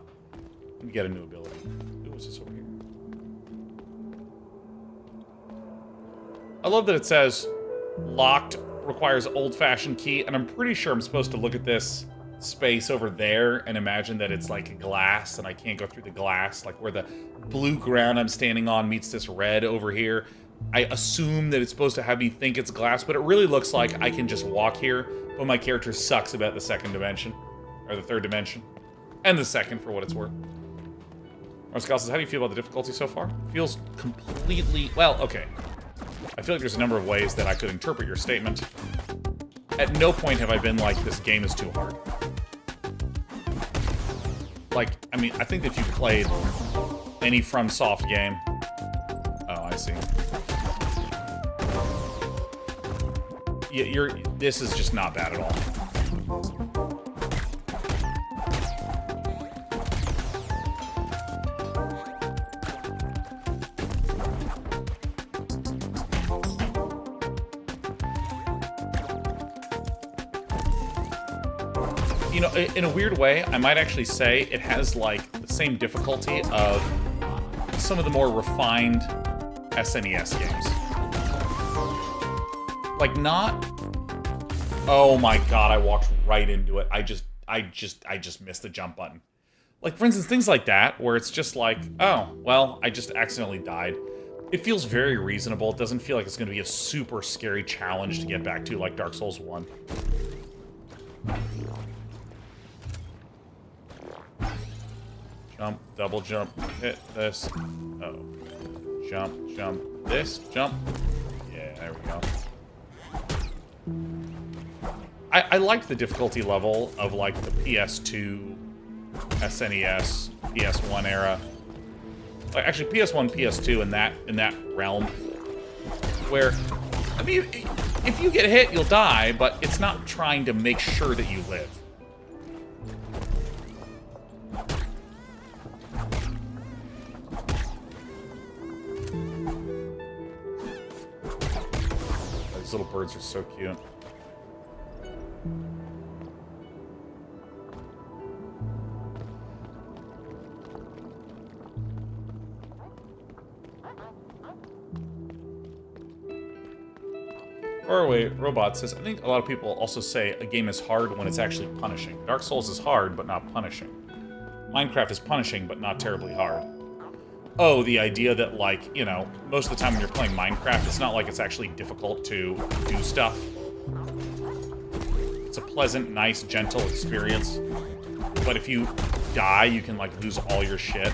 Let me get a new ability. Ooh, what's this over here? I love that it says locked, requires old-fashioned key, and I'm pretty sure I'm supposed to look at this space over there and imagine that it's like a glass and I can't go through the glass, like where the blue ground I'm standing on meets this red over here. I assume that it's supposed to have me think it's glass, but it really looks like I can just walk here, but my character sucks about the second dimension, or the third dimension, and the second for what it's worth. Marscal says, how do you feel about the difficulty so far? Feels completely, well, okay. I feel like there's a number of ways that I could interpret your statement. At no point have I been like, this game is too hard. Like, I mean, I think that if you played any FromSoft game... Oh, I see. Yeah, this is just not bad at all. You know, in a weird way, I might actually say it has, like, the same difficulty of some of the more refined SNES games. Like, not... Oh my god, I walked right into it. I just missed the jump button. Like, for instance, things like that, where it's just like, oh, well, I just accidentally died. It feels very reasonable. It doesn't feel like it's going to be a super scary challenge to get back to, like Dark Souls 1. Jump, double jump, hit this. Oh. Jump, jump, this, jump. Yeah, there we go. I liked the difficulty level of, like, the PS2, SNES, PS1 era. Like, actually, PS1, PS2 in that realm. Where, I mean, if you get hit, you'll die, but it's not trying to make sure that you live. These little birds are so cute. Faraway Robot says, I think a lot of people also say a game is hard when it's actually punishing. Dark Souls is hard, but not punishing. Minecraft is punishing, but not terribly hard. Oh, the idea that, like, you know, most of the time when you're playing Minecraft, it's not like it's actually difficult to do stuff. It's a pleasant, nice, gentle experience. But if you die, you can, like, lose all your shit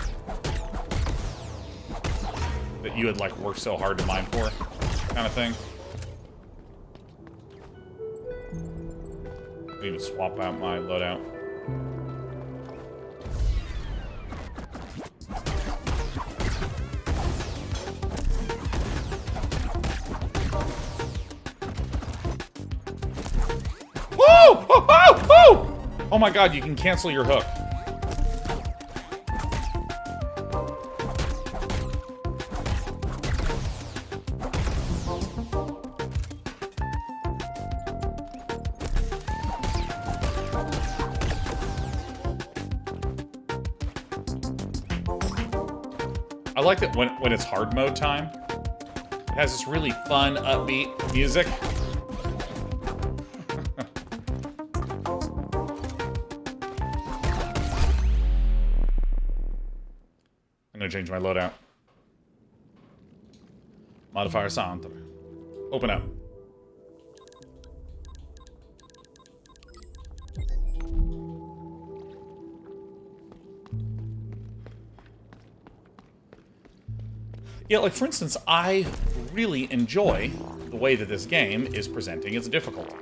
that you had, like, worked so hard to mine for, kind of thing. I need to swap out my loadout. Woo! Oh, oh, oh! Oh my god, you can cancel your hook. I like that when it's hard mode time, it has this really fun, upbeat music. I'm gonna change my loadout. Modifier sound. Open up. Yeah, like, for instance, I really enjoy the way that this game is presenting its difficulty.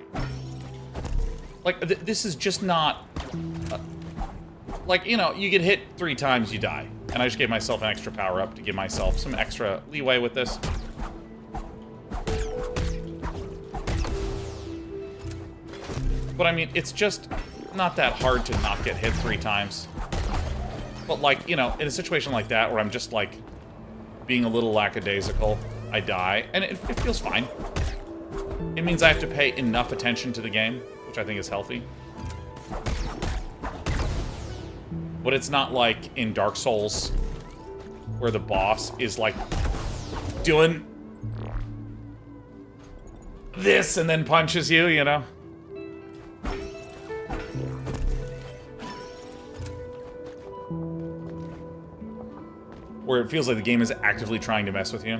Like, this is just not... like, you know, you get hit 3 times, you die. And I just gave myself an extra power-up to give myself some extra leeway with this. But, I mean, it's just not that hard to not get hit 3 times. But, like, you know, in a situation like that where I'm just, like, being a little lackadaisical, I die, and it feels fine. It means I have to pay enough attention to the game, which I think is healthy. But it's not like in Dark Souls, where the boss is like doing this and then punches you, you know? Where it feels like the game is actively trying to mess with you.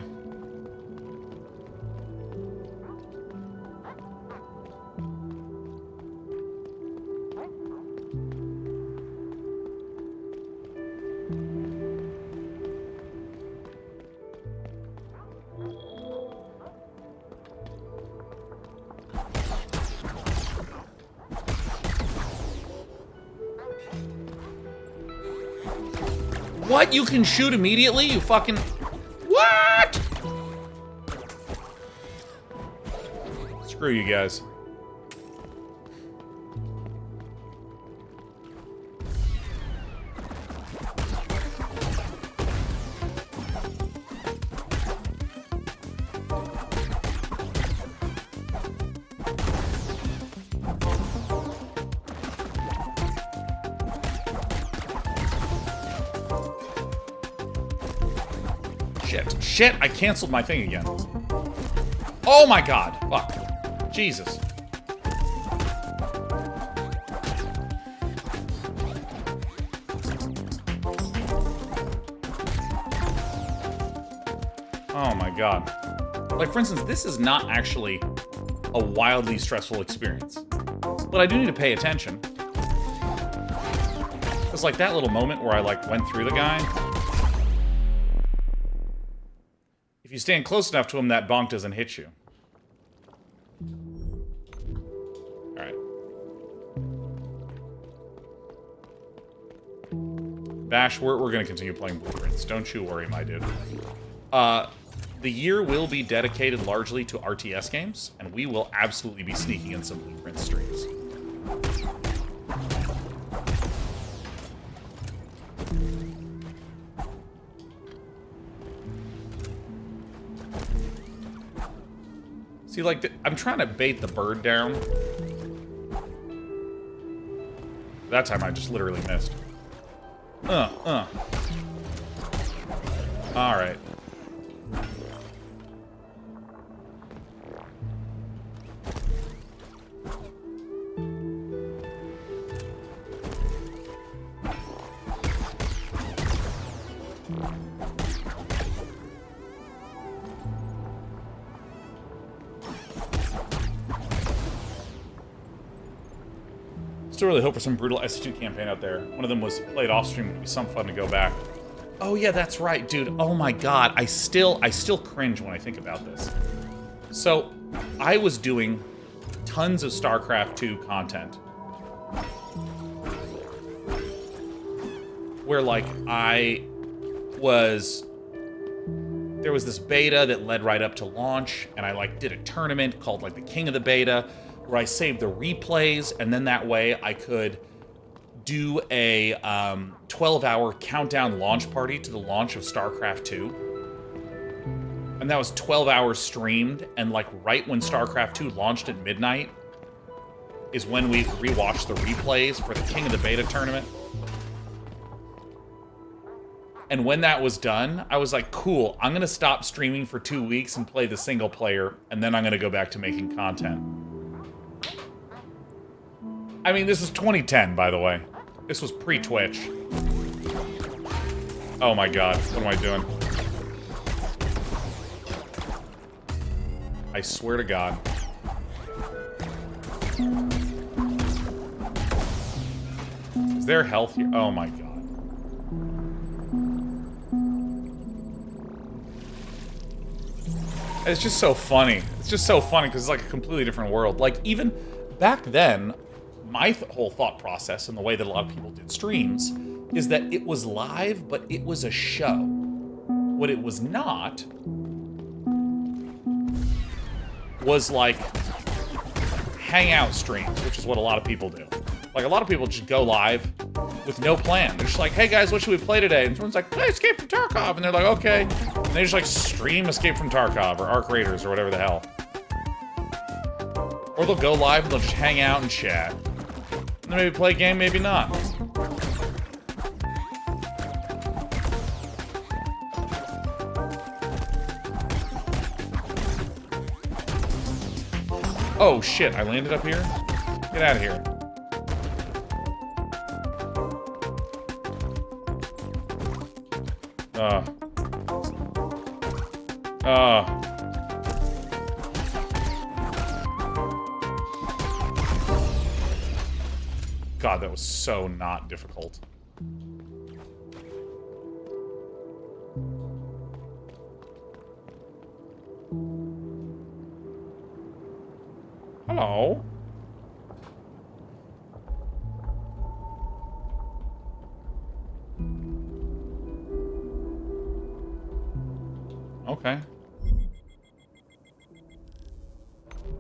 What? You can shoot immediately? You fucking... What? Screw you guys. Shit, I canceled my thing again. Oh my god. Fuck. Jesus. Oh my god. Like, for instance, this is not actually a wildly stressful experience. But I do need to pay attention. It's like that little moment where I, like, went through the guy. If you stand close enough to him, that bonk doesn't hit you. Alright. Bash, we're going to continue playing Blueprints. Don't you worry, my dude. The year will be dedicated largely to RTS games, and we will absolutely be sneaking in some Blueprint streams. See, like, I'm trying to bait the bird down. That time I just literally missed. Alright. Still really hope for some brutal S2 campaign out there. One of them was played off stream. It'd be some fun to go back. Oh yeah, that's right, dude. Oh my god, I still cringe when I think about this. So, I was doing tons of StarCraft 2 content. Where, like, there was this beta that led right up to launch, and I, like, did a tournament called, like, the King of the Beta, where I saved the replays, and then that way I could do a 12-hour countdown launch party to the launch of StarCraft 2. And that was 12 hours streamed, and like right when StarCraft 2 launched at midnight is when we rewatched the replays for the King of the Beta tournament. And when that was done, I was like, cool, I'm gonna stop streaming for 2 weeks and play the single player, and then I'm gonna go back to making content. I mean, this is 2010, by the way. This was pre-Twitch. Oh my god, what am I doing? I swear to god. Is there health here? Oh my god. It's just so funny. It's just so funny because it's like a completely different world. Like, even back then, my whole thought process and the way that a lot of people did streams is that it was live, but it was a show. What it was not was like hangout streams, which is what a lot of people do. Like, a lot of people just go live with no plan. They're just like, hey guys, what should we play today? And someone's like, play Escape from Tarkov. And they're like, okay. And they just like stream Escape from Tarkov or Arc Raiders or whatever the hell. Or they'll go live and they'll just hang out and chat. And then maybe play a game, maybe not. Oh shit, I landed up here? Get out of here. God, that was so not difficult. Hello? Okay.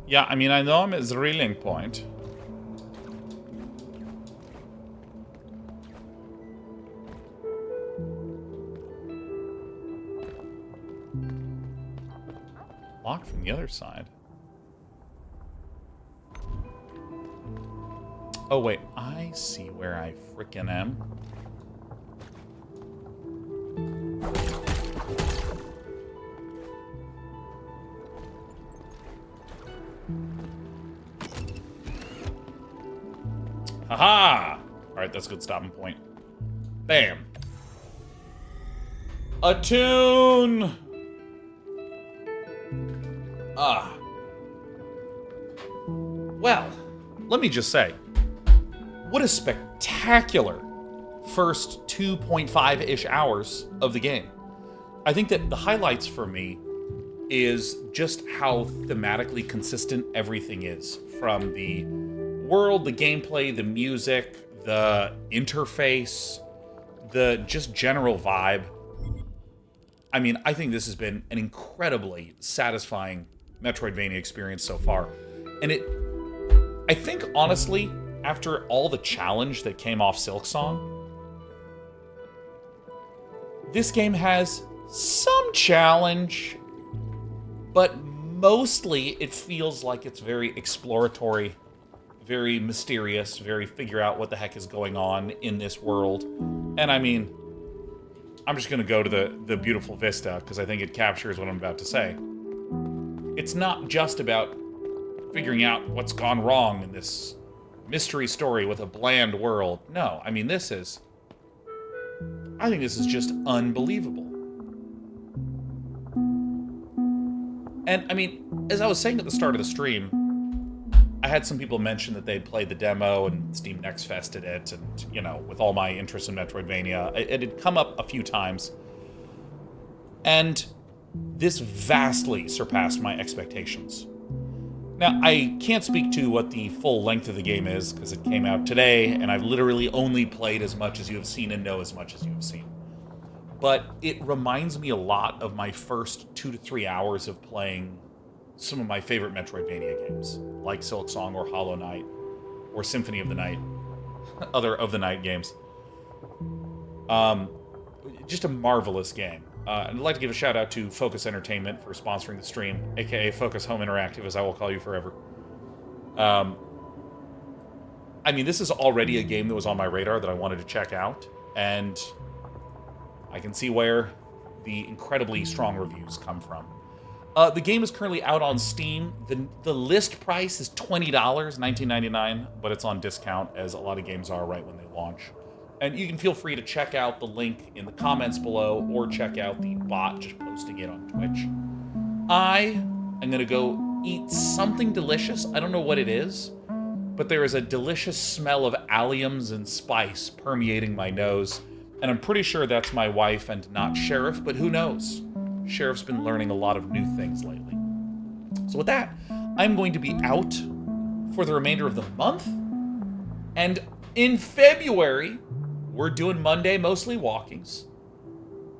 Yeah, I mean, I know I'm at the reeling point. Locked from the other side. Oh, wait. I see where I frickin' am. Haha! Alright, that's a good stopping point. Bam. A tune! Well, let me just say, what a spectacular first 2.5-ish hours of the game. I think that the highlights for me is just how thematically consistent everything is. From the world, the gameplay, the music, the interface, the just general vibe. I mean, I think this has been an incredibly satisfying Metroidvania experience so far. And I think, honestly, after all the challenge that came off Silksong, this game has some challenge, but mostly it feels like it's very exploratory, very mysterious, very figure out what the heck is going on in this world. And I mean, I'm just going to go to the beautiful vista, because I think it captures what I'm about to say. It's not just about figuring out what's gone wrong in this mystery story with a bland world. No, I mean, I think this is just unbelievable. And, I mean, as I was saying at the start of the stream, I had some people mention that they'd played the demo and Steam Next Fested it, and, you know, with all my interest in Metroidvania, it had come up a few times. And this vastly surpassed my expectations. Now, I can't speak to what the full length of the game is, because it came out today, and I've literally only played as much as you have seen and know as much as you have seen. But it reminds me a lot of my first 2 to 3 hours of playing some of my favorite Metroidvania games, like Silksong or Hollow Knight, or Symphony of the Night, other of the Night games. Just a marvelous game. And I'd like to give a shout out to Focus Entertainment for sponsoring the stream, aka Focus Home Interactive, as I will call you forever. I mean, this is already a game that was on my radar that I wanted to check out, and I can see where the incredibly strong reviews come from. The game is currently out on Steam. The list price is $20, $19.99, but it's on discount, as a lot of games are right when they launch. And you can feel free to check out the link in the comments below, or check out the bot just posting it on Twitch. I am going to go eat something delicious. I don't know what it is, but there is a delicious smell of alliums and spice permeating my nose, and I'm pretty sure that's my wife and not Sheriff, but who knows? Sheriff's been learning a lot of new things lately. So with that, I'm going to be out for the remainder of the month, and in February, we're doing Monday mostly walkings,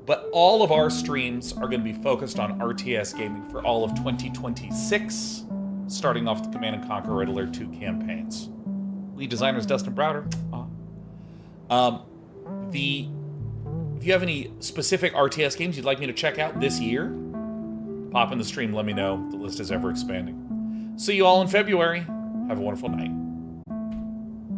but all of our streams are going to be focused on RTS gaming for all of 2026, starting off the Command & Conquer Red Alert 2 campaigns. Lead designer is Dustin Browder. If you have any specific RTS games you'd like me to check out this year, pop in the stream, let me know. The list is ever expanding. See you all in February. Have a wonderful night.